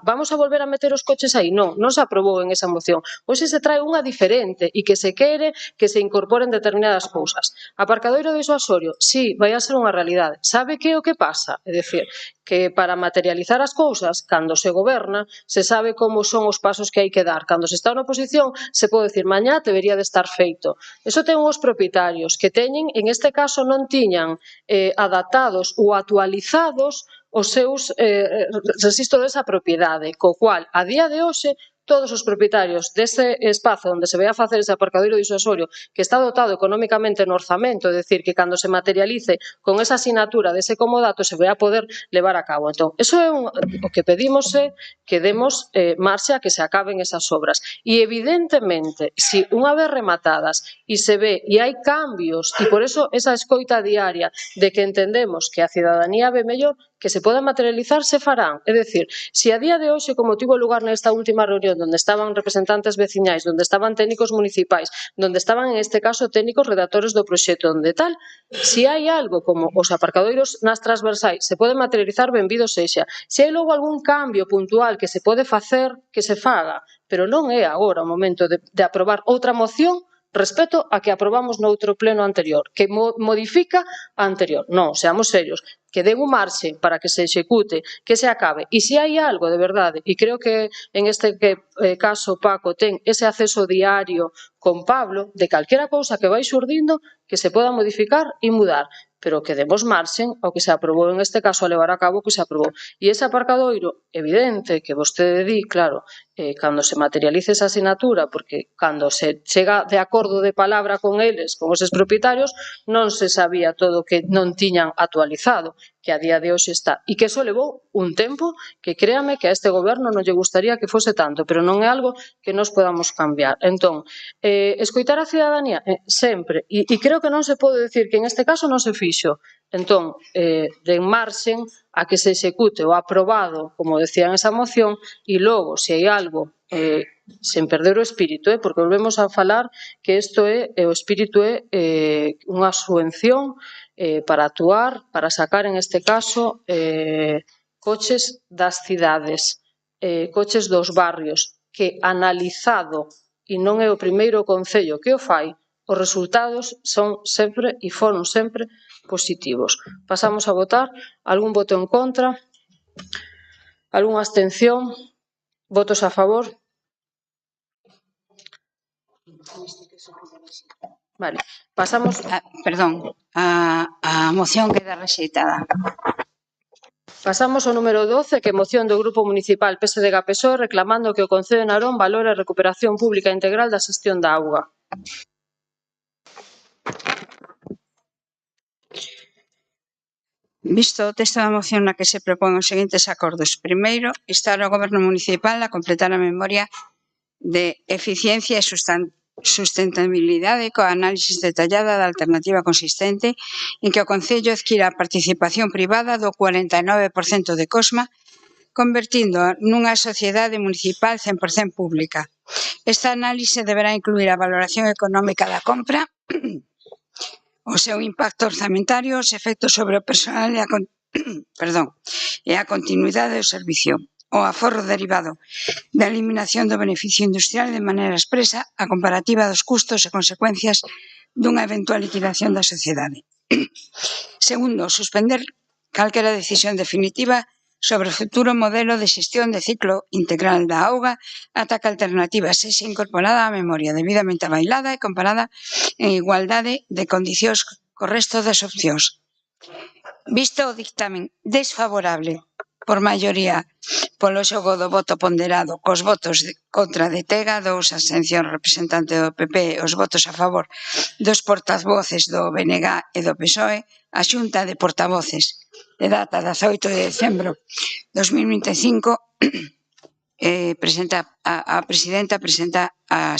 vamos a volver a meter os coches aí? Non, non se aprobou en esa moción. Hoxe se trae unha diferente e que se quere que se incorporen determinadas cousas. Aparcadoiro disuasorio, sí, vai a ser unha realidade. Sabe que é o que pasa? É dicir, que para materializar as cousas, cando se goberna, se sabe como son os pasos que hai que dar. Cando se está na oposición, se pode dicir, mañá debería de estar feito. Eso ten os propietarios que teñen, en este caso non tiñan adaptados ou actualizados os seus registros desa propiedade, co cual, a día de hoxe, todos os propietarios dese espazo onde se vai a facer ese aparcadoiro disuasorio que está dotado económicamente no orzamento, é dicir, que cando se materialice con esa asinatura dese comodato se vai a poder levar a cabo. Entón, eso é o que pedimos é que demos marxe a que se acaben esas obras. E evidentemente, se unha vez rematadas e se ve e hai cambios, e por eso esa escoita diaria de que entendemos que a cidadanía ve mellor, que se podan materializar, se farán. É dicir, se a día de hoxe, como tivo lugar nesta última reunión, onde estaban representantes veciñais, onde estaban técnicos municipais, onde estaban, en este caso, técnicos redactores do proxecto, onde tal, se hai algo como os aparcadoiros nas transversais se poden materializar, benvido sexa. Se hai logo algún cambio puntual que se pode facer, que se faga, pero non é agora o momento de aprobar outra moción respecto a que aprobamos no outro pleno anterior, que modifica a anterior. Non, seamos serios, que den un marxe para que se execute, que se acabe. E se hai algo de verdade, e creo que en este caso Paco ten ese acceso diario con Pablo, de calquera cousa que vai xurdindo, que se poda modificar e mudar, pero que demos marxen ao que se aprobou en este caso a levar a cabo o que se aprobou. E ese aparcadoiro, evidente, que vostede di, claro, cando se materialice esa asignatura, porque cando se chega de acordo de palabra con eles, con eses propietarios, non se sabía todo o que non tiñan actualizado, que a día de hoxe está. E que eso levou un tempo que, créame, que a este goberno non lle gustaría que fose tanto, pero non é algo que nos podamos cambiar. Entón, escoitar a cidadanía, sempre, e creo que non se pode decir que en este caso non se fixo. Entón, den marxen a que se execute o aprobado, como decía en esa moción, e logo, se hai algo, sen perder o espírito, porque volvemos a falar que isto é, o espírito é unha subvención para actuar, para sacar, en este caso, coches das cidades, coches dos barrios, que analizado, e non é o primeiro concello que o fai, os resultados son sempre e foron sempre positivos. Pasamos a votar. Algún voto en contra? Algunha abstención? Votos a favor? Vale, pasamos... Perdón, a moción queda rexeitada. Pasamos ao número 12, que é moción do Grupo Municipal PSDG-PSOE reclamando que o Concello de Narón valore a recuperación pública integral da xestión da auga. Visto o texto da moción na que se propón os seguintes acordos. Primeiro, instar ao Goberno Municipal a completar a memoria de eficiencia e sustentabilidade coa análisis detallada da alternativa consistente en que o Concello adquira a participación privada do 49% de Cosma, convertindo nunha sociedade municipal 100% pública. Esta análise deberá incluir a valoración económica da compra, o seu impacto orzamentario, os efectos sobre o personal e a continuidade do servicio, o aforro derivado da eliminación do beneficio industrial de maneira expresa, a comparativa dos custos e consecuencias dunha eventual liquidación da sociedade. Segundo, suspender calquera decisión definitiva sobre o futuro modelo de xestión de ciclo integral da auga ata que a alternativa sexa incorporada á memoria debidamente availada e comparada en igualdade de condicións co resto das opcións. Visto o dictamen desfavorable por maioría polo xogo do voto ponderado cos votos contra de Tega, 2 abstencións representante do PP e os votos a favor dos portavoces do BNG e do PSOE, a Xunta de Portavoces de data 18 de decembro 2025 a presidenta presenta a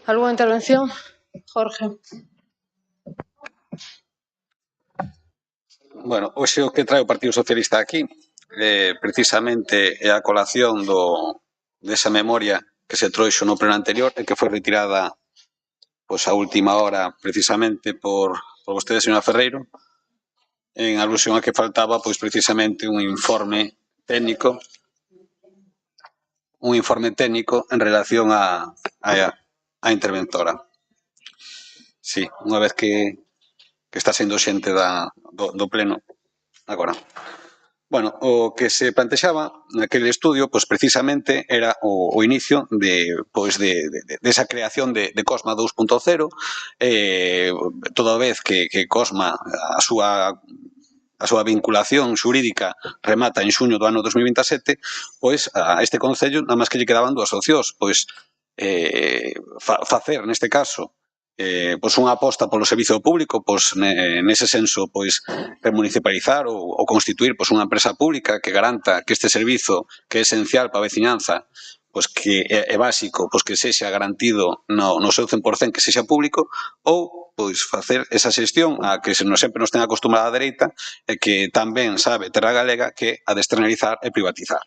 Alguna intervención? Jorge. Bueno, hoxe o que trae o Partido Socialista aquí precisamente é a colación desa memoria que se trouxo no pleno anterior e que foi retirada pois a última hora precisamente por vostede, señora Ferreiro, en alusión a que faltaba pois precisamente un informe técnico en relación a interventora. Sí, unha vez que está sendo xente do pleno agora. Bueno, o que se plantexaba naquele estudio, pois precisamente era o inicio desa creación de Cosma 2.0, toda vez que Cosma a súa vinculación xurídica remata en xuño do ano 2027, pois a este Concello nada máis que lle quedaban dúas opcións, pois facer neste caso pois unha aposta polo servizo público, pois nese senso pois remunicipalizar ou constituir pois unha empresa pública que garanta que este servizo que é esencial para a veciñanza, pois que é básico, pois que sexa garantido no seu 100% que sexa público, ou pois facer esa xestión a que sempre nos ten acostumada a dereita e que tamén sabe Terra Galega que a de externalizar e privatizar.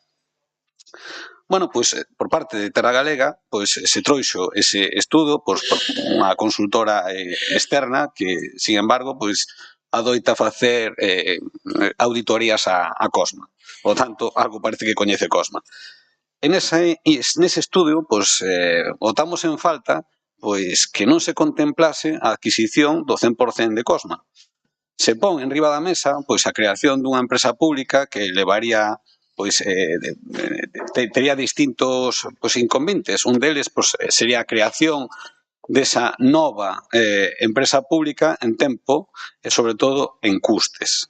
Bueno, pois, por parte de Terra Galega, pois se trouxo ese estudo por unha consultora externa que, sin embargo, pois adoita facer auditorías a Cosma. Por tanto, algo parece que coñece Cosma. E nese estudio, pois, botamos en falta pois que non se contemplase a adquisición do 100% de Cosma. Se pon en riba da mesa pois a creación dunha empresa pública que levaría pois tería distintos inconvenientes. Un deles sería a creación desa nova empresa pública en tempo e, sobre todo, en custes.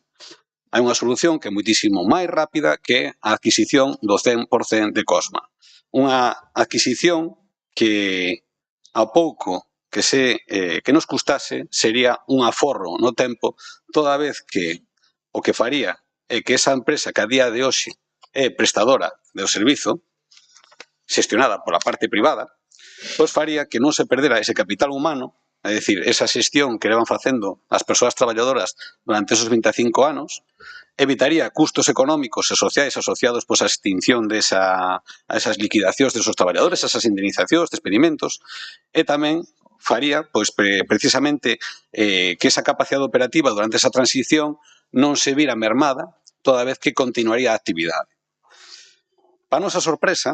Hai unha solución que é moitísimo máis rápida que a adquisición do 100% de Cosma. Unha adquisición que, ao pouco que nos custase, sería un aforro no tempo, toda vez que o que faría é que esa empresa que a día de hoxe é prestadora do servizo, xestionada pola parte privada, pois faría que non se perdera ese capital humano, é dicir, esa xestión que levan facendo as persoas traballadoras durante esos 25 anos, evitaría custos económicos e sociais asociados pois a extinción a esas liquidacións desos traballadores, a esas indemnizacións, despedimentos, e tamén faría pois precisamente que esa capacidade operativa durante esa transición non se vira mermada toda vez que continuaría a actividade. Para a nosa sorpresa,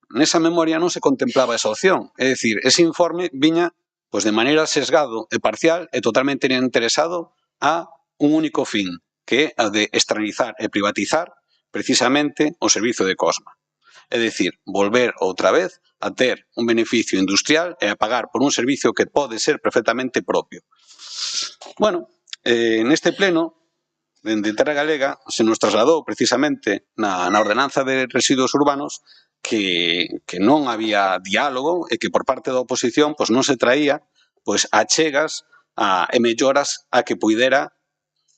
nesa memoria non se contemplaba esa opción, é dicir, ese informe viña pois de maneira sesgado e parcial e totalmente interesado a un único fin, que é a de externalizar e privatizar precisamente o servizo de Cosma. É dicir, volver outra vez a ter un beneficio industrial e a pagar por un servicio que pode ser perfectamente propio. Bueno, neste pleno, dende Terra Galega, se nos trasladou precisamente na ordenanza de residuos urbanos que non había diálogo e que por parte da oposición pois non se traía pois achegas e melloras a que puidera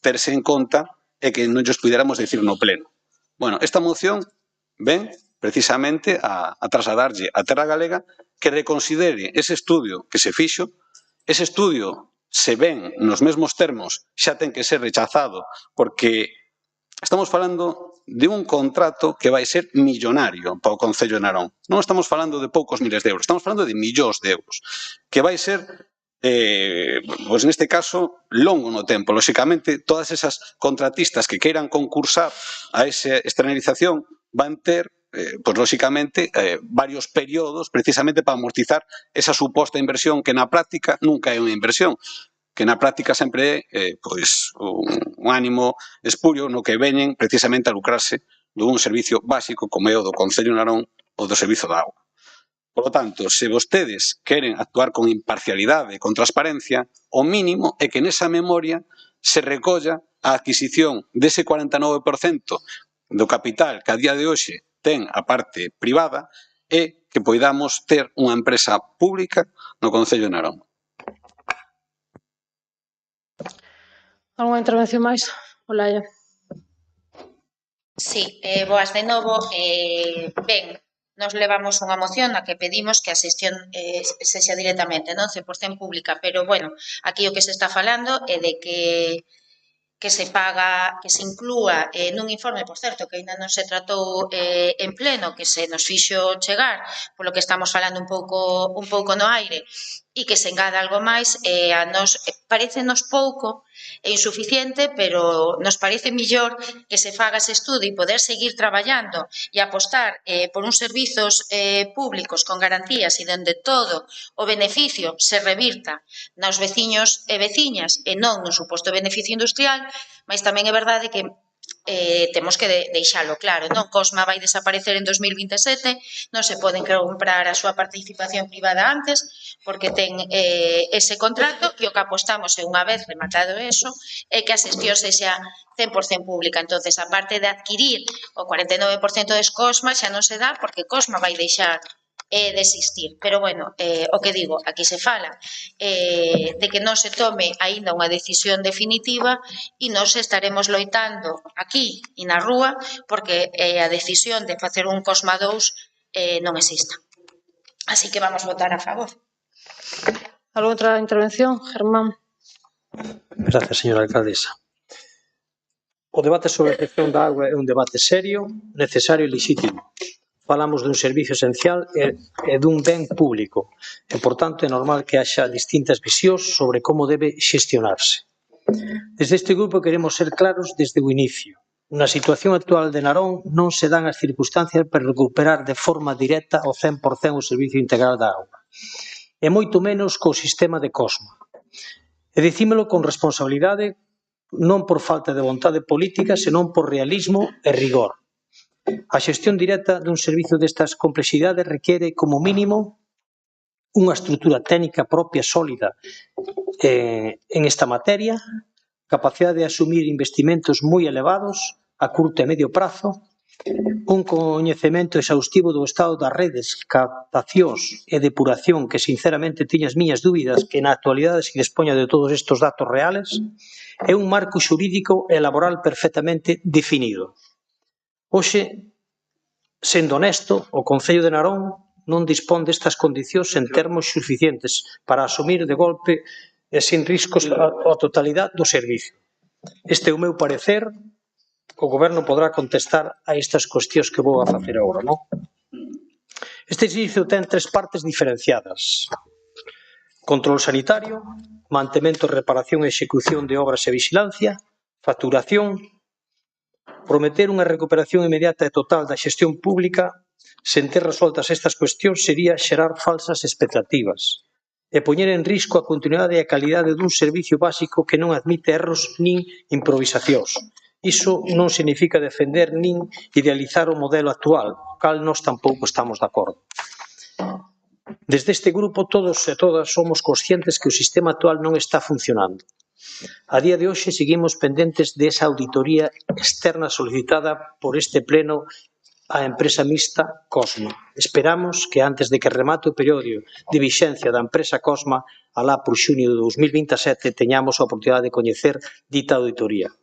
terse en conta e que non lles puidéramos dicir no pleno. Bueno, esta moción ven precisamente a trasladarlle a Terra Galega que reconsidere ese estudio que se fixo, ese estudio se ven nos mesmos termos, xa ten que ser rechazado, porque estamos falando de un contrato que vai ser millonario para o Concello de Narón. Non estamos falando de poucos miles de euros, estamos falando de millóns de euros, que vai ser, pois neste caso, longo no tempo. Lóxicamente, todas esas contratistas que queiran concursar a esa externalización van ter pois lóxicamente varios períodos precisamente para amortizar esa suposta inversión que na práctica nunca é unha inversión, que na práctica sempre é pois un ánimo espurio no que veñen precisamente a lucrarse dun servicio básico como é o do Concello de Narón ou do servizo da auga. Por lo tanto, se vostedes queren actuar con imparcialidade e con transparencia, o mínimo é que nesa memoria se recolla a adquisición dese 49% do capital que a día de hoxe ten a parte privada e que poidamos ter unha empresa pública no Concello de Narón. Alguna intervención máis? Olaya. Sí, boas de novo. Ben, nos levamos unha moción na que pedimos que a xestión sexa directamente, non 100% pública, pero, bueno, aquí o que se está falando é de que se paga, que se inclúa nun informe, por certo, que ainda non se tratou en pleno, que se nos fixo chegar, polo que estamos falando un pouco no aire, e que se engada algo máis, a nos parecenos pouco e insuficiente, pero nos parece millor que se faga ese estudo e poder seguir traballando e apostar por uns servizos públicos con garantías e donde todo o beneficio se revirta nos veciños e veciñas e non no suposto beneficio industrial, mas tamén é verdade que temos que deixalo claro, non? Cosma vai desaparecer en 2027, non se poden comprar a súa participación privada antes, porque ten ese contrato, e o que apostamos é unha vez rematado eso, é que a xestión sexa 100% pública. Entonces, a parte de adquirir o 49% de Cosma xa non se dá, porque Cosma vai deixar de existir. Pero, bueno, o que digo, aquí se fala de que non se tome aínda unha decisión definitiva e nos estaremos loitando aquí e na rúa porque a decisión de facer un Cosma 2 non exista. Así que vamos votar a favor. Alguna outra intervención? Germán. Gracias, señora alcaldesa. O debate sobre a gestión da auga é un debate serio, necesario e lexítimo. Falamos dun servicio esencial e dun ben público e, por tanto, é normal que haxa distintas visións sobre como debe xestionarse. Desde este grupo queremos ser claros desde o inicio. Na situación actual de Narón non se dan as circunstancias para recuperar de forma directa o 100% o servicio integral da auga, e moito menos co sistema de Cosma. E dicímelo con responsabilidade, non por falta de vontade política, senón por realismo e rigor. A xestión directa dun servicio destas complexidades requiere, como mínimo, unha estrutura técnica propia sólida en esta materia, capacidade de asumir investimentos moi elevados a curto e medio prazo, un coñecemento exhaustivo do estado das redes, captacións e depuración, que sinceramente tiña as miñas dúbidas que na actualidade se dispoña de todos estes datos reales, e un marco xurídico e laboral perfectamente definido. Hoxe, sendo honesto, o Concello de Narón non dispón destas condicións en termos suficientes para asumir de golpe e sin riscos a totalidade do servicio. Este é o meu parecer, o Goberno podrá contestar a estas cuestións que vou a facer agora, non? Este servicio ten tres partes diferenciadas. Control sanitario, mantemento, reparación e execución de obras e vigilancia, facturación. Prometer unha recuperación inmediata e total da xestión pública sen ter resoltas estas cuestións sería xerar falsas expectativas e poñer en risco a continuidade e a calidade dun servicio básico que non admite erros nin improvisacións. Iso non significa defender nin idealizar o modelo actual, o cal nós tampouco estamos de acordo. Desde este grupo, todos e todas somos conscientes que o sistema actual non está funcionando. A día de hoxe seguimos pendentes desa auditoría externa solicitada por este pleno á empresa mixta Cosma. Esperamos que antes de que remate o período de vixencia da empresa Cosma, alá por xunio de 2027, teñamos a oportunidade de coñecer dita auditoría.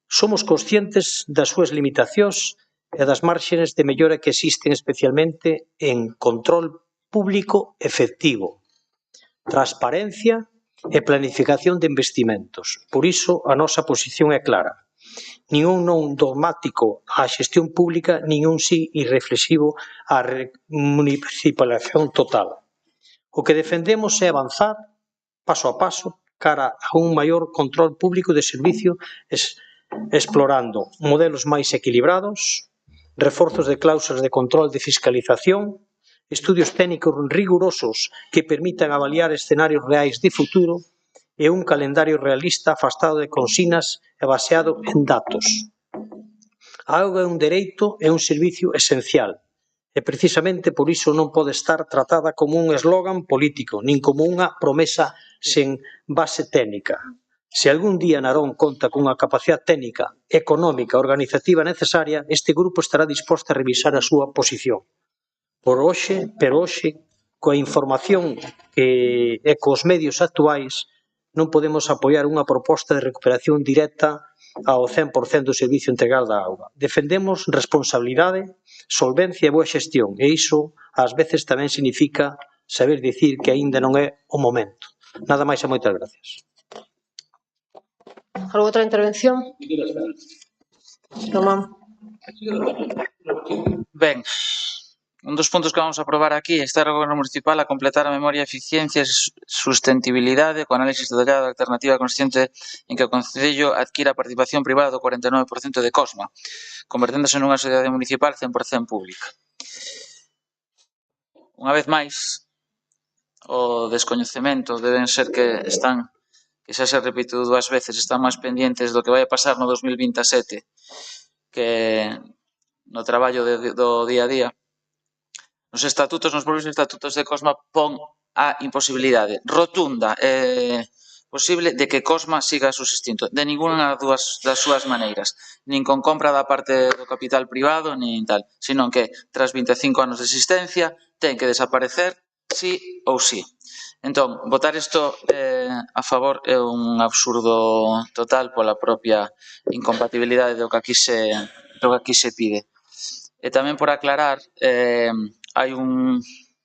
Somos conscientes das súas limitacións e das márxenes de mellora que existen especialmente en control público efectivo, transparencia e planificación de investimentos. Por iso, a nosa posición é clara. Nin un non dogmático á xestión pública, nin un sí irreflexivo á municipalización total. O que defendemos é avanzar, paso a paso, cara a un maior control público de servicio, explorando modelos máis equilibrados, reforzos de cláusulas de control de fiscalización, estudios técnicos rigurosos que permitan avaliar escenarios reais de futuro e un calendario realista afastado de consignas e baseado en datos. A auga é un dereito e un servicio esencial e precisamente por iso non pode estar tratada como un eslogan político nin como unha promesa sen base técnica. Se algún día Narón conta cunha capacidade técnica, económica, organizativa necesaria, este grupo estará disposto a revisar a súa posición. Pero hoxe, coa información e cos medios actuais, non podemos apoiar unha proposta de recuperación directa ao 100% do servicio integral da auga. Defendemos responsabilidade, solvencia e boa xestión, e iso ás veces tamén significa saber dicir que aínda non é o momento. Nada máis e moitas gracias. ¿Alguna outra intervención? Román. Ben, un dos puntos que vamos a aprobar aquí é instar ao Goberno Municipal a completar a memoria de eficiencia e sustentabilidade co análisis detallado da alternativa consciente en que o Concello adquira a participación privada do 49% de Cosma, converténdose nunha sociedade municipal 100% pública. Unha vez máis, o descoñecemento deben ser que están, que xa se repetido dúas veces, están máis pendientes do que vai a pasar no 2027 que no traballo do día a día. Nos estatutos, nos propios estatutos de Cosma pon a imposibilidade rotunda e posible de que Cosma siga subsistindo de ninguna das súas maneiras, nin con compra da parte do capital privado, nin tal, sino que tras 25 anos de existencia ten que desaparecer sí ou sí. Entón, votar isto a favor é un absurdo total pola propia incompatibilidade do que aquí se pide. E tamén por aclarar,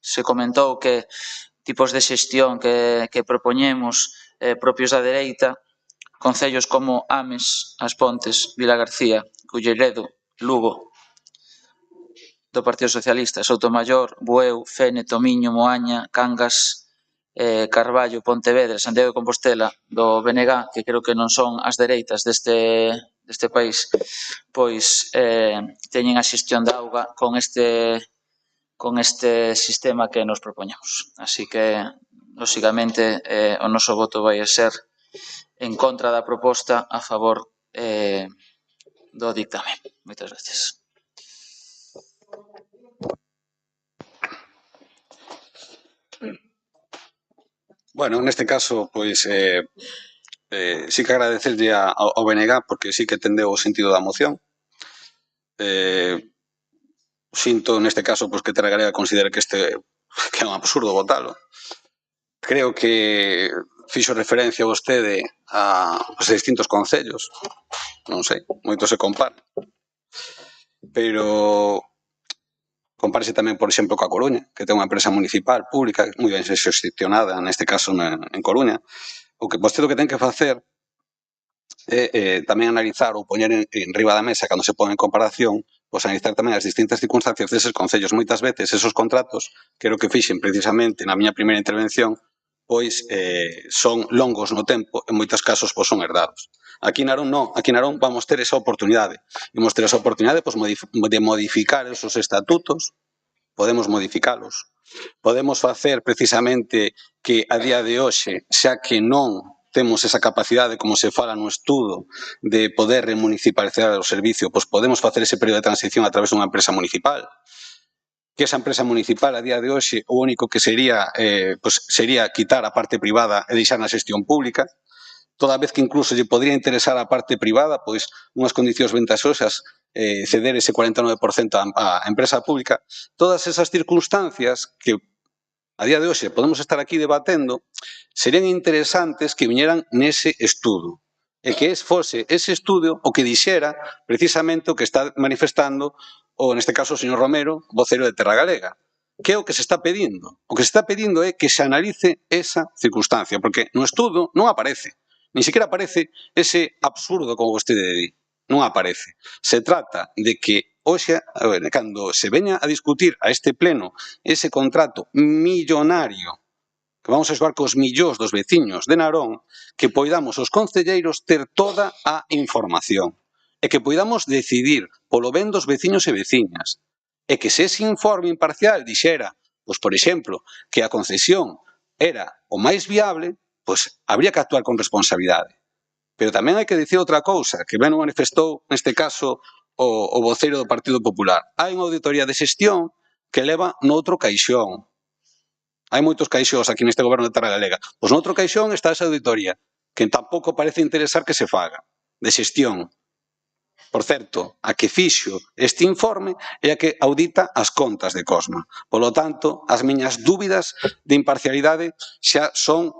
se comentou que tipos de xestión que propoñemos propios da dereita, concellos como Ames, As Pontes, Vilagarcía, Culleredo, Lugo, do Partido Socialista, Soutomaior, Bueu, Fene, Tomiño, Moaña, Cangas, Carballo, Pontevedra, Santiago de Compostela, do BNG, que creo que non son as dereitas deste país, pois teñen a xestión da auga con este sistema que nos propoñemos. Así que, lóxicamente, o noso voto vai a ser en contra da proposta, a favor do dictamen. Moitas gracias. Bueno, neste caso, pois, sí que agradecerlle ao BNG porque sí que entendeu o sentido da moción. Sinto, neste caso, pois, que Terra considera que é un absurdo votalo. Creo que fixo referencia vostede aos distintos concellos. Non sei, moito se compara. Pero compárese tamén, por exemplo, coa Coruña, que ten unha empresa municipal, pública, moi ben xestionada, neste caso en Coruña. O que vostede o que ten que facer é tamén analizar ou poñer en riba da mesa, cando se pon en comparación, pois analizar tamén as distintas circunstancias deses concellos. Moitas veces esos contratos, creo que fixen precisamente na miña primeira intervención, pois son longos no tempo, en moitos casos pois son herdados. Aquí en Narón non, aquí en Narón vamos ter esa oportunidade. Vamos ter esa oportunidade pois, de modificar esos estatutos, podemos modificalos. Podemos facer precisamente que a día de hoxe, xa que non temos esa capacidade, como se fala no estudo, de poder remunicipalizar o servicio, pois podemos facer ese período de transición a través dunha empresa municipal. Que esa empresa municipal a día de hoxe o único que sería quitar a parte privada e deixar na xestión pública, toda vez que incluso lle podría interesar a parte privada, pois unhas condicións ventaxosas, ceder ese 49% á empresa pública, todas esas circunstancias que a día de hoxe podemos estar aquí debatendo, serían interesantes que viñeran nese estudo. E que fose ese estudo o que dixera precisamente o que está manifestando ou neste caso o señor Romero, vocero de Terra Galega. Que é o que se está pedindo? O que se está pedindo é que se analice esa circunstancia, porque no estudo non aparece, ni siquiera aparece ese absurdo como vostede di, non aparece. Se trata de que hoxe, cando se veña a discutir a este pleno ese contrato millonario que vamos a xogar cos millóns dos veciños de Narón, que poidamos os concelleiros ter toda a información e que poidamos decidir polo ben dos veciños e veciñas e que se ese informe imparcial dixera, pois, por exemplo, que a concesión era o máis viable, pois habría que actuar con responsabilidade. Pero tamén hai que dicir outra cousa, que ben o manifestou neste caso o voceiro do Partido Popular. Hai unha auditoría de xestión que leva noutro caixón. Hai moitos caixóns aquí neste goberno de Terra Galega. Pois noutro caixón está esa auditoría. que tampouco parece interesar que se faga, de xestión. Por certo, a que fixo este informe é a que audita as contas de Cosma. Polo tanto, as miñas dúbidas de imparcialidade xa son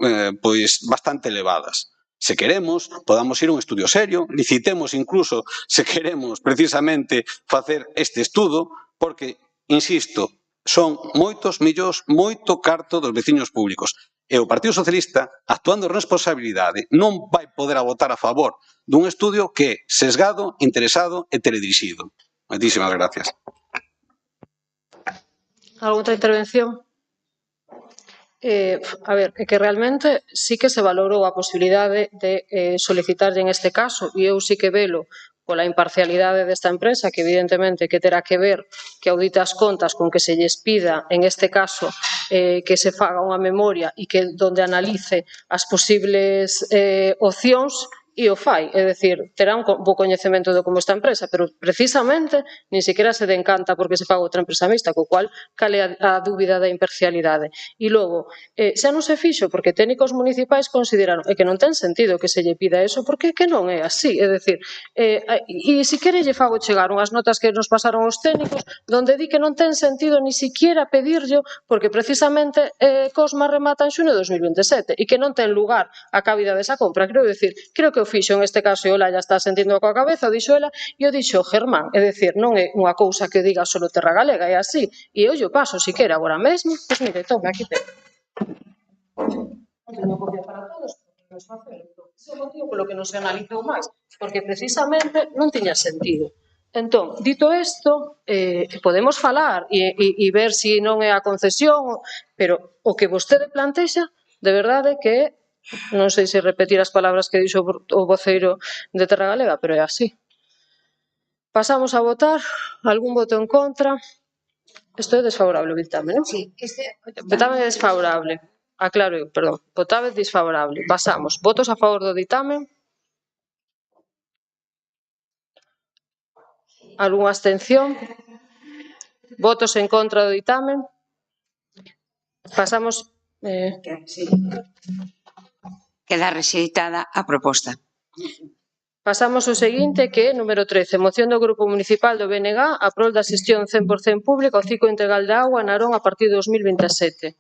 bastante elevadas. Se queremos, podamos ir a un estudio serio, licitemos incluso se queremos precisamente facer este estudo, porque, insisto, son moitos millóns, moito carto dos veciños públicos. E o Partido Socialista, actuando en responsabilidade, non vai poder votar a favor dun estudio que é sesgado, interesado e teledirixido. Moitísimas gracias. Algúnha intervención? A ver, é que realmente sí que se valorou a posibilidade de solicitarlle en este caso, e eu sí que velo pola imparcialidade desta empresa, que evidentemente que terá que ver que audita as contas con que se lles pida, en este caso, que se faga unha memoria e que donde analice as posibles opcións e o fai, é dicir, terá un bo coñecemento de como esta empresa, pero precisamente nin sequera se dencanta porque se faga outra empresa mixta, co cual cale a dúbida da imparcialidade. E logo, xa non se fixo porque técnicos municipais consideraron que non ten sentido que se lle pida eso porque que non é así, é dicir, e se quere lle fago chegar unhas notas que nos pasaron os técnicos donde di que non ten sentido ni siquiera pedirllo porque precisamente Cosma remata en xuño de 2027 e que non ten lugar a cabida desa compra. Creo que o fixo en este caso e Olalla está sentindo coa cabeza, o dixo ela e o dixo Germán, é dicir, non é unha cousa que diga solo Terra Galega, é así, e eu lle paso, si quere agora mesmo, pois mire, tome, aquí ten. Non teño copia para todos, porque non se facelo, ese é o motivo polo que non se analizou máis, porque precisamente non tiña sentido. Entón, dito isto, podemos falar e ver se non é a concesión, pero o que vostede plantexa, de verdade que é, non sei se repetir as palabras que dixo o voceiro de Terra Galega, pero é así. Pasamos a votar. Algún voto en contra? Isto é desfavorable o ditame, non? Sí, Ditame desfavorable. Aclaro eu, perdón. Votame desfavorable. Pasamos. Votos a favor do ditame? Algúnha abstención? Votos en contra do ditame? Pasamos... Queda rexeitada a proposta. Pasamos ao seguinte, que é número 13, moción do Grupo Municipal do BNG a prol da xestión 100% pública ao ciclo integral de auga en Narón a partir de 2027.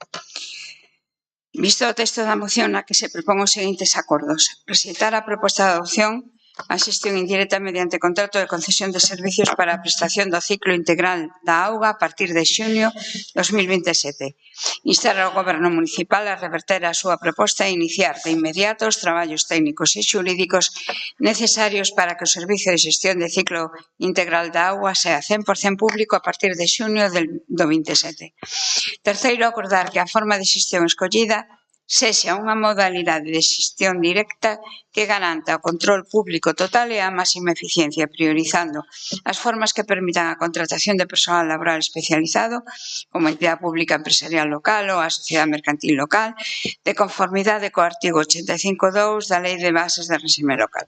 Visto o texto da moción na que se propón os seguintes acordos. Rexeitar a proposta de adopción a xestión indirecta mediante contrato de concesión de servicios para a prestación do ciclo integral da auga a partir de xuño 2027. Instar ao Goberno Municipal a reverter a súa proposta e iniciar de inmediato os traballos técnicos e xurídicos necesarios para que o servicio de xestión de ciclo integral da auga sea 100% público a partir de xuño do 27. Terceiro, acordar que a forma de xestión escollida sexa unha modalidade de xestión directa que garanta o control público total e a máxima eficiencia, priorizando as formas que permitan a contratación de persoal laboral especializado, como a entidade pública empresarial local ou a sociedade mercantil local, de conformidade co artigo 85.2 da Lei de Bases de Réxime Local.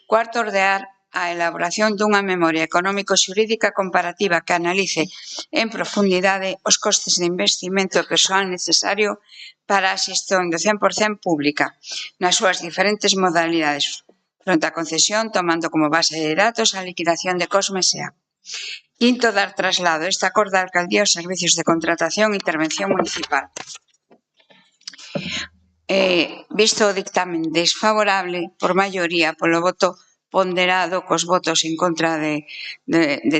Cuarto, ordear a elaboración dunha memoria económico-xurídica comparativa que analice en profundidade os costes de investimento persoal necesario para a xestión do 100% pública nas súas diferentes modalidades fronte á concesión, tomando como base de datos a liquidación de Cosma S.A. Quinto, dar traslado a este acordo da Alcaldía aos servicios de contratación e intervención municipal. Visto o dictamen desfavorable por maioría polo voto ponderado cos votos en contra de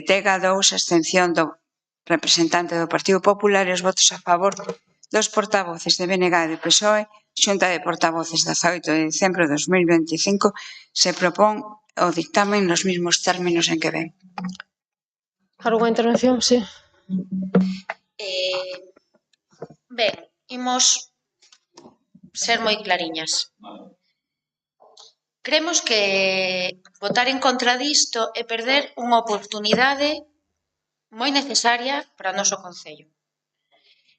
Tega, 2, abstención do representante do Partido Popular e os votos a favor dos portavoces de BNG e de PSOE, Xunta de Portavoces 18 de decembro de 2025, se propón o dictamen nos mismos términos en que ven. Algúnha intervención? Sí. Ben, imos ser moi clariñas. Cremos que votar en contra disto é perder unha oportunidade moi necesaria para o noso Concello.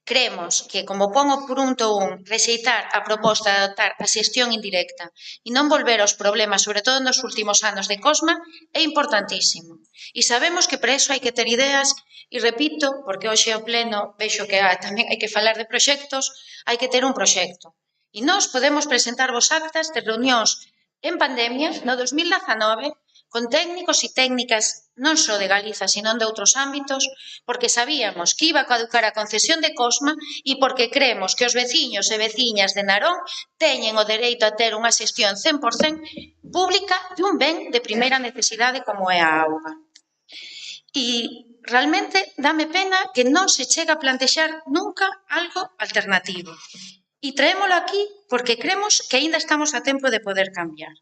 Creemos que, como pon o punto 1, rexeitar a proposta de adoptar a xestión indirecta e non volver aos problemas, sobre todo nos últimos anos de Cosma, é importantísimo. E sabemos que para iso hai que ter ideas, e repito, porque hoxe ao pleno vexo que tamén hai que falar de proxectos, hai que ter un proxecto. E nós podemos presentarvos actas de reunións en pandemia no 2019 con técnicos e técnicas non só de Galiza, sino de outros ámbitos, porque sabíamos que iba a caducar a concesión de Cosma e porque creemos que os veciños e veciñas de Narón teñen o dereito a ter unha xestión 100% pública de un ben de primeira necesidade como é a auga. E realmente dame pena que non se chega a plantexar nunca algo alternativo. E traémolo aquí porque creemos que aínda estamos a tempo de poder cambiar.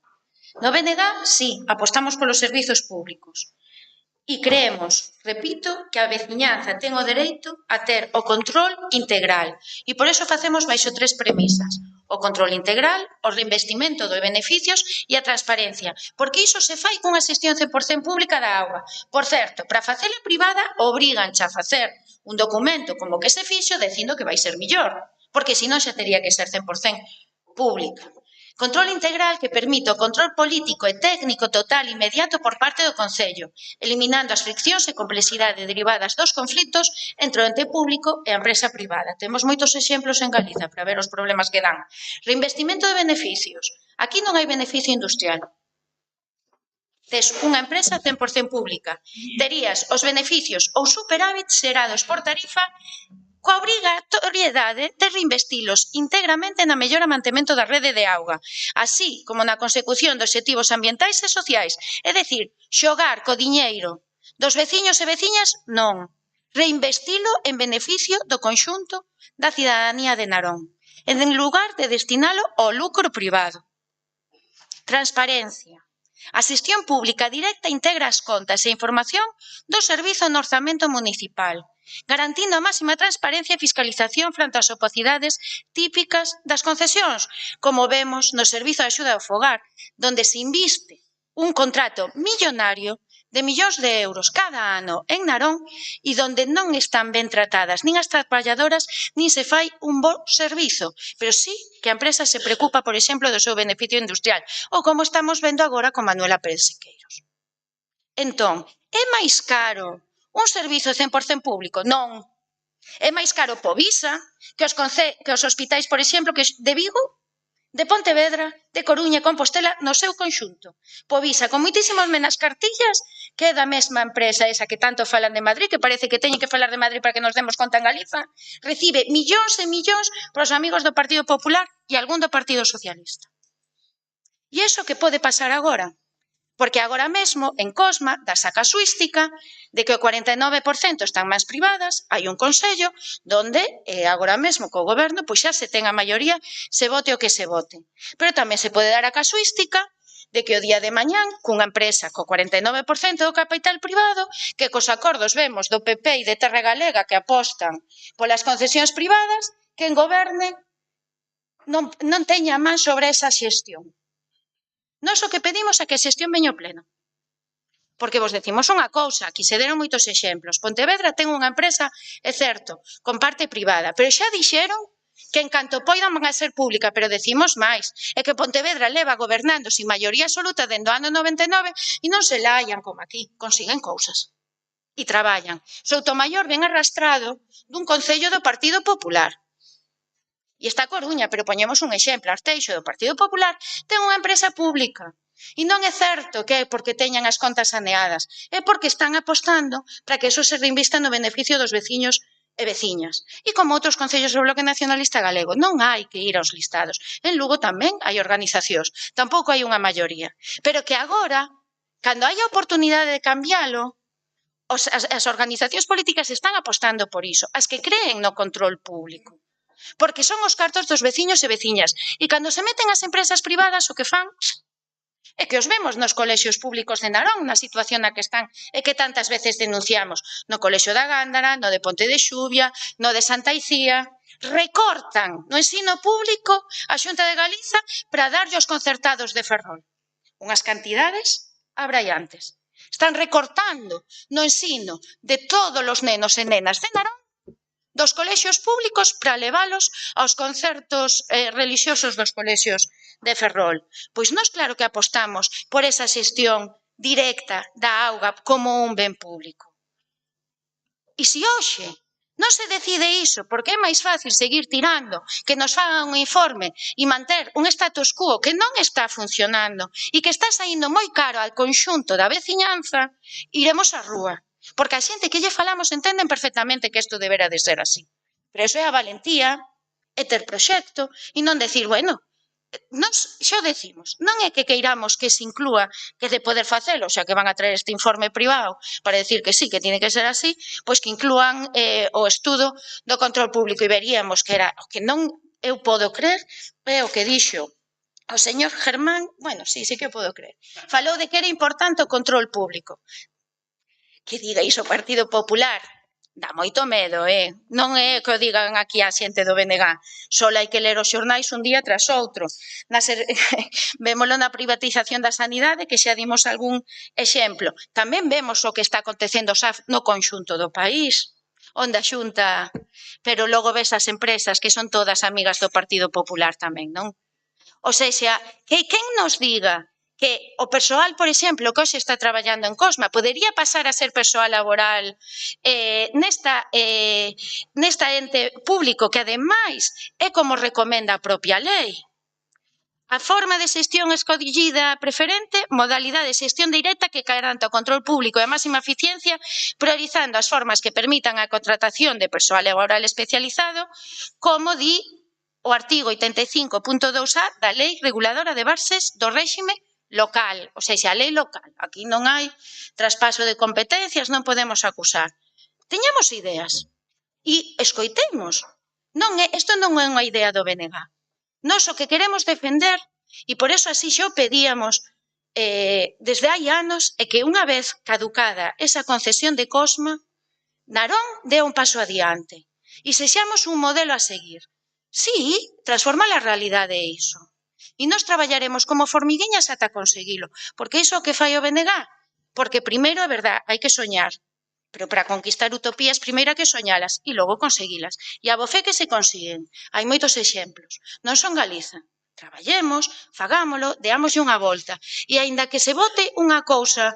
No BNG, sí, apostamos polos servizos públicos. E creemos, repito, que a veciñanza ten o dereito a ter o control integral. E por eso facemos baixo 3 premisas. O control integral, o reinvestimento de beneficios e a transparencia. Porque iso se fai cunha xestión 100% pública da auga. Por certo, para facela privada, obriganche a facer un documento como que se fixo dicindo que vai ser millor. Porque senón xa tería que ser 100% pública. Control integral que permite o control político e técnico total inmediato por parte do Concello, eliminando as friccións e complexidade derivadas dos conflitos entre o ente público e a empresa privada. Temos moitos exemplos en Galiza para ver os problemas que dan. Reinvestimento de beneficios. Aquí non hai beneficio industrial. Tes unha empresa 100% pública. Terías os beneficios ou superávit xerados por tarifa coa obrigatoriedade de reinvestilos íntegramente na mellora e mantemento da rede de auga, así como na consecución de obxectivos ambientais e sociais. É dicir, xogar co diñeiro dos veciños e veciñas, non. Reinvestilo en beneficio do conxunto da cidadanía de Narón, en lugar de destinalo ao lucro privado. Transparencia. A xestión pública directa integra as contas e información do servizo no orzamento municipal, garantindo a máxima transparencia e fiscalización fronte ás opacidades típicas das concesións, como vemos no Servizo de Axuda ao Fogar, donde se inviste un contrato millonario de millóns de euros cada ano en Narón e donde non están ben tratadas nin as traballadoras nin se fai un bo servizo, pero sí que a empresa se preocupa, por exemplo, do seu beneficio industrial, ou como estamos vendo agora con Manuela Pérez Sequeiros. Entón, é máis caro un servizo 100% público? Non. É máis caro Povisa que os hospitais, por exemplo, que de Vigo, de Pontevedra, de Coruña e Compostela no seu conxunto. Povisa, con moitísimos menos cartillas, que é da mesma empresa esa que tanto falan de Madrid, que parece que teñen que falar de Madrid para que nos demos conta en Galiza, recibe millóns e millóns para os amigos do Partido Popular e algún do Partido Socialista. E iso que pode pasar agora? Porque agora mesmo, en Cosma, das a casuística de que o 49% están máis privadas, hai un consello donde agora mesmo co goberno pois xa se ten a maioría, se vote o que se vote. Pero tamén se pode dar a casuística de que o día de mañán, cunha empresa co 49% do capital privado, que cos acordos vemos do PP e de Terra Galega que apostan polas concesións privadas, que en goberne non teña man sobre esa xestión. Nós o que pedimos é que a xestión veña ao pleno. Porque vos decimos unha cousa, aquí se deron moitos exemplos. Pontevedra ten unha empresa, é certo, con parte privada, pero xa dixeron que en canto poidan van a ser pública, pero decimos máis, é que Pontevedra leva gobernando sin maioría absoluta dende o ano 99 e non se laian como aquí, consiguen cousas. E traballan. Soutomaior ven arrastrado dun concello do Partido Popular. E está a Coruña, pero poñemos un exemplo. Arteixo do Partido Popular ten unha empresa pública. E non é certo que é porque teñan as contas saneadas, é porque están apostando para que eso se reinvista no beneficio dos veciños e veciñas. E como outros concellos do Bloque Nacionalista Galego, non hai que ir aos listados. En Lugo tamén hai organizacións, tampouco hai unha maioría. Pero que agora, cando hai a oportunidade de cambialo, as organizacións políticas están apostando por iso, as que creen no control público. Porque son os cartos dos veciños e veciñas. E cando se meten as empresas privadas, o que fan é que os vemos nos colexios públicos de Narón, na situación na que están e que tantas veces denunciamos. No colexio da Gándara, no de Ponte de Xuvia, no de Santa Icía. Recortan no ensino público a Xunta de Galiza para darlle aos concertados de Ferrol. Unhas cantidades abraiantes. Están recortando no ensino de todos os nenos e nenas de Narón dos colexios públicos para leválos aos concertos relixiosos dos colexios de Ferrol. Pois nós claro que apostamos por esa xestión directa da auga como un ben público. E se hoxe Non se decide iso, porque é máis fácil seguir tirando, que nos fagan un informe e manter un status quo que non está funcionando e que está saindo moi caro ao conxunto da veciñanza, iremos á rúa. Porque a xente que lle falamos entenden perfectamente que isto debera de ser así. Pero iso é a valentía, é ter proxecto e non decir, bueno, nos xo decimos, non é que queiramos que se inclúa que de poder facelo, xa que van a traer este informe privado para decir que sí, que tiene que ser así, pois que inclúan o estudo do control público e veríamos que era o que non eu podo creer, é o que dixo o señor Germán, bueno, sí que o podo creer, falou de que era importante o control público. Que diga iso o Partido Popular, dá moito medo, non é que o digan aquí a xente do BNG, só hai que ler os xornais un día tras outro. Vémolo na privatización da sanidade, que xa dimos algún exemplo. Tamén vemos o que está acontecendo no conxunto do país, onde a Xunta, pero logo ves as empresas que son todas amigas do Partido Popular tamén, non? O sexa, que quen nos diga que o persoal, por exemplo, que hoxe está traballando en Cosma, podería pasar a ser persoal laboral nesta ente público que, ademais, é como recomenda a propia lei. A forma de xestión escollida preferente, modalidade de xestión directa que garanta o control público e a máxima eficiencia, priorizando as formas que permitan a contratación de persoal laboral especializado, como di o artigo 85.2a da Lei Reguladora de Bases do Réxime local, ou seja, a lei local. Aquí non hai traspaso de competencias, non podemos acusar. Teñamos ideas e escoitemos. Isto non é unha idea do BNG. Nós o que queremos defender, e por eso así xo pedíamos desde hai anos, é que unha vez caducada esa concesión de Cosma, Narón dé un paso adiante e sexamos un modelo a seguir. Sí, transforma a realidade iso. E nós traballaremos como formiguiñas ata conseguilo. Porque iso que fai o BNG? Porque primeiro, é verdad, hai que soñar. Pero para conquistar utopías, primeiro hai que soñalas e logo conseguilas. E a bofé que se consiguen. Hai moitos exemplos. Non son Galiza. Traballemos, fagámolo, deámoslle unha volta. E aínda que se vote unha cousa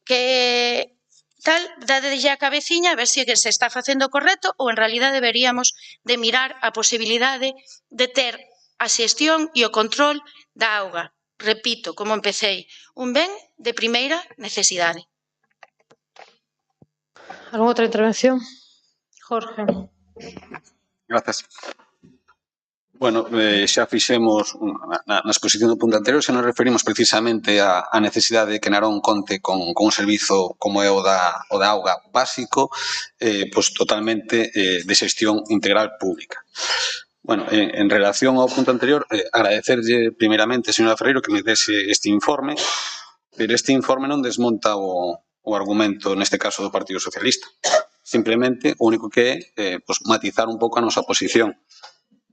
que tal, dadelle a cabeciña a ver se se está facendo correcto ou en realidad deberíamos de mirar a posibilidade de ter a xestión e o control da auga. Repito, como empecéi, un ben de primeira necesidade. ¿Alguna outra intervención? Jorge. Gracias. Bueno, xa fixemos na exposición do punto anterior, xa nos referimos precisamente á necesidade de que Narón conte con un servizo como é o da auga básico, pois totalmente de xestión integral pública. Bueno, en relación ao punto anterior, agradecerlle primeiramente, señora Ferreiro, que me dese este informe, pero este informe non desmonta o argumento, neste caso, do Partido Socialista. Simplemente, o único que é matizar un pouco a nosa posición.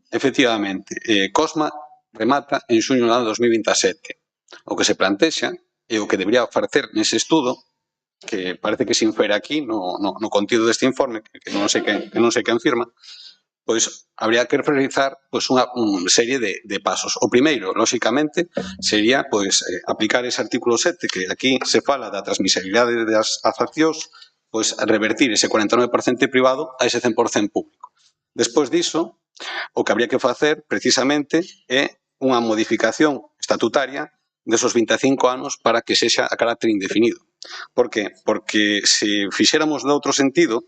Efectivamente, Cosma remata en xuño do ano 2027. O que se plantexa e o que debería facer nese estudo, que parece que se infere aquí no contido deste informe, que non sei quen firma, pois habría que realizar unha serie de pasos. O primeiro, lóxicamente, sería aplicar ese artículo 7, que aquí se fala da transmisibilidade das accións, pois revertir ese 49% privado a ese 100% público. Despois diso, o que habría que facer, precisamente, é unha modificación estatutaria desos 25 anos para que sexa a carácter indefinido. Por que? Porque se fixéramos de outro sentido,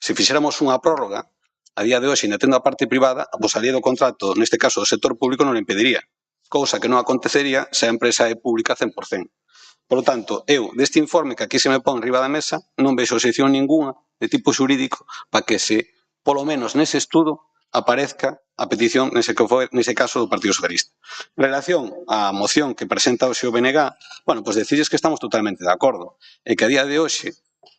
se fixéramos unha prórroga, a día de hoxe, ainda tendo a parte privada, a salida do contrato, neste caso do sector público, non o impediría. Cousa que non acontecería se a empresa é pública 100%. Por lo tanto, eu, deste informe que aquí se me pon riba da mesa, non vexo excepción ninguna de tipo xurídico para que se, polo menos nese estudo, aparezca a petición nese caso do Partido Socialista. En relación á moción que presenta hoxe o BNG, bueno, pois decirles que estamos totalmente de acordo. E que a día de hoxe,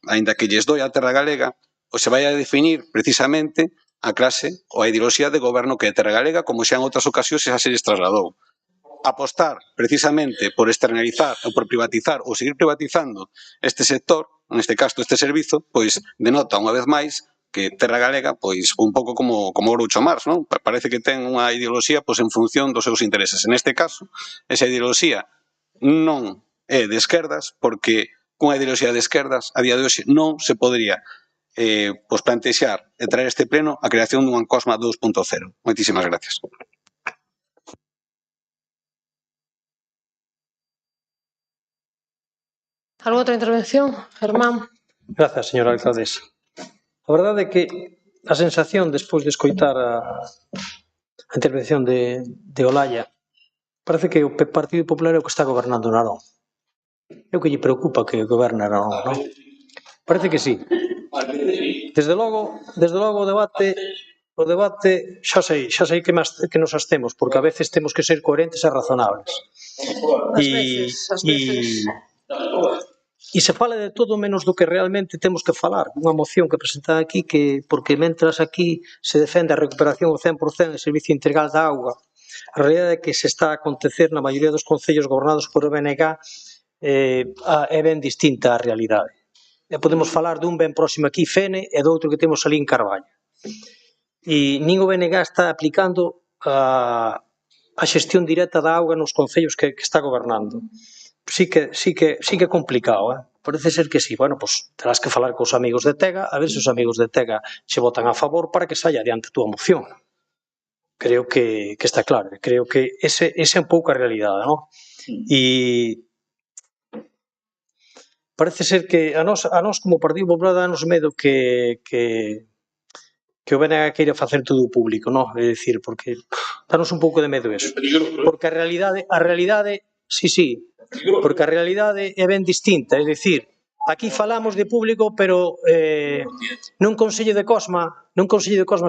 aínda que lles doi a terra galega, se vai a definir precisamente a clase ou a ideoloxía de goberno que é terra galega, como xa en outras ocasións xa se lles trasladou. Apostar precisamente por externalizar ou por privatizar ou seguir privatizando este sector, neste caso este servizo, pois denota unha vez máis que terra galega, pois un pouco como Groucho Marx, non? Parece que ten unha ideoloxía pois en función dos seus intereses. En este caso, esa ideoloxía non é de esquerdas, porque cunha ideoloxía de esquerdas a día de hoxe non se podría pois plantexar e traer este pleno a creación dunha COSMA 2.0. Moitísimas gracias. Algo outra intervención? Germán. Grazas, señora alcaldesa. A verdade é que a sensación, despois de escoitar a intervención de Olalla, parece que o Partido Popular é o que está gobernando Narón. É o que lle preocupa que goberna Narón, non? Parece que sí. Desde logo o debate xa sei que nos abstemos, porque a veces temos que ser coherentes e razonables. E se fala de todo menos do que realmente temos que falar. Unha moción que presentan aquí porque mentras aquí se defende a recuperación ao 100% do servicio integral da auga, a realidade é que se está a acontecer na maioría dos concellos gobernados por o BNG é ben distinta a realidade. Podemos falar dun ben próximo aquí, Fene, e do outro que temos ali en Carballo. E nin o BNG está aplicando a xestión directa da auga nos concellos que está gobernando. Sí que é complicado, parece ser que sí. Bueno, pois terás que falar cos amigos de Tega, a ver se os amigos de Tega se votan a favor para que saia adiante a túa moción. Creo que está claro, creo que ese é un pouco a realidade, non? E parece ser que a nós como Partido Popular danos medo que o BNG queira facer todo público, non? É dicir, porque danos un pouco de medo eso. Porque a realidade, sí, porque a realidade é ben distinta, é dicir, aquí falamos de público, pero nun Consello de Cosma,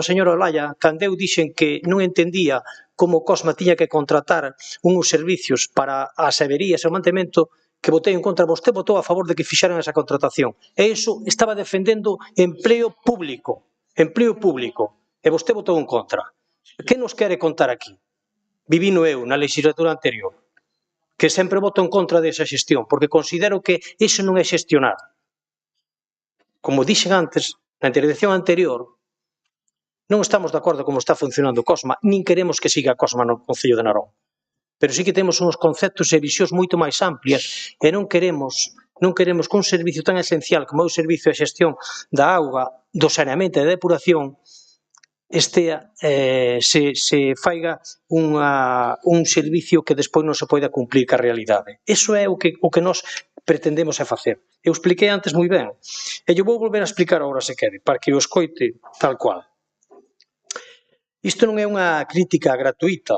señora Olalla, cando eu dixen que non entendía como Cosma tiña que contratar uns servicios para as averías e o mantemento, que votei en contra, vostede votou a favor de que fixeran esa contratación. E iso estaba defendendo empleo público, e vostede votou en contra. Que nos quere contar aquí? Vivino eu na legislatura anterior, que sempre voto en contra desa xestión, porque considero que iso non é xestionar. Como dixen antes, na intervención anterior, non estamos de acordo como está funcionando Cosma, nin queremos que siga Cosma no Concello de Narón. Pero sí que temos uns conceptos e visións moito máis amplias e non queremos que un servicio tan esencial como é o servicio de xestión da auga, do saneamento e da depuración, se faiga un servicio que despois non se poida cumplir ca realidade. Iso é o que nós pretendemos facer. Eu expliquei antes moi ben, e eu vou volver a explicar agora se quere, para que o escoite tal cual. Isto non é unha crítica gratuita,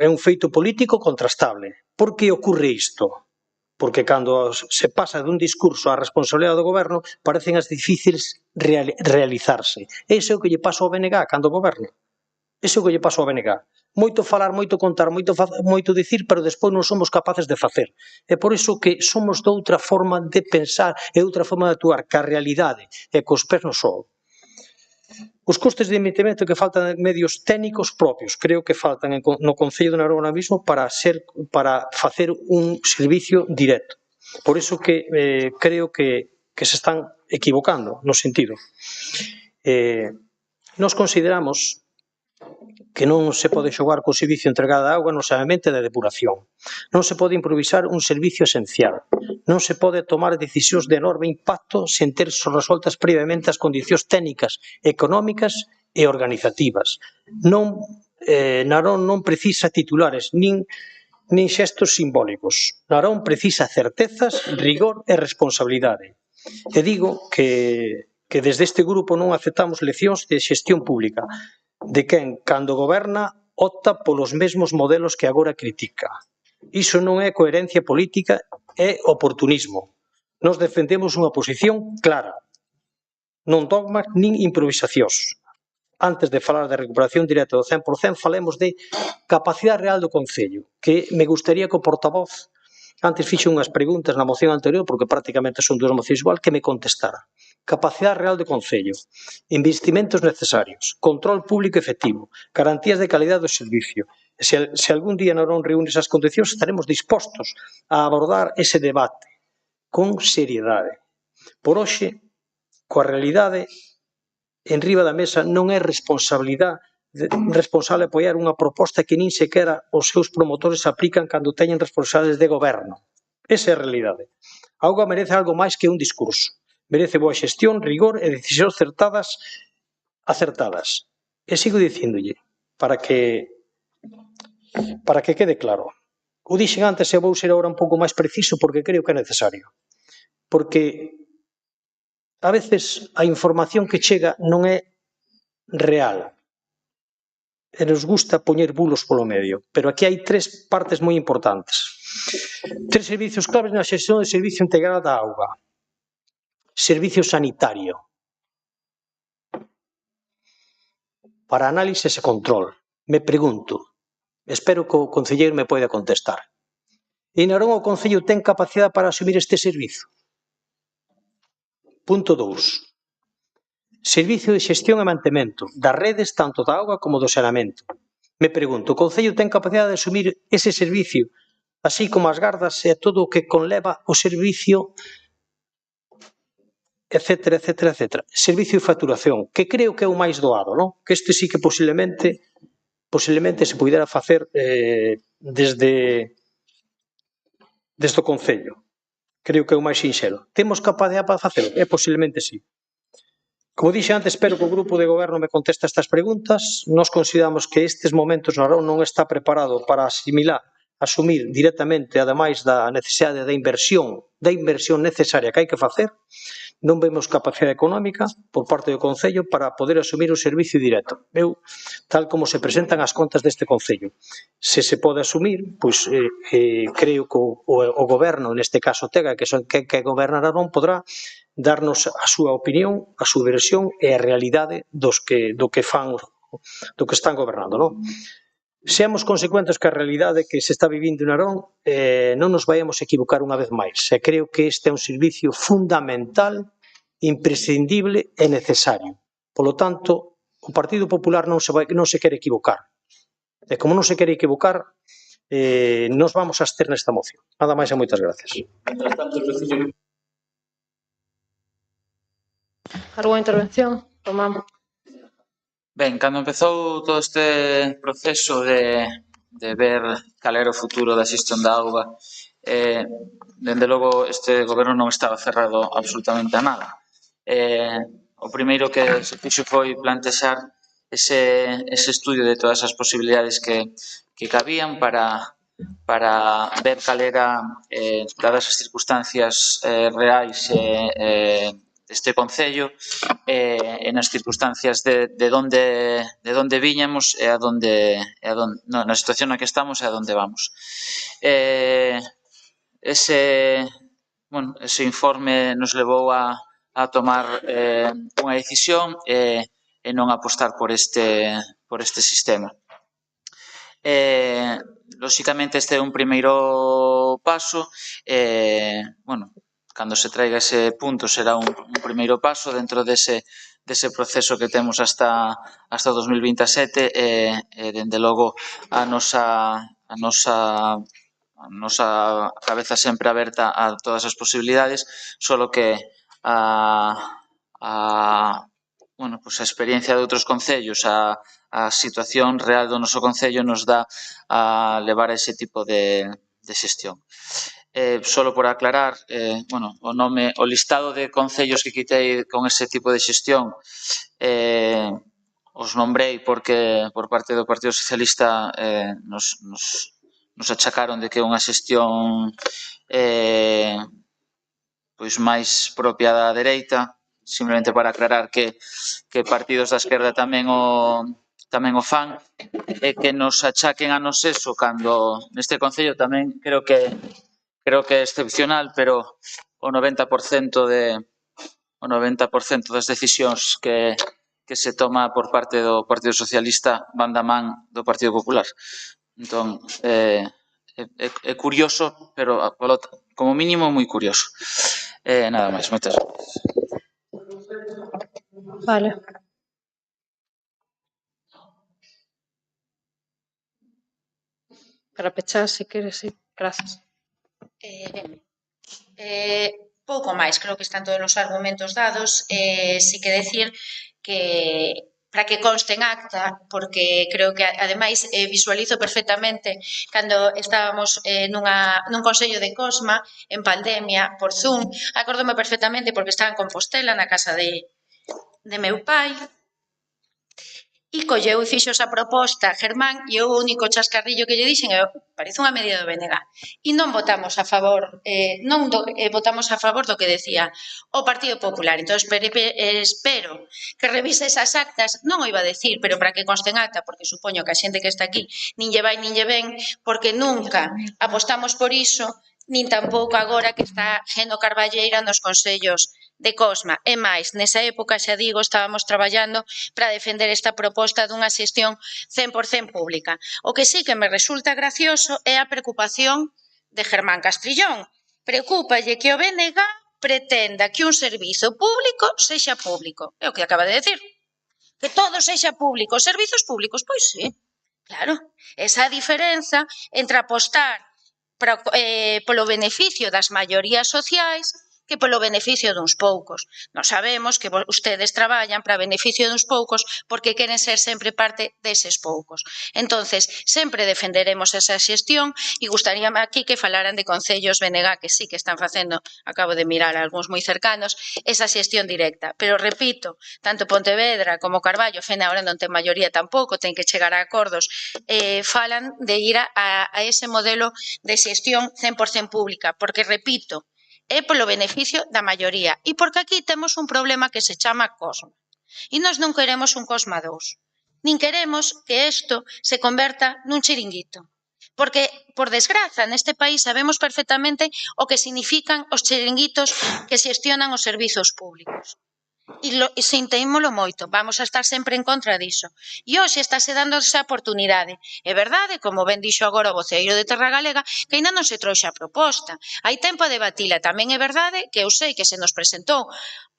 é un feito político contrastable. Por que ocorre isto? Porque cando se pasa dun discurso á responsabilidade do goberno, parecen as difíciles realizarse. Ese é o que lle pasa ao BNG cando goberna. Ese é o que lle pasa ao BNG. Moito falar, moito contar, moito dicir, pero despois non somos capaces de facer. É por iso que somos de outra forma de pensar e outra forma de actuar, ca realidade e cos pés no sol. Os costes de emitimento que faltan medios técnicos propios, creo que faltan no Concello de Narón ahora mismo para facer un servicio directo. Por iso que creo que se están equivocando no sentido. Nos consideramos que non se pode xogar co servicio entregado de auga no saneamento e da depuración. Non se pode improvisar un servicio esencial. Non se pode tomar decisións de enorme impacto sen ter resoltas previamente as condicións técnicas, económicas e organizativas. Narón non precisa titulares, nin xestos simbólicos. Narón precisa certezas, rigor e responsabilidade. E digo que desde este grupo non aceptamos leccións de xestión pública, de quen, cando goberna, opta polos mesmos modelos que agora critica. Iso non é coherencia política, é oportunismo. Nos defendemos unha posición clara, non dogmas nin improvisacións. Antes de falar de recuperación directa do 100%, falemos de capacidade real do Concello, que me gustaría que o portavoz, antes fixe unhas preguntas na moción anterior, porque prácticamente son dúas mocións igual, que me contestara. Capacidade real do Concello, investimentos necesarios, control público efectivo, garantías de calidad do servicio. Se algún día non reúne esas condicións, estaremos dispostos a abordar ese debate con seriedade. Por hoxe, coa realidade enriba da mesa, non é responsable apoiar unha proposta que nin sequera os seus promotores aplican cando teñen responsables de goberno. Esa é a realidade. A auga merece algo máis que un discurso. merece boa xestión, rigor e decisións acertadas. E sigo dicíndolle, para que quede claro. O dixen antes e vou ser agora un pouco máis preciso porque creo que é necesario. Porque a veces a información que chega non é real. E nos gusta poñer bulos polo medio. Pero aquí hai tres partes moi importantes. Tres servicios claves na xestión do Servicio Integral da Auga. Servicio sanitario. Para análisis e control. Me pregunto, espero que o concelleiro me poida contestar. En Narón o Concello ten capacidade para asumir este servizo? Punto 2. Servicio de xestión e mantemento das redes tanto da auga como do saneamento. Me pregunto, o Concello ten capacidade de asumir ese servicio, así como as gardas e todo o que conleva o servicio, etcétera, etcétera, etcétera. Servicio de facturación, que creo que é o máis doado, non? Que este sí que posiblemente se pudera facer desde o Concello. Creo que é o máis sinxelo. Temos capacidade para facelo? Posiblemente sí. Como dixe antes, espero que o grupo de goberno me conteste estas preguntas. Nós consideramos que estes momentos Narón non está preparado para asumir directamente, ademais da necesidade da inversión necesaria que hai que facer. Non vemos capacidade económica por parte do Concello para poder asumir o servicio directo. Eu, tal como se presentan as contas deste Concello. Se pode asumir, pois creo que o goberno, neste caso Tega, que goberna Narón, podrá darnos a súa opinión, a súa versión e a realidade do que están gobernando, non? Seamos consecuentes que a realidade que se está vivindo en Narón non nos vayamos a equivocar unha vez máis. E creo que este é un servicio fundamental, imprescindible e necesario. Polo tanto, o Partido Popular non se quere equivocar. E como non se quere equivocar, nos vamos a abster nesta moción. Nada máis e moitas gracias. Algunha intervención? Tomamos. Ben, cando empezou todo este proceso de ver cal era o futuro da xestión da auga, dende logo este goberno non estaba cerrado absolutamente a nada. O primeiro que se fixo foi plantexar ese estudio de todas as posibilidades que cabían para ver cal era, dadas as circunstancias reais deste Concello e nas circunstancias de onde viñamos e na situación na que estamos e a onde vamos. Ese informe nos levou a tomar unha decisión e non apostar por este sistema. Lóxicamente este é un primeiro paso, cando se traiga ese punto será un primeiro paso dentro dese proceso que temos hasta 2027 e dende logo a nosa cabeza sempre aberta a todas as posibilidades, solo que a experiencia de outros concellos, a situación real do noso concello nos dá a levar a ese tipo de xestión. Solo por aclarar, o listado de concellos que quitei con ese tipo de xestión os nombrei porque por parte do Partido Socialista nos achacaron de que é unha xestión máis propia da dereita, simplemente para aclarar que partidos da esquerda tamén o fan e que nos achaquen a nos eso cando neste concello tamén creo que é excepcional, pero o 90% das decisións que se toma por parte do Partido Socialista van da man do Partido Popular. Entón, é curioso, pero como mínimo moi curioso. Nada máis, moitas gracias. Vale. Para pechar, se queres, sí. Gracias. Pouco máis, creo que están todos os argumentos dados. Si que decir que para que conste en acta, porque creo que, ademais, visualizo perfectamente cando estábamos nun consello de Cosma, en pandemia, por Zoom, acórdome perfectamente porque estaba en Compostela, na casa de meu pai, e colleu e fixo esa proposta Germán, e o único chascarrillo que lle dixen é parece unha medida do BNG, e non votamos a favor votamos a favor do que decía o Partido Popular. Entón espero que revise esas actas, non o iba a decir, pero para que conste en acta, porque supoño que a xente que está aquí nin lle vai nin lle ven, porque nunca apostamos por iso, nin tampouco agora que está Geno Carballeira nos consellos de Cosma. E máis, nesa época, xa digo, estábamos traballando para defender esta proposta dunha xestión 100% pública. O que sí que me resulta gracioso é a preocupación de Germán Castrillón. Preocúpalle que o BNG pretenda que un servizo público sexa público. É o que acaba de decir. Que todo sexa público. Servizos públicos, pois sí. Claro, esa diferenza entre apostar polo beneficio das maiorías sociais que polo beneficio duns poucos. Nós sabemos que ustedes traballan para beneficio duns poucos porque queren ser sempre parte deses poucos. Entonces, sempre defenderemos esa xestión e gustaríame aquí que falaran de concellos BNG que sí que están facendo, acabo de mirar algúns moi cercanos, esa xestión directa. Pero repito, tanto Pontevedra como Carballo, Fene ahora non ten maioría tampouco, ten que chegar a acordos, falan de ir a ese modelo de xestión 100% pública, porque repito, é polo beneficio da maioría e porque aquí temos un problema que se chama Cosma. E nós non queremos un Cosma 2, nin queremos que isto se converta nun chiringuito. Porque, por desgraza, neste país sabemos perfectamente o que significan os chiringuitos que xestionan os servizos públicos. E sentémolo moito, vamos a estar sempre en contra diso. E hoxe estáse dando esa oportunidade. É verdade, como ben dixo agora o voceiro de Terra Galega, que ainda non se trouxe a proposta. Hai tempo a debatila. Tamén é verdade que eu sei que se nos presentou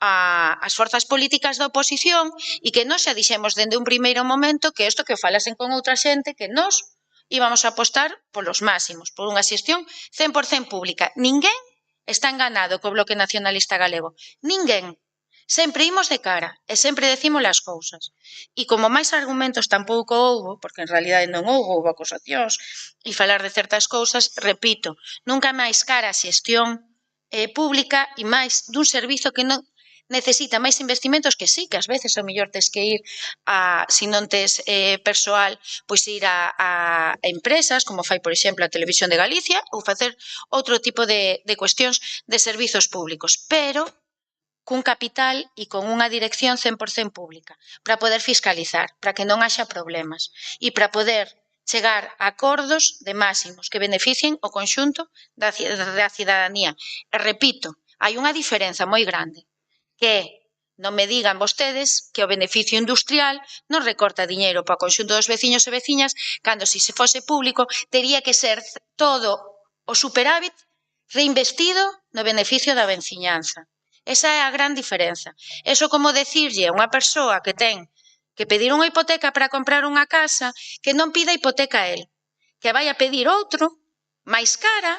as forzas políticas da oposición e que nós xa dixemos dende un primeiro momento que isto que falasen con outra xente, que nós íbamos a apostar polos máximos, por unha xestión 100% pública. Ninguén está enganado co Bloque Nacionalista Galego. Ninguén. Sempre imos de cara e sempre decimos as cousas. E como máis argumentos tampouco houbo, porque en realidade non houbo acusacións, e falar de certas cousas, repito, nunca máis cara a xestión pública e máis dun servizo que non necesita máis investimentos que sí, que ás veces o mellor tes que ir se non tes persoal, pois ir a empresas, como fai, por exemplo, a Televisión de Galicia, ou facer outro tipo de cuestións de servizos públicos. Pero cun capital e con unha dirección 100% pública, para poder fiscalizar, para que non haxa problemas e para poder chegar a acordos de máximos que beneficien o conxunto da cidadanía. E repito, hai unha diferenza moi grande, que non me digan vostedes que o beneficio industrial non recorta diñeiro para o conxunto dos veciños e veciñas, cando se fose público tería que ser todo o superávit reinvestido no beneficio da veciñanza. Esa é a gran diferenza. Eso como decirlle a unha persoa que ten que pedir unha hipoteca para comprar unha casa, que non pida hipoteca a él, que vai a pedir outro, máis cara,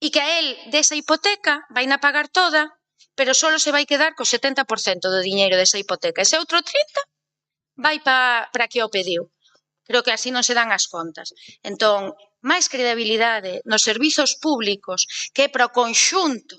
e que a él desa hipoteca vai a pagar toda, pero só se vai quedar co 70% do diñeiro desa hipoteca. Ese outro 30% vai para que o pediu. Creo que así non se dan as contas. Entón, máis credibilidade nos servizos públicos que para o conxunto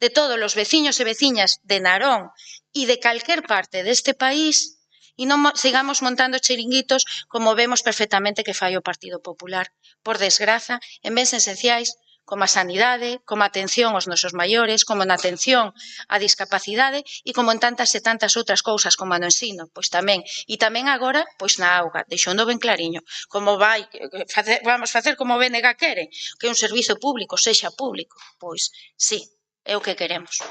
de todos os veciños e veciñas de Narón e de calquer parte deste país e non sigamos montando chiringuitos como vemos perfectamente que fai o Partido Popular. Por desgraza, en bens esenciais como a sanidade, como a atención aos nosos maiores, como na atención á discapacidade e como en tantas e tantas outras cousas como no ensino, pois tamén. E tamén agora, pois na auga, deixando ben clariño, como vamos facer como o BNG quere, que un servizo público sexa público. Pois, sí. É o que queremos.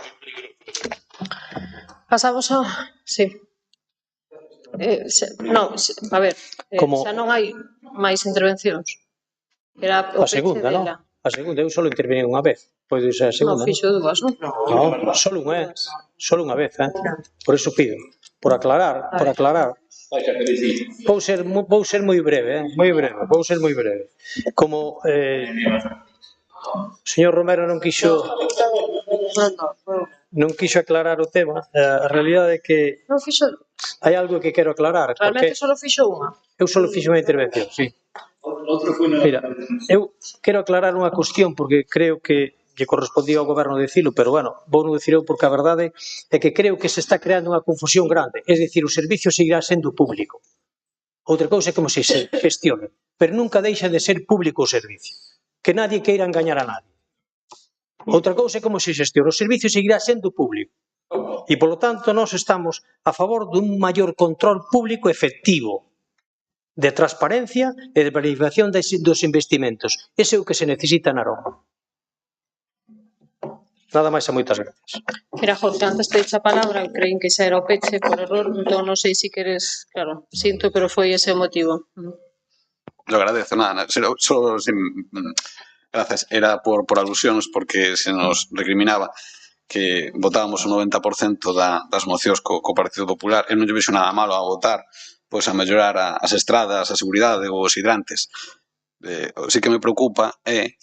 Pasamos a... Sí. Non, a ver, xa non hai máis intervencións. Era a segunda, non? A segunda, eu só intervení unha vez. Pois a segunda, non? Fixo dúas, non? Non, só unha vez, Por iso pido, por aclarar. Vou ser moi breve, Como o señor Romero non quixo... non quixo aclarar o tema. A realidade é que Non fixo, hai algo que quero aclarar, realmente porque só fixo unha. eu só fixe unha intervención, sí. Mira, eu quero aclarar unha cuestión porque creo que lle correspondía ao goberno dicilo, pero bueno, vou non dicir eu porque a verdade é que creo que se está creando unha confusión grande, é dicir, o servicio seguirá sendo público. Outra cousa é como se gestione, pero nunca deixa de ser público o servicio, que nadie queira engañar a nadie. Outra cousa é como se gestione, o servicio seguirá sendo público. E, polo tanto, nós estamos a favor dun maior control público efectivo, de transparencia e de verificación dos investimentos. Ese é o que se necesita en Narón. Nada máis e moitas gracias. Mira, Jorge, antes te dicha a palabra, creín que xa era o peche por error, entón non sei se queres, claro, sinto, pero foi ese o motivo. Lo agradezo, nada, solo gracias, era por alusións, porque se nos recriminaba que votábamos o 90% das mocións co Partido Popular, e non lle vexo nada malo a votar pois a mellorar as estradas, a seguridade ou os hidrantes. O que me preocupa é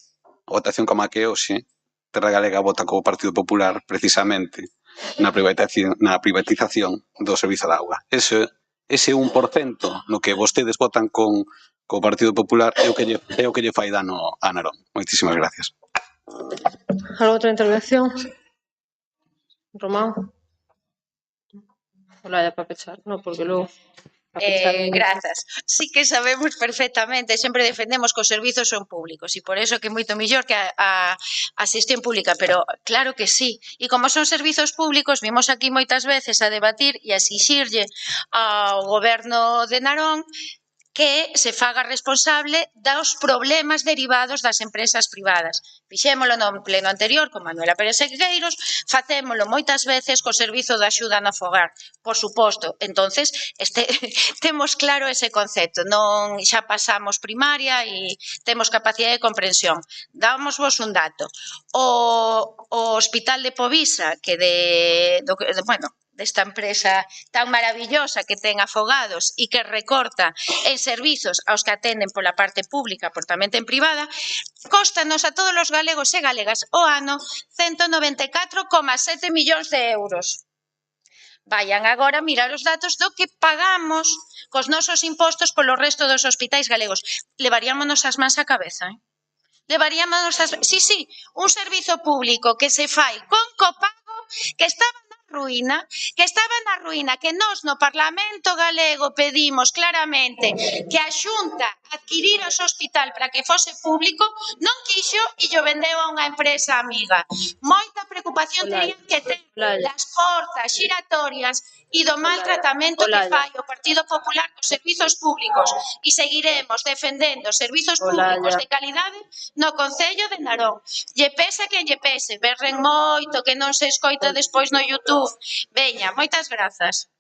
a votación como a que hoxe Terra Galega vota co Partido Popular precisamente na privatización do servizo de auga. Ese 1% no que vostedes votan co Partido Popular é o que lle fai dano a Narón. Moitísimas gracias. Algo outra intervención? Román? Olaya, para pechar, non, porque logo... Grazas. Sí que sabemos perfectamente, sempre defendemos que os servizos son públicos e por eso que é moito mellor que a xestión pública, pero claro que sí. E como son servizos públicos, vimos aquí moitas veces a debatir e a exixirlle ao goberno de Narón que se faga responsable dos problemas derivados das empresas privadas. Fixémolo no pleno anterior con Manuela Pérez Segueiros, facémolo moitas veces co servizo de axuda no fogar, por suposto. Entonces, temos claro ese concepto, non xa pasamos primaria e temos capacidade de comprensión. Dámosvos un dato. O Hospital de Povisa, que desta empresa tan maravillosa que ten afogados e que recorta en servizos aos que atenden pola parte pública, por tamén ten privada, cóstanos a todos os galegos e galegas o ano 194,7 millóns de euros. Vayan agora a mirar os datos do que pagamos cos nosos impostos polo resto dos hospitais galegos. Levaríamonos as mans á cabeza, Levaríamonos as... Sí, un servizo público que se fai con copago, que estaba ruína, que nós no Parlamento galego pedimos claramente que a Xunta adquirira o hospital para que fose público, non quixo e yo vendeu a unha empresa amiga. Moita preocupación terían que ter das portas xiratorias e do maltratamento que fai o Partido Popular cos servizos públicos e seguiremos defendendo servizos públicos de calidade no Concello de Narón. Lle pese que lle pese, berren moito que non se escoita despois no YouTube. Veña, moitas grazas.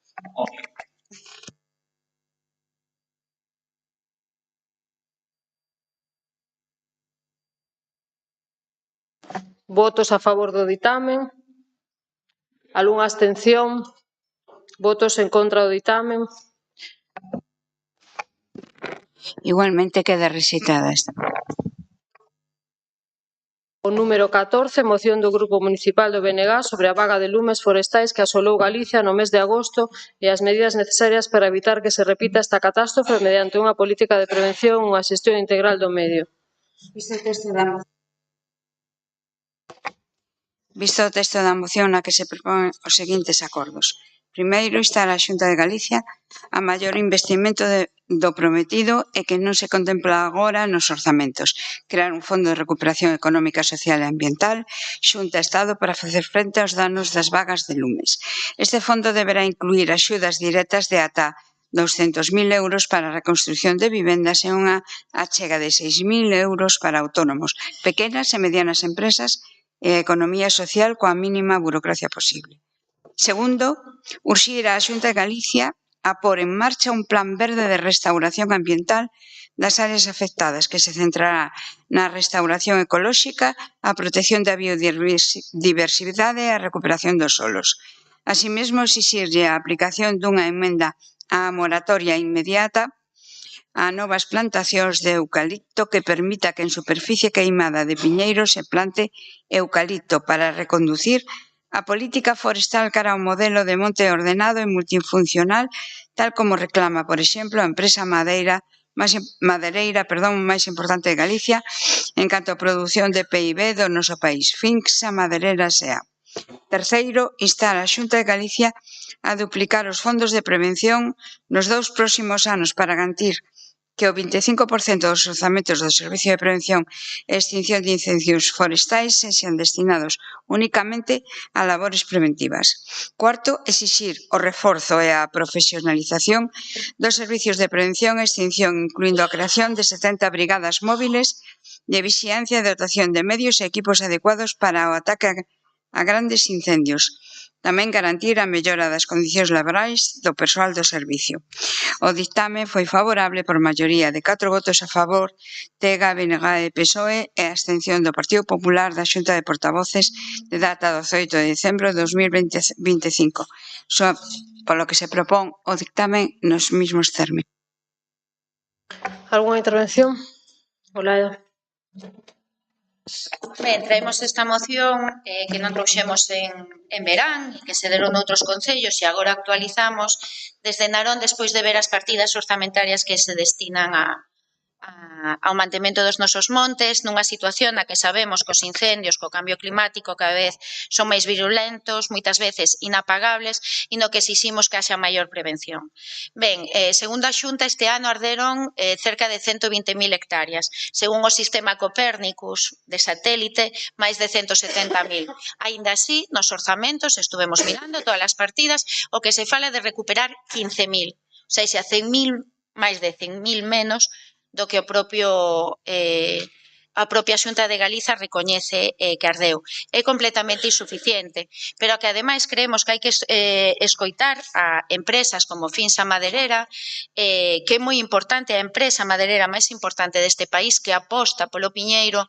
Votos a favor do ditamen? Algunha abstención? Votos en contra do ditamen? Igualmente queda rexeitada esta. O número 14, moción do Grupo Municipal do BNG sobre a vaga de lumes forestais que asolou Galicia no mes de agosto e as medidas necesarias para evitar que se repita esta catástrofe mediante unha política de prevención e unha xestión integral do medio. Visto o texto da moción na que se proponen os seguintes acordos. Primeiro, instar a Xunta de Galicia a maior investimento do prometido e que non se contempla agora nos orzamentos. Crear un fondo de recuperación económica, social e ambiental xunto a Estado para facer frente aos danos das vagas de lumes. Este fondo deberá incluir axudas directas de ata 200.000 euros para a reconstrucción de vivendas e unha achega de 6.000 euros para autónomos, pequenas e medianas empresas e a economía social coa mínima burocracia posible. Segundo, urxir a Xunta de Galicia a pôr en marcha un plan verde de restauración ambiental das áreas afectadas que se centrará na restauración ecolóxica, a protección da biodiversidade e a recuperación dos solos. Así mesmo, exixirlle a aplicación dunha emenda á moratoria inmediata a novas plantacións de eucalipto que permita que en superficie queimada de piñeiros se plante eucalipto para reconducir a política forestal cara a un modelo de monte ordenado e multifuncional, tal como reclama, por exemplo, a empresa madereira máis importante de Galicia en canto a produción de PIB do noso país, Finxa Maderera S.A. Terceiro, instar a Xunta de Galicia a duplicar os fondos de prevención nos 2 próximos anos para garantir que o 25% dos orzamentos do Servicio de Prevención e Extinción de Incendios Forestais sexan destinados únicamente a labores preventivas. Cuarto, exixir o reforzo e a profesionalización dos servicios de prevención e extinción, incluindo a creación de 70 brigadas móviles de vixiancia e dotación de medios e equipos adecuados para o ataque a grandes incendios. Tamén garantir a mellora das condicións laborais do persoal do servicio. O dictame foi favorable por maioría de 4 votos a favor, TEGA, BNG e PSOE e a abstención do Partido Popular da Xunta de Portavoces de data 18 de decembro de 2025. Só polo que se propón o dictame nos mismos términos. Algunha intervención? Olaia. Ben, traemos esta moción que non trouxemos en verán, que se deron noutros concellos e agora actualizamos desde Narón despois de ver as partidas orzamentarias que se destinan ao mantemento dos nosos montes nunha situación na que sabemos que os incendios co cambio climático cada vez son máis virulentos, moitas veces inapagables e no que exiximos que haxa maior prevención. Ben, segundo a Xunta, este ano arderon cerca de 120.000 hectáreas. Según o sistema Copérnicus de satélite, máis de 170.000. Aínda así, nos orzamentos, estuvemos mirando todas as partidas, o que se fala de recuperar 15.000. O sea, 100.000, máis de 100.000 menos do que a propia Xunta de Galiza recoñece que ardeu. É completamente insuficiente, pero que ademais creemos que hai que escoitar a empresas como Finxa Maderera, que é moi importante, a empresa maderera máis importante deste país, que aposta polo piñeiro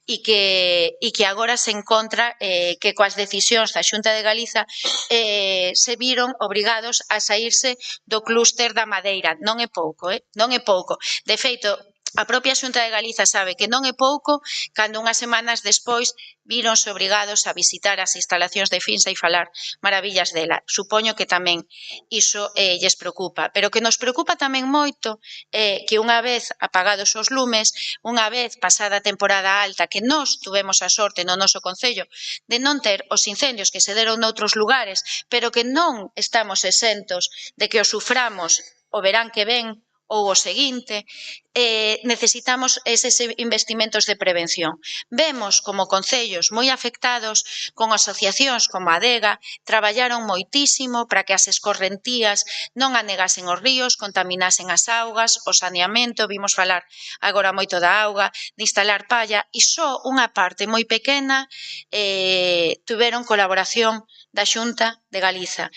e que agora se encontra que coas decisións da Xunta de Galiza se viron obrigados a saírse do clúster da madeira. Non é pouco, non é pouco. De feito, a propia Xunta de Galiza sabe que non é pouco cando unhas semanas despois víronse obrigados a visitar as instalacións de Finxa e falar maravillas dela. Supoño que tamén iso lles preocupa, pero que nos preocupa tamén moito que unha vez apagados os lumes, unha vez pasada a temporada alta, que nós tuvemos a sorte no noso concello de non ter os incendios que se deron noutros lugares, pero que non estamos exentos de que os suframos o verán que ven ou o seguinte, necesitamos eses investimentos de prevención. Vemos como concellos moi afectados con asociacións como a DEGA traballaron moitísimo para que as escorrentías non anegasen os ríos, contaminasen as augas, o saneamento, vimos falar agora moito da auga, de instalar palla, e só unha parte moi pequena tuveron colaboración da Xunta de Galiza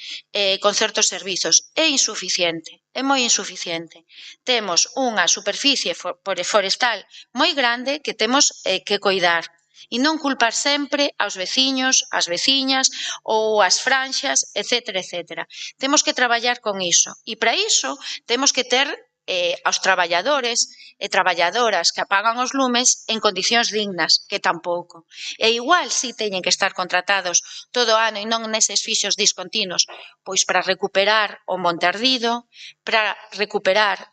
con certos servizos. É insuficiente. É moi insuficiente. Temos unha superficie forestal moi grande que temos que coidar e non culpar sempre aos veciños, ás veciñas ou ás franxas, etcétera, etcétera. Temos que traballar con iso e para iso temos que ter aos traballadores e traballadoras que apagan os lumes en condicións dignas, que tampouco. E igual si teñen que estar contratados todo o ano e non neses fixos discontinuos, pois para recuperar o monte ardido, para recuperar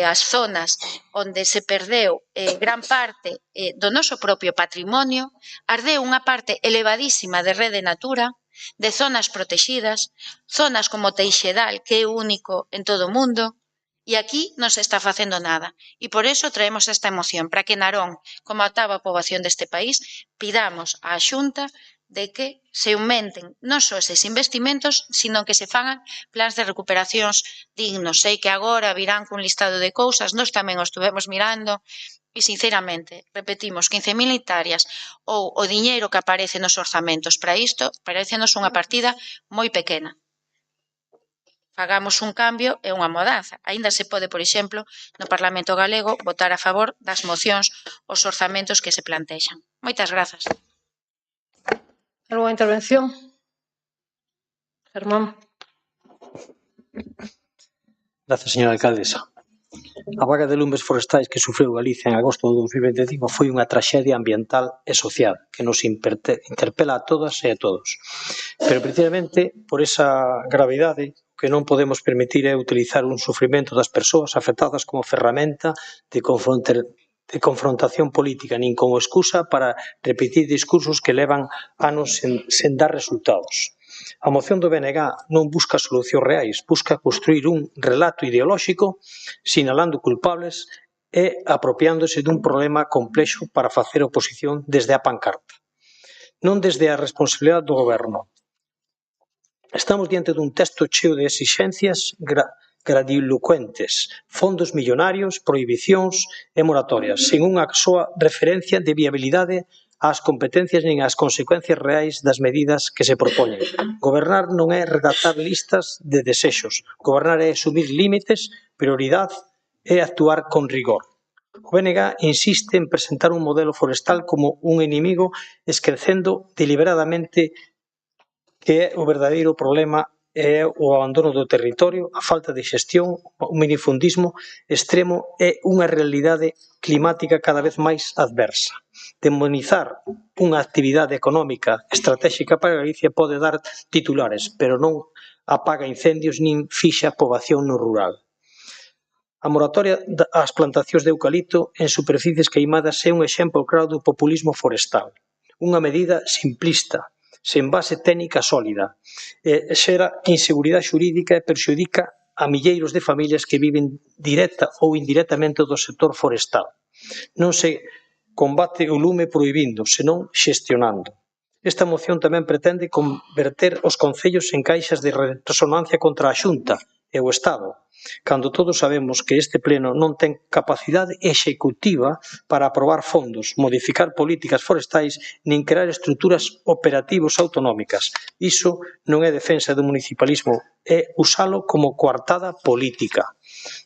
as zonas onde se perdeu gran parte do noso propio patrimonio, ardeu unha parte elevadísima de rede natura, de zonas protegidas, zonas como Teixedal, que é único en todo o mundo, e aquí non se está facendo nada. E por iso traemos esta moción, para que Narón, como a octava poboación deste país, pidamos á Xunta de que se aumenten non só eses investimentos, sino que se fagan plans de recuperacións dignos. Sei que agora virán cun listado de cousas, nós tamén o estuvemos mirando, e sinceramente, repetimos, 15.000 hectáreas ou o diñeiro que aparece nos orzamentos para isto, parécenos unha partida moi pequena. Fagamos un cambio e unha mudanza. Aínda se pode, por exemplo, no Parlamento Galego votar a favor das mocións os orzamentos que se plantexan. Moitas grazas. Algunha intervención? Germán. Gracias, señora alcaldesa. A vaga de lumes forestais que sufreu Galicia en agosto de 2025 foi unha traxedia ambiental e social que nos interpela a todas e a todos. Pero precisamente por esa gravidade que non podemos permitir é utilizar un sufrimento das persoas afectadas como ferramenta de confrontación política, nin como excusa para repetir discursos que levan anos sen dar resultados. A moción do BNG non busca solucións reais, busca construir un relato ideolóxico sinalando culpables e apropiándose dun problema complexo para facer oposición desde a pancarta, non desde a responsabilidade do goberno. Estamos diante dun texto cheo de exixencias gradilocuentes, fondos millonarios, prohibicións e moratorias, sen unha soa referencia de viabilidade ás competencias nin ás consecuencias reais das medidas que se propoñen. Gobernar non é redactar listas de desexos. Gobernar é asumir límites, prioridade e actuar con rigor. O BNG insiste en presentar un modelo forestal como un inimigo, esquecendo deliberadamente que é o verdadeiro problema é o abandono do territorio, a falta de xestión, o minifundismo extremo e unha realidade climática cada vez máis adversa. Demonizar unha actividade económica estratégica para Galicia pode dar titulares, pero non apaga incendios nin fixa poboación no rural. A moratoria ás plantacións de eucalipto en superficies queimadas é un exemplo claro do populismo forestal. Unha medida simplista, sen base técnica sólida, xera inseguridade xurídica e perxudica a milleiros de familias que viven directa ou indirectamente do sector forestal. Non se combate o lume prohibindo, senón xestionando. Esta moción tamén pretende converter os concellos en caixas de resonancia contra a Xunta e o Estado, cando todos sabemos que este pleno non ten capacidade executiva para aprobar fondos, modificar políticas forestais nin crear estruturas operativas autonómicas. Iso non é defensa do municipalismo, é usalo como coartada política.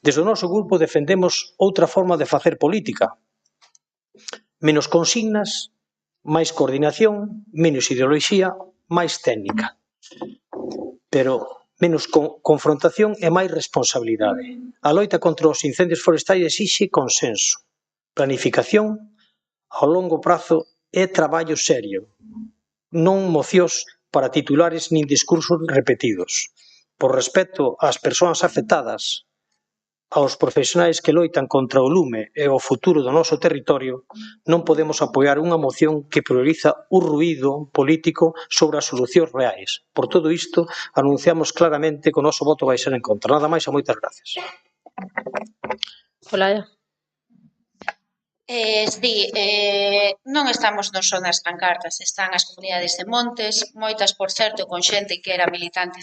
Desde o noso grupo defendemos outra forma de facer política. Menos consignas, máis coordinación, menos ideoloxía, máis técnica. Pero menos confrontación e máis responsabilidade. A loita contra os incendios forestais exixe consenso, planificación ao longo prazo e traballo serio, non mocións para titulares nin discursos repetidos. Por respecto ás persoas afectadas, aos profesionais que loitan contra o lume e o futuro do noso territorio, non podemos apoiar unha moción que prioriza o ruído político sobre as solucións reais. Por todo isto, anunciamos claramente que o noso voto vai ser en contra. Nada máis e moitas gracias. Olaya. Non estamos non só nas pancartas, están as comunidades de montes, moitas, por certo, con xente que era militante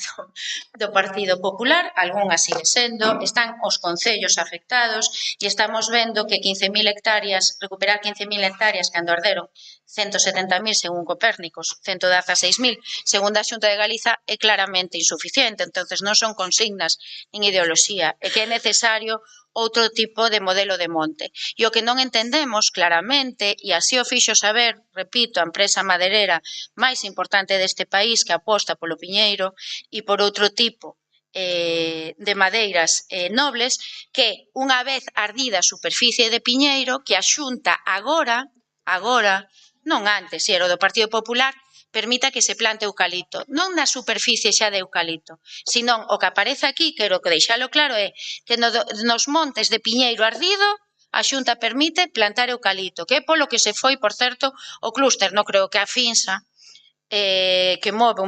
do Partido Popular, algunhas sigue sendo, están os concellos afectados e estamos vendo que 15.000 hectáreas, recuperar 15.000 hectáreas cando arderon 170.000 según Copérnicos, 116.000 según a Xunta de Galiza é claramente insuficiente, entonces non son consignas nin ideoloxía, é que é necesario outro tipo de modelo de monte. E o que non entendemos claramente, e así o fixo saber, repito, a empresa maderera máis importante deste país que aposta polo piñeiro e por outro tipo de madeiras nobles, que unha vez ardida a superficie de piñeiro, que a Xunta agora, non antes, se era do Partido Popular, permita que se plante eucalipto, non na superficie xa de eucalipto, senón o que aparece aquí, quero que deixalo claro, é que nos montes de piñeiro ardido a Xunta permite plantar eucalipto, que é polo que se foi, por certo, o clúster, non creo que a Finsa, que move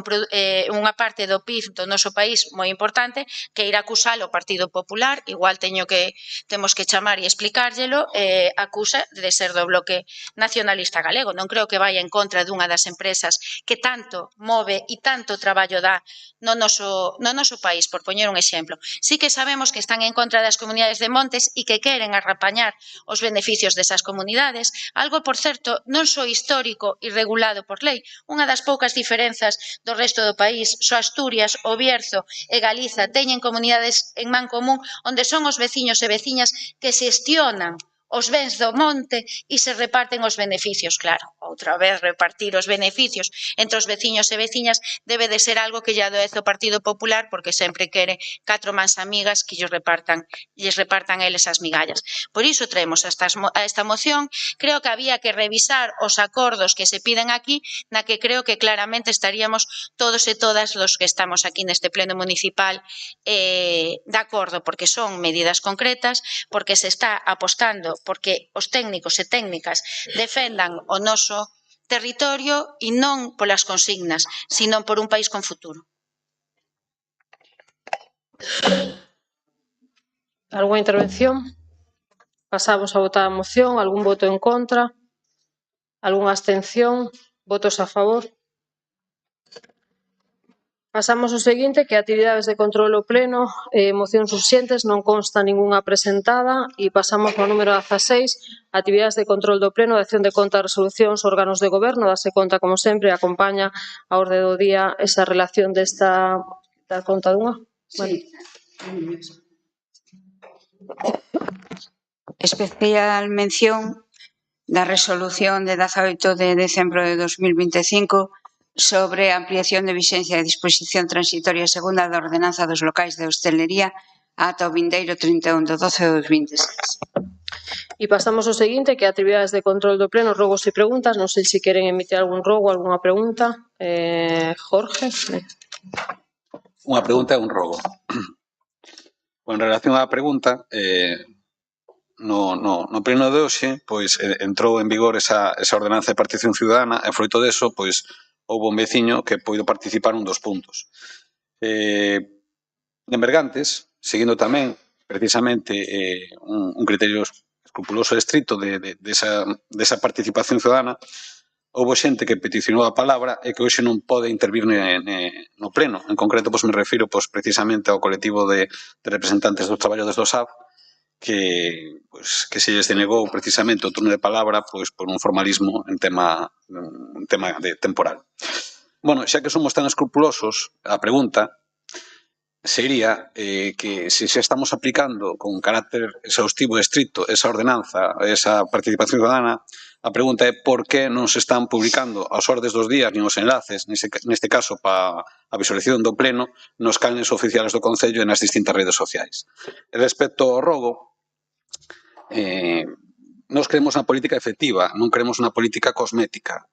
unha parte do PIB do noso país moi importante, que irá acusar o Partido Popular, igual temos que chamar e explicárselo, acusa de ser do bloque nacionalista galego. Non creo que vaya en contra dunha das empresas que tanto move e tanto traballo dá no noso país, por poñer un exemplo. Sí que sabemos que están en contra das comunidades de montes e que queren arrapañar os beneficios desas comunidades, algo, por certo, non só histórico e regulado por lei. Unha das poucas diferenzas do resto do país, só Asturias, o Bierzo e Galiza teñen comunidades en man común onde son os veciños e veciñas que xestionan os bens do monte e se reparten os beneficios, claro. Outra vez, repartir os beneficios entre os veciños e veciñas debe de ser algo que lle adoece o Partido Popular porque sempre quere 4 mans amigas que lles repartan a eles as migallas. Por iso traemos a esta moción. Creo que había que revisar os acordos que se piden aquí, na que creo que claramente estaríamos todos e todas os que estamos aquí neste pleno municipal de acordo, porque son medidas concretas, porque se está apostando porque os técnicos e técnicas defendan o noso territorio e non polas consignas, sino por un país con futuro. Algúa intervención? Pasamos a votar a moción. Algún voto en contra? Algunha abstención? Votos a favor? Pasamos ao seguinte, que actividades de control ao pleno, mocións urxentes, non consta ningunha presentada, e pasamos ao número 16, actividades de control do pleno, de acción de conta, resolucións, órganos de goberno, dase conta, como sempre, acompaña a orde do día esa relación desta conta dunha. Sí. Especial mención da resolución de 18 de decembro de 2025 sobre a ampliación de vixencia de disposición transitoria segunda da ordenanza dos locais de hostelería ata o vindeiro 31 de 12 de 2026. E pasamos ao seguinte, que actividades de control do pleno, rogos e preguntas. Non sei se queren emitir algún rogo, algunha pregunta. Jorge. Unha pregunta e un rogo. En relación á pregunta, no pleno de hoxe, pois entrou en vigor esa ordenanza de participación ciudadana e froito deso, pois houve un veciño que poido participar un dos puntos. En Bergantes, seguindo tamén precisamente un criterio escrupuloso e estricto desa participación ciudadana, houve xente que peticionou a palabra e que hoxe non pode intervir no pleno. En concreto, pois me refiro precisamente ao colectivo de representantes dos traballadores do SAF que se lles denegou precisamente o turno de palabra pois por un formalismo en tema temporal. Bueno, xa que somos tan escrupulosos, a pregunta sería que se xa estamos aplicando con carácter exhaustivo e estricto esa ordenanza, esa participación ciudadana, a pregunta é por que non se están publicando as ordes dos días nin os enlaces, neste caso para a visualización do pleno, nos canles oficiales do Concello e nas distintas redes sociais. E respecto ao rogo, nós queremos unha política efectiva, non queremos unha política cosmética.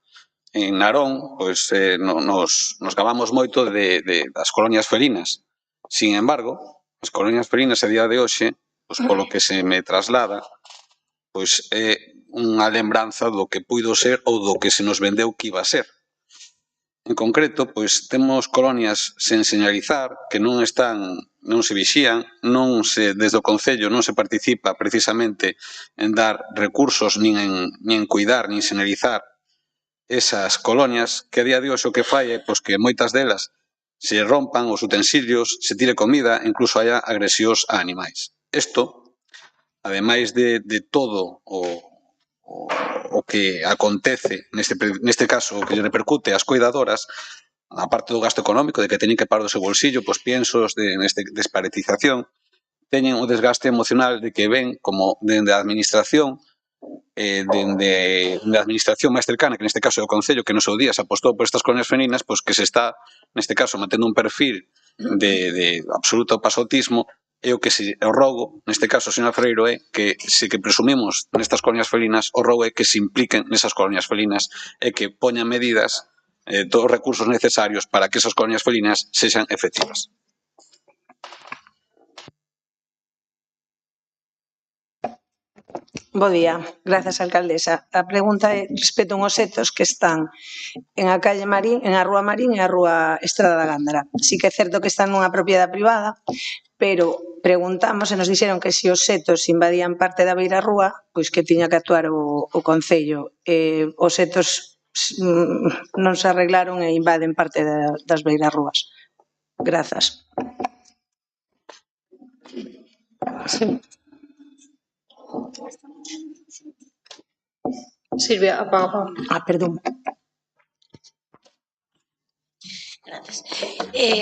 En Narón, pois, nos gabamos moito das colonias felinas. Sin embargo, as colonias felinas a día de hoxe, pois, polo que se me traslada, pois é unha lembranza do que puido ser ou do que se nos vendeu que iba a ser. En concreto, pois temos colonias sen señalizar, que non se vixían, desde o Concello non se participa precisamente en dar recursos, nin en cuidar, nin señalizar esas colonias, que a día de hoxe o que fai é que moitas delas se rompan os utensilios, se tire comida, incluso haya agresións a animais. Isto, ademais de todo o que acontece, neste caso, o que lle repercute ás coidadoras, a parte do gasto económico, de que teñen que pagar do seu bolsillo, pois piensos de desparetización, teñen o desgaste emocional de que ven como dende a administración, dende a administración máis cercana, que neste caso é o Concello, que no seu día se apostou por estas colonias femininas, pois que se está, neste caso, mantendo un perfil de absoluto pasotismo. E o que o rogo, neste caso, señora Ferreiro, é que se que presumimos nestas colonias felinas, o rogo é que se impliquen nesas colonias felinas e que poñan medidas, todos os recursos necesarios para que esas colonias felinas sexan efectivas. Bo día, grazas, alcaldesa. A pregunta é respecto a unhos setos que están en a calle Marín, en a Rúa Marín e a Rúa Estrada da Gándara. Sí que é certo que están nunha propiedade privada, pero preguntamos e nos dixeron que se os setos invadían parte da beira rúa, pois que tiña que actuar o Concello. Os setos non se arreglaron e invaden parte das beiras rúas. Grazas. Sí. Silvia, apaga. Perdón. Gracias.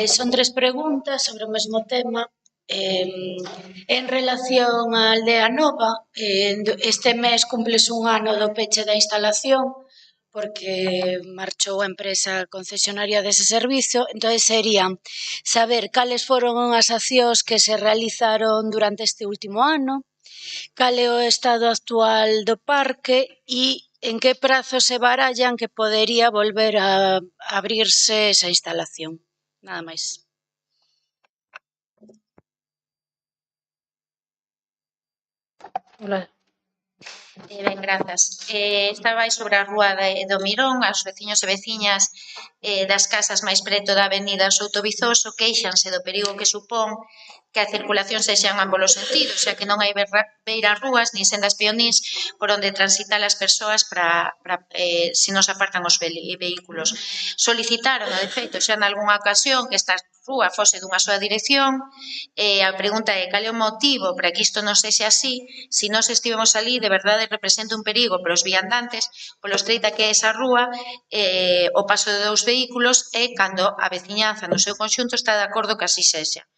Son 3 preguntas sobre o mesmo tema. En relación á Aldea Nova, este mes cumples un ano do peche da instalación porque marchou a empresa concesionaria dese servizo, entón serían saber cales foron as accións que se realizaron durante este último ano, cal é o estado actual do parque e en que prazo se barallan que podería volver a abrirse esa instalación. Nada máis. Hola. Ben, grazas. Estaba aí sobre a rúa do Mirón, os veciños e veciñas das casas máis preto da avenida Souto Vizoso queixanse do perigo que supón que a circulación sexa en ambos os sentidos, xa que non hai beiras rúas nin sendas peonís por onde transitan as persoas se non se aparcan os vehículos. Solicitaron, de feito, xa nalgúnha ocasión que esta rúa fose dunha soa dirección. A pregunta é cal é o motivo para que isto non sexa así, se nós estivemos ali, de verdade representa un perigo para os viandantes, polo estreita que é esa rúa, o paso de dous vehículos e cando a veciñanza no seu conxunto está de acordo que así sexa.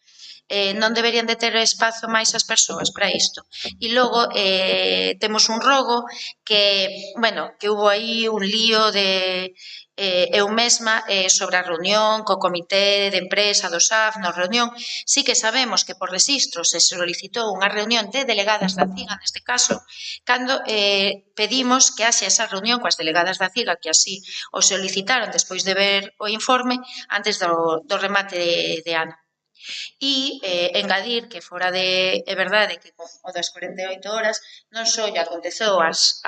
Non deberían de ter espazo máis as persoas para isto. E logo temos un rogo que, bueno, que hubo aí un lío de eu mesma sobre a reunión co comité de empresa do SAF, na reunión, sí que sabemos que por rexistro se solicitou unha reunión de delegadas da CIGA, neste caso, cando pedimos que haxe esa reunión coas delegadas da CIGA, que así o solicitaron despois de ver o informe antes do remate de ano. E engadir que fora de, é verdade que o das 48 horas non só lle aconteceu ás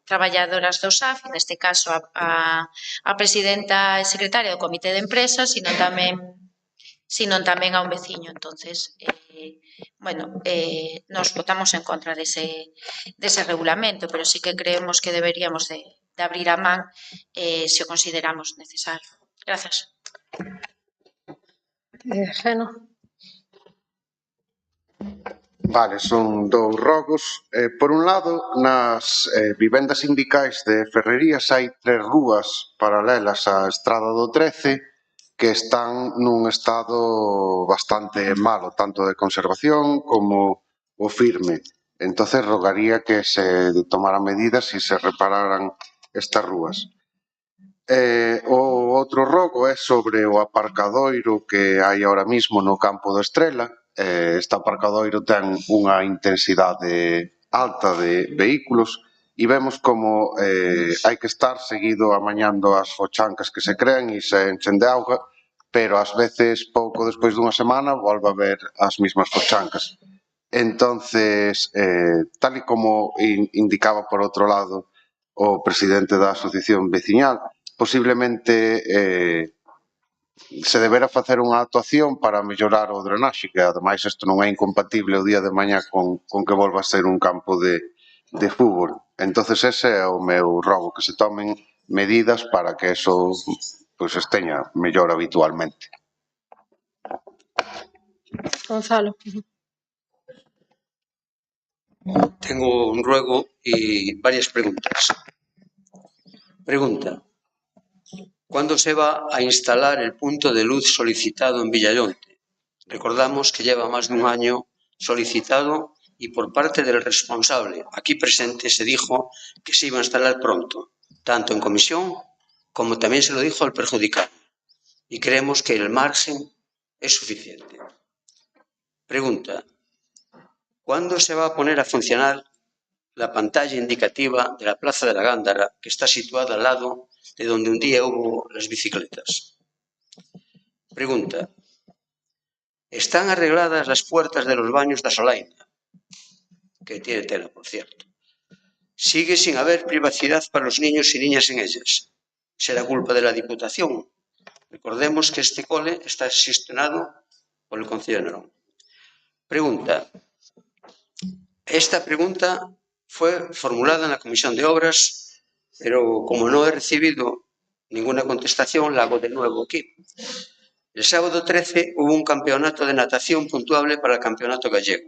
traballadoras do SAF, neste caso a presidenta e secretaria do comité de empresa, sino tamén a un veciño. Entonces, bueno, nos votamos en contra dese regulamento, pero sí que creemos que deberíamos de abrir a man se o consideramos necesario. Grazas. Geno. Vale, son dous rogos. Por un lado, nas vivendas sindicais de Ferrerías hai 3 rúas paralelas á Estrada do 13 que están nun estado bastante malo, tanto de conservación como o firme. Entonces rogaría que se tomaran medidas e se repararan estas rúas. O outro rogo é sobre o aparcadoiro que hai ahora mismo no campo do Estrela. Este aparcadoiro ten unha intensidade alta de vehículos e vemos como hai que estar seguido amañando as fochancas que se crean e se enchen de auga, pero ás veces pouco despois dunha semana volve a ver as mismas fochancas. Entonces, tal e como indicaba por outro lado o presidente da asociación veciñal, posiblemente se debera facer unha actuación para mellorar o drenaxe, que ademais isto non é incompatible o día de mañá con que volva a ser un campo de fútbol. Entonces ese é o meu rogo, que se tomen medidas para que eso pues esteña mellor habitualmente. Gonzalo. Tengo un ruego y varias preguntas. Pregunta: ¿cuándo se va a instalar el punto de luz solicitado en Villalonte? Recordamos que lleva más de un año solicitado y por parte del responsable aquí presente se dijo que se iba a instalar pronto, tanto en comisión como también se lo dijo al perjudicado. Y creemos que el margen es suficiente. Pregunta: ¿cuándo se va a poner a funcionar la pantalla indicativa de la Plaza de la Gándara, que está situada al lado de donde un día hubo las bicicletas? Pregunta: ¿están arregladas las puertas de los baños de Solaina? Que tiene tela, por cierto. Sigue sin haber privacidad para los niños y niñas en ellas. ¿Será culpa de la Diputación? Recordemos que este cole está gestionado por el Concello de Narón. Pregunta: esta pregunta fue formulada en la Comisión de Obras, pero como no he recibido ninguna contestación, la hago de nuevo aquí. El sábado 13 hubo un campeonato de natación puntuable para el campeonato gallego.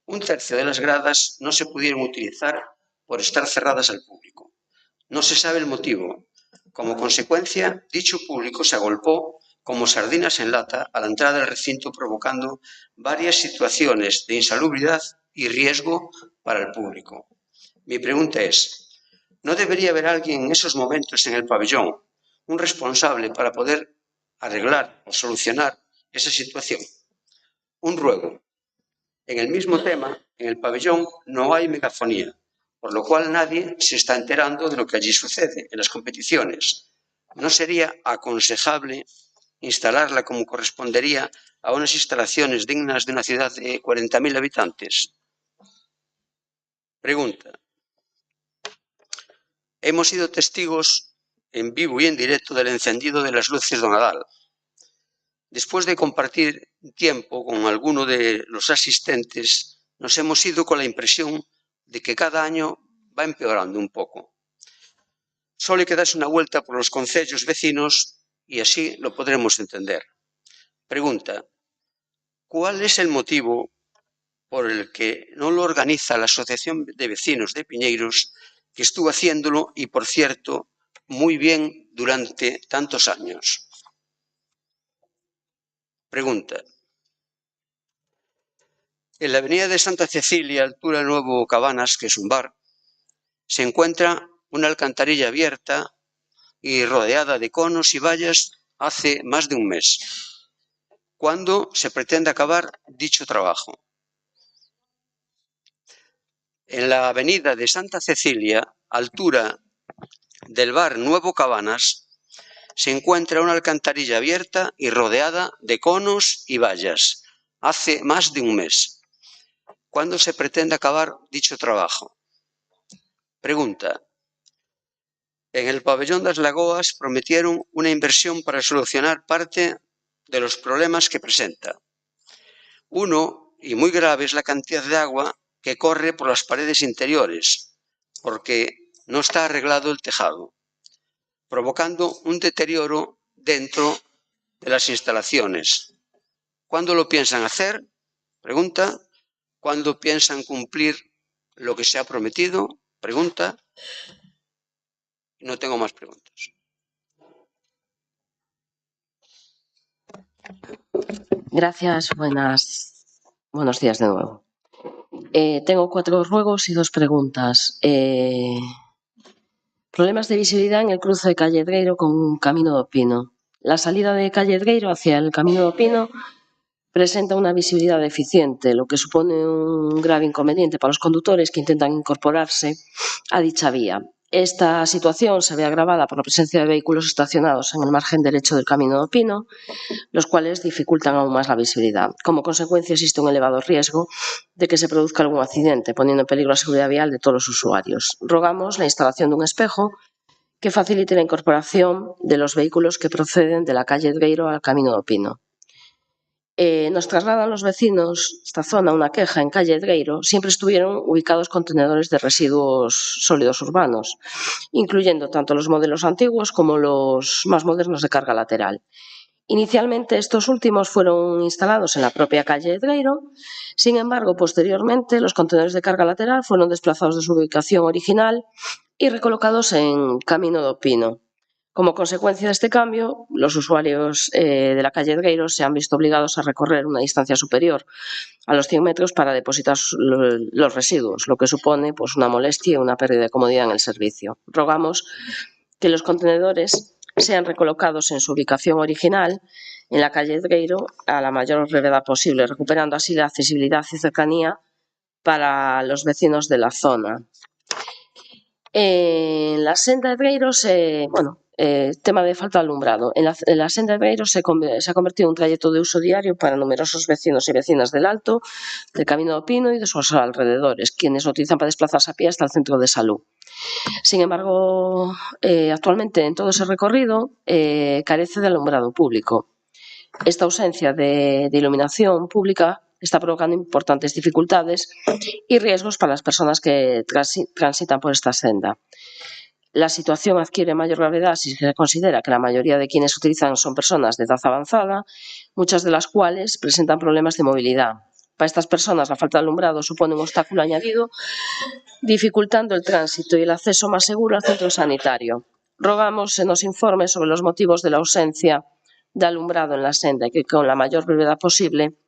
Un tercio de las gradas no se pudieron utilizar por estar cerradas al público. No se sabe el motivo. Como consecuencia, dicho público se agolpó como sardinas en lata a la entrada del recinto, provocando varias situaciones de insalubridad y riesgo para el público. Mi pregunta es, ¿no debería haber alguien en esos momentos en el pabellón, un responsable para poder arreglar o solucionar esa situación? Un ruego. En el mismo tema, en el pabellón no hay megafonía, por lo cual nadie se está enterando de lo que allí sucede en las competiciones. ¿No sería aconsejable instalarla como correspondería a unas instalaciones dignas de una ciudad de 40.000 habitantes? Pregunta. Hemos sido testigos en vivo y en directo del encendido de las luces de Nadal. Después de compartir tiempo con alguno de los asistentes, nos hemos ido con la impresión de que cada año va empeorando un poco. Solo hay que darse una vuelta por los concellos vecinos y así lo podremos entender. Pregunta. ¿Cuál es el motivo por el que no lo organiza la Asociación de Vecinos de Piñeiros, que estuvo haciéndolo y, por cierto, muy bien durante tantos años? Pregunta. En la avenida de Santa Cecilia, altura del Nuevo Cabanas, que es un bar, se encuentra una alcantarilla abierta y rodeada de conos y vallas hace más de un mes. ¿Cuándo se pretende acabar dicho trabajo? En la avenida de Santa Cecilia, altura del bar Nuevo Cabanas, se encuentra una alcantarilla abierta y rodeada de conos y vallas hace más de un mes. ¿Cuándo se pretende acabar dicho trabajo? Pregunta. En el pabellón das Lagoas prometieron una inversión para solucionar parte de los problemas que presenta. Uno, y muy grave, es la cantidad de agua que corre por las paredes interiores, porque no está arreglado el tejado, provocando un deterioro dentro de las instalaciones. ¿Cuándo lo piensan hacer? Pregunta. ¿Cuándo piensan cumplir lo que se ha prometido? Pregunta. No tengo más preguntas. Gracias, buenos días de nuevo. Tengo 4 ruegos y 2 preguntas. Problemas de visibilidad en el cruce de Calle Edgueiro con Camino do Pino. La salida de Calle Edgueiro hacia el Camino do Pino presenta una visibilidad deficiente, lo que supone un grave inconveniente para los conductores que intentan incorporarse a dicha vía. Esta situación se ve agravada por la presencia de vehículos estacionados en el margen derecho del Camino do Pino, los cuales dificultan aún más la visibilidad. Como consecuencia, existe un elevado riesgo de que se produzca algún accidente, poniendo en peligro la seguridad vial de todos los usuarios. Rogamos la instalación de un espejo que facilite la incorporación de los vehículos que proceden de la calle Edgueiro al Camino do Pino. Nos trasladan los vecinos esta zona una queja. En calle Edgueiro siempre estuvieron ubicados contenedores de residuos sólidos urbanos, incluyendo tanto los modelos antiguos como los más modernos de carga lateral. Inicialmente estos últimos fueron instalados en la propia calle Edgueiro, sin embargo, posteriormente los contenedores de carga lateral fueron desplazados de su ubicación original y recolocados en Camino do Pino. Como consecuencia de este cambio, los usuarios de la calle Edgueiro se han visto obligados a recorrer una distancia superior a los 100 metros para depositar los residuos, lo que supone pues, una molestia y una pérdida de comodidad en el servicio. Rogamos que los contenedores sean recolocados en su ubicación original en la calle Edgueiro a la mayor brevedad posible, recuperando así la accesibilidad y cercanía para los vecinos de la zona. En la senda Edgueiro tema de falta de alumbrado. En la senda Edgueiro se ha convertido en un trayecto de uso diario para numerosos vecinos y vecinas del Alto, del Camino do Pino y de sus alrededores, quienes lo utilizan para desplazarse a pie hasta el centro de salud. Sin embargo, actualmente en todo ese recorrido carece de alumbrado público. Esta ausencia de iluminación pública está provocando importantes dificultades y riesgos para las personas que transitan por esta senda. La situación adquiere mayor gravedad si se considera que la mayoría de quienes utilizan son personas de edad avanzada, muchas de las cuales presentan problemas de movilidad. Para estas personas, la falta de alumbrado supone un obstáculo añadido, dificultando el tránsito y el acceso más seguro al centro sanitario. Rogamos se nos informe sobre los motivos de la ausencia de alumbrado en la senda y que con la mayor brevedad posible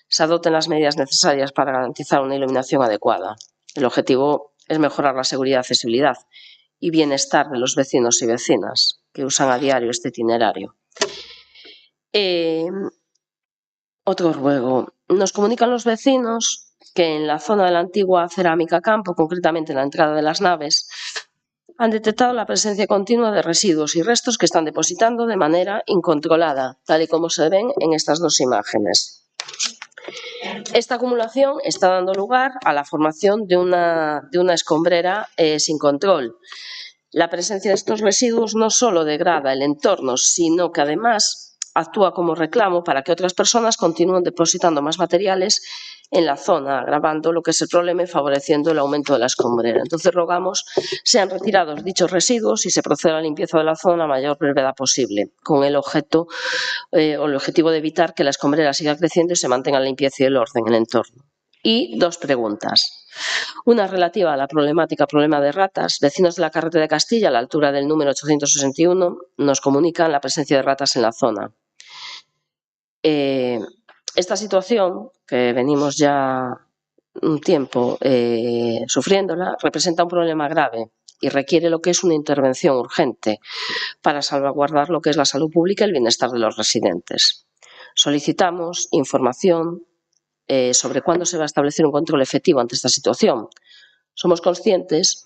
se adopten las medidas necesarias para garantizar una iluminación adecuada. El objetivo es mejorar la seguridad, accesibilidad y bienestar de los vecinos y vecinas que usan a diario este itinerario. Otro ruego. Nos comunican los vecinos que en la zona de la antigua Cerámica Campo, concretamente en la entrada de las naves, han detectado la presencia continua de residuos y restos que están depositando de manera incontrolada, tal y como se ven en estas dos imágenes. Esta acumulación está dando lugar a la formación de una escombrera sin control. La presencia de estos residuos no solo degrada el entorno, sino que además actúa como reclamo para que otras personas continúen depositando más materiales en la zona, agravando lo que es el problema y favoreciendo el aumento de la escombrera. Entonces rogamos sean retirados dichos residuos y se proceda a la limpieza de la zona a mayor brevedad posible, con el objetivo de evitar que la escombrera siga creciendo y se mantenga la limpieza y el orden en el entorno. Y dos preguntas. Una relativa a la problema de ratas. Vecinos de la carretera de Castilla, a la altura del número 861, nos comunican la presencia de ratas en la zona. Esta situación, que venimos ya un tiempo sufriéndola, representa un problema grave y requiere lo que es una intervención urgente para salvaguardar lo que es la salud pública y el bienestar de los residentes. Solicitamos información sobre cuándo se va a establecer un control efectivo ante esta situación. Somos conscientes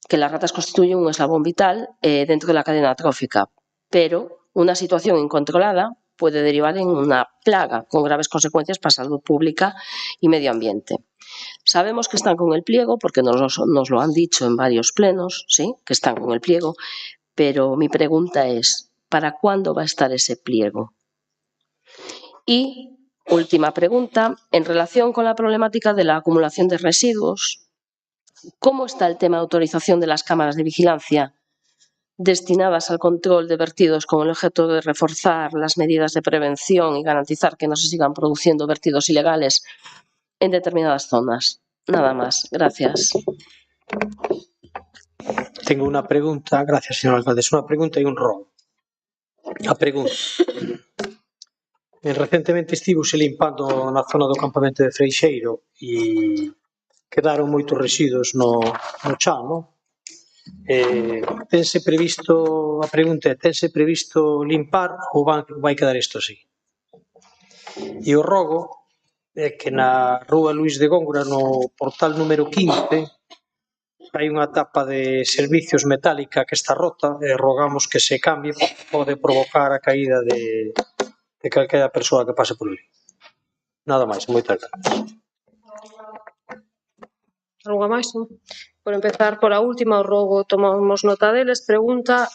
que las ratas constituyen un eslabón vital dentro de la cadena trófica, pero una situación incontrolada puede derivar en una plaga con graves consecuencias para salud pública y medio ambiente. Sabemos que están con el pliego porque nos lo han dicho en varios plenos, ¿sí? Que están con el pliego, pero mi pregunta es, ¿para cuándo va a estar ese pliego? Y última pregunta, en relación con la problemática de la acumulación de residuos, ¿cómo está el tema de autorización de las cámaras de vigilancia destinadas al control de vertidos con el objeto de reforzar las medidas de prevención y garantizar que no se sigan produciendo vertidos ilegales en determinadas zonas? Nada más. Gracias. Tengo una pregunta, gracias señor alcalde, es una pregunta y un rogo. A pregunta. Recentemente estivose limpando na zona do campamento de Freixeiro e quedaron moitos residuos no chan, non? Tense previsto, a pregunta é, tense previsto limpar ou vai quedar isto así? E o rogo é que na rúa Luís de Góngora, no portal número 15, hai unha tapa de servicios metálica que está rota e rogamos que se cambie, pode provocar a caída de calquera persoa que pase por ali. Nada máis, moitas gracias. Algo máis? Por empezar, por a última, o rogo tomamos nota deles. Pregunta,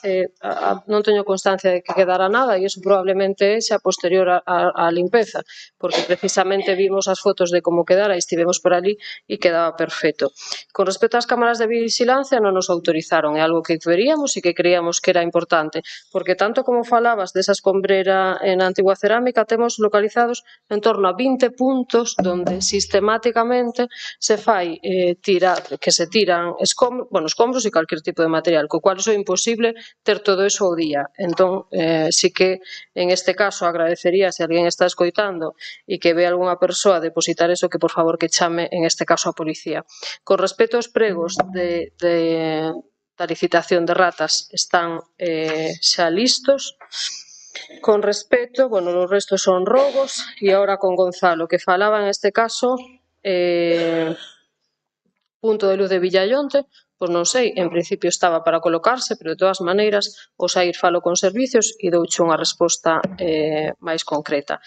non teño constancia de que quedara nada e iso probablemente é xa posterior á limpeza, porque precisamente vimos as fotos de como quedara e estivemos por ali e quedaba perfecto. Con respecto ás cámaras de vigilancia non nos autorizaron, é algo que veríamos e que creíamos que era importante, porque tanto como falabas desa escombrera en a antigua cerámica, temos localizados en torno a 20 puntos donde sistemáticamente se fai que se tiran escombros e calquer tipo de material, co cual iso é imposible ter todo eso ao día. Entón, sí que en este caso agradecería se alguén está escoitando e que ve algunha persoa depositar eso, que por favor que chame en este caso a policía. Con respecto aos pregos da licitación de ratas, están xa listos. Con respecto, os restos son rogos e agora con Gonzalo, que falaba en este caso punto de luz de Villallonte, pois non sei, en principio estaba para colocarse, pero de todas maneiras, o sair falo con servicios e douche unha resposta máis concreta.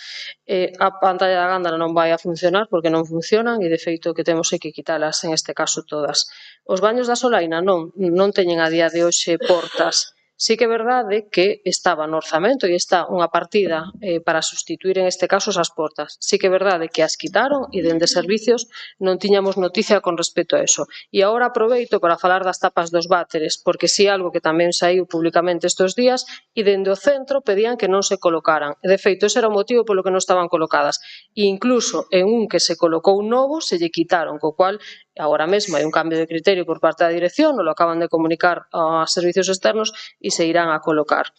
A pantalla da Gándara non vai a funcionar porque non funcionan e de feito que temos é que quitalas en este caso todas. Os baños da Solaina non teñen a día de hoxe portas. Sí que é verdade que estaba no orzamento e está unha partida para sustituir en este caso esas portas. Sí que é verdade que as quitaron e dende servicios non tiñamos noticia con respecto a eso. E agora aproveito para falar das tapas dos váteres, porque si algo que tamén saiu públicamente estes días e dende o centro pedían que non se colocaran. E de feito, ese era o motivo polo que non estaban colocadas. E incluso en un que se colocou novo se lle quitaron, co cual agora mesmo hai un cambio de criterio por parte da dirección, non lo acaban de comunicar a servicios externos e se irán a colocar.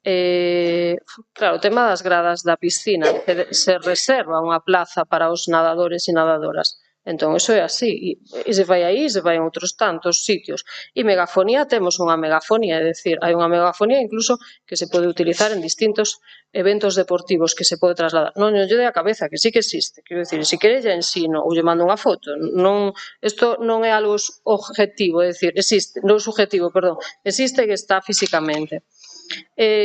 Claro, o tema das gradas da piscina, se reserva unha plaza para os nadadores e nadadoras. Entón, iso é así, e se vai aí, se vai en outros tantos sitios. E megafonía, temos unha megafonía, é dicir, hai unha megafonía incluso que se pode utilizar en distintos eventos deportivos que se pode trasladar. Non lle dei a cabeza, que sí que existe. Quero dicir, se quere lle ensino ou lle mando unha foto. Isto non é algo objetivo, é dicir, existe, non subjetivo, perdón, existe que está físicamente.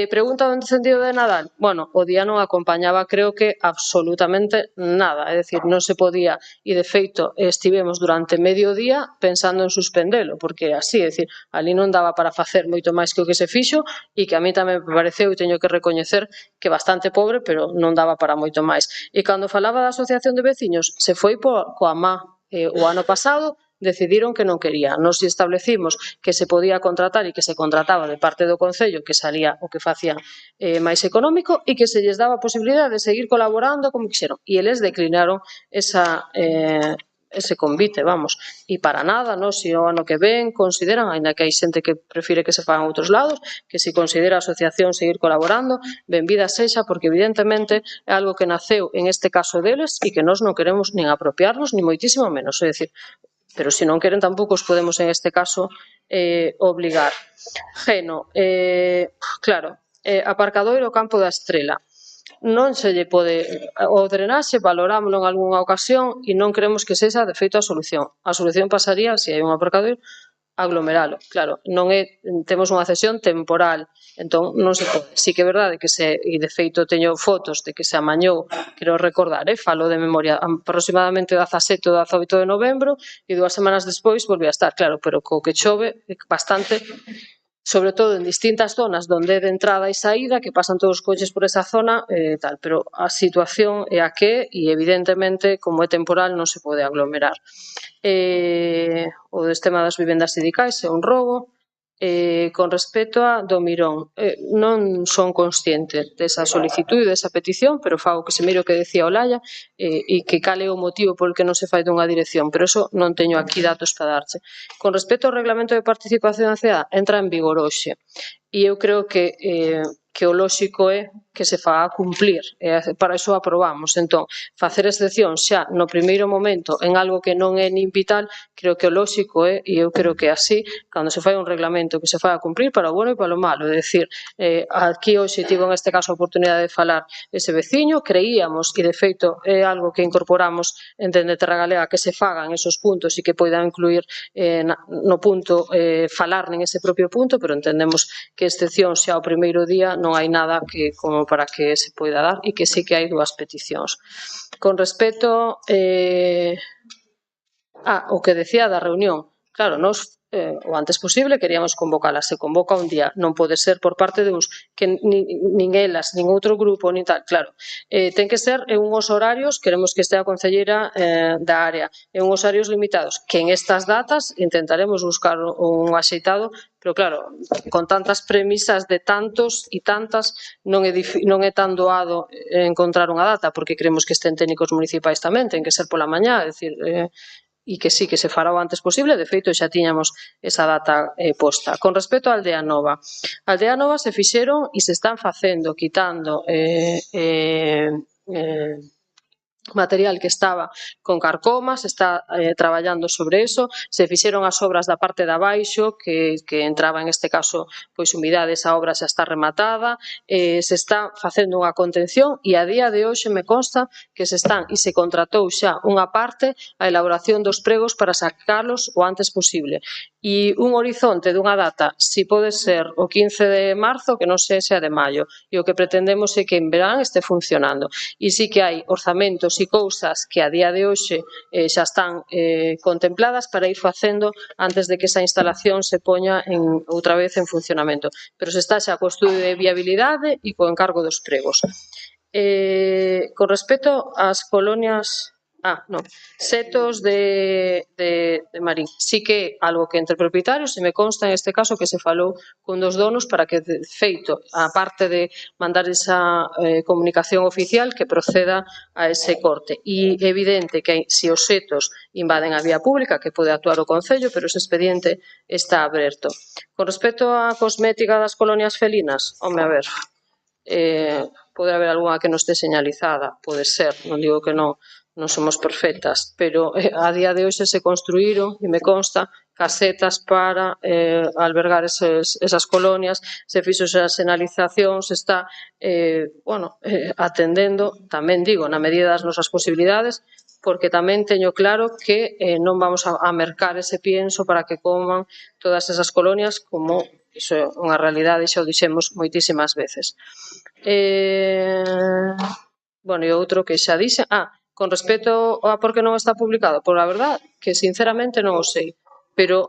Pregunta do encendido de Nadal. Bueno, o día non acompañaba, creo que absolutamente nada, é dicir, non se podía, e de feito estivemos durante medio día pensando en suspendelo, porque así, é dicir, ali non daba para facer moito máis que o que se fixo e que a mí tamén me pareceu, e teño que recoñecer, que bastante pobre, pero non daba para moito máis. E cando falaba da Asociación de Veciños, se foi coa má. O ano pasado decidiron que non quería. Nos establecimos que se podía contratar e que se contrataba de parte do Concello, que salía o que facía máis económico e que se lles daba a posibilidade de seguir colaborando como quixeron. E eles declinaron ese convite, vamos. E para nada, se o ano que ven consideran, ainda que hai xente que prefire que se fagan outros lados, que se considera a asociación seguir colaborando, benvida sexa, porque evidentemente é algo que naceu en este caso deles e que nós non queremos nin apropiarnos, ni moitísimo menos. É dicir, pero se non queren tampouco os podemos en este caso obligar. Geno, claro, aparcadoiro Campo da Estrela. Non se lle pode, o drenaxe valorámoslo en algunha ocasión e non creemos que sexa de feito a solución. A solución pasaría, se hai un aparcadoiro, aglomeralo, claro, non é, temos unha cesión temporal, entón non se pode. Si que é verdade que e de feito teño fotos de que se amañou, quero recordar, falo de memoria, aproximadamente 17 ou 18 de novembro e 2 semanas despois volví a estar, claro, pero co que chove bastante, sobre todo en distintas zonas donde é de entrada e saída, que pasan todos os coches por esa zona, tal, pero a situación é a que, e evidentemente, como é temporal, non se pode aglomerar. O tema das vivendas sindicais é un robo. Con respecto a do Mirón, non son consciente desa solicitude, desa petición, pero fago que se mire o que decía Olalla e que cal é o motivo polo que non se fai dunha dirección, pero eso non teño aquí datos para darche. Con respecto ao reglamento de participación da cidade, entra en vigor hoxe e eu creo que o lóxico é que se faga cumplir, para iso aprobamos. Entón, facer excepción xa no primeiro momento en algo que non é nin vital, creo que o lóxico é, e eu creo que así, cando se fai un reglamento que se faga cumplir para o bueno e para o malo, é dicir, aquí hoxe tivo en este caso a oportunidade de falar ese veciño, creíamos, e de feito é algo que incorporamos en Dende Terra Galega, que se fagan esos puntos e que poidan incluir no punto, falar en ese propio punto, pero entendemos que excepción xa o primeiro día non hai nada que como para que se poida dar e que sí que hai dúas peticións. Con respecto o que decía da reunión, claro, nós o antes posible queríamos convocala, se convoca un día, non pode ser por parte de uns que nin elas, nin outro grupo, nin tal, claro, ten que ser en uns horarios, queremos que estea a concelleira da área, en uns horarios limitados, que en estas datas intentaremos buscar un axeitado, pero claro, con tantas premisas de tantos e tantas, non é tan doado encontrar unha data, porque creemos que estén técnicos municipais tamén, ten que ser pola mañá, é dicir, e que sí, que se fará o antes posible, de feito xa tiñamos esa data posta. Con respecto á Aldea Nova, a Aldea Nova se fixeron e se están facendo, quitando material que estaba con carcomas, está traballando sobre eso, se fixeron as obras da parte de abaixo, que entraba en este caso pois humidade, esa obra xa está rematada, se está facendo unha contención e a día de hoxe me consta que se están e se contratou xa unha parte a elaboración dos pregos para sacalos o antes posible. E un horizonte dunha data, si pode ser o 15 de marzo, que non sexa de maio, e o que pretendemos é que en verán este funcionando. E si que hai orzamentos e cousas que a día de hoxe xa están contempladas para ir facendo antes de que esa instalación se poña outra vez en funcionamento. Pero se está xa co estudio de viabilidade e co encargo dos pregos. Con respecto ás colonias setos de Marín. Sí que algo que entre propietarios, se me consta en este caso que se falou con dos donos para que, de feito, a parte de mandar esa comunicación oficial, que proceda a ese corte. E evidente que se os setos invaden a vía pública, que pode actuar o Concello, pero ese expediente está aberto. Con respecto á cosmética das colonias felinas, home, a ver, pode haber algunha que non este señalizada, pode ser, non digo que non somos perfectas, pero a día de hoxe se construíron, e me consta, casetas para albergar esas colonias, se fixo esa señalización, se está atendendo, tamén digo, na medida das nosas posibilidades, porque tamén teño claro que non vamos a mercar ese pienso para que coman todas esas colonias, como iso é unha realidade, xa o dixemos moitísimas veces. E outro que xa dixe, con respecto a por que non está publicado, por a verdad que sinceramente non o sei, pero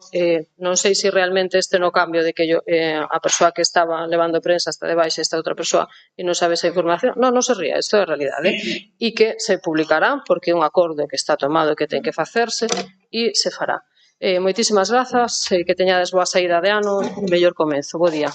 non sei se realmente este no cambio de que a persoa que estaba levando prensa está de baixa, esta outra persoa e non sabe esa información, non se ría, isto é a realidade, e que se publicará porque é un acordo que está tomado e que ten que facerse e se fará. Moitísimas grazas, que teñades boa saída de ano e mellor comenzo. Bo día.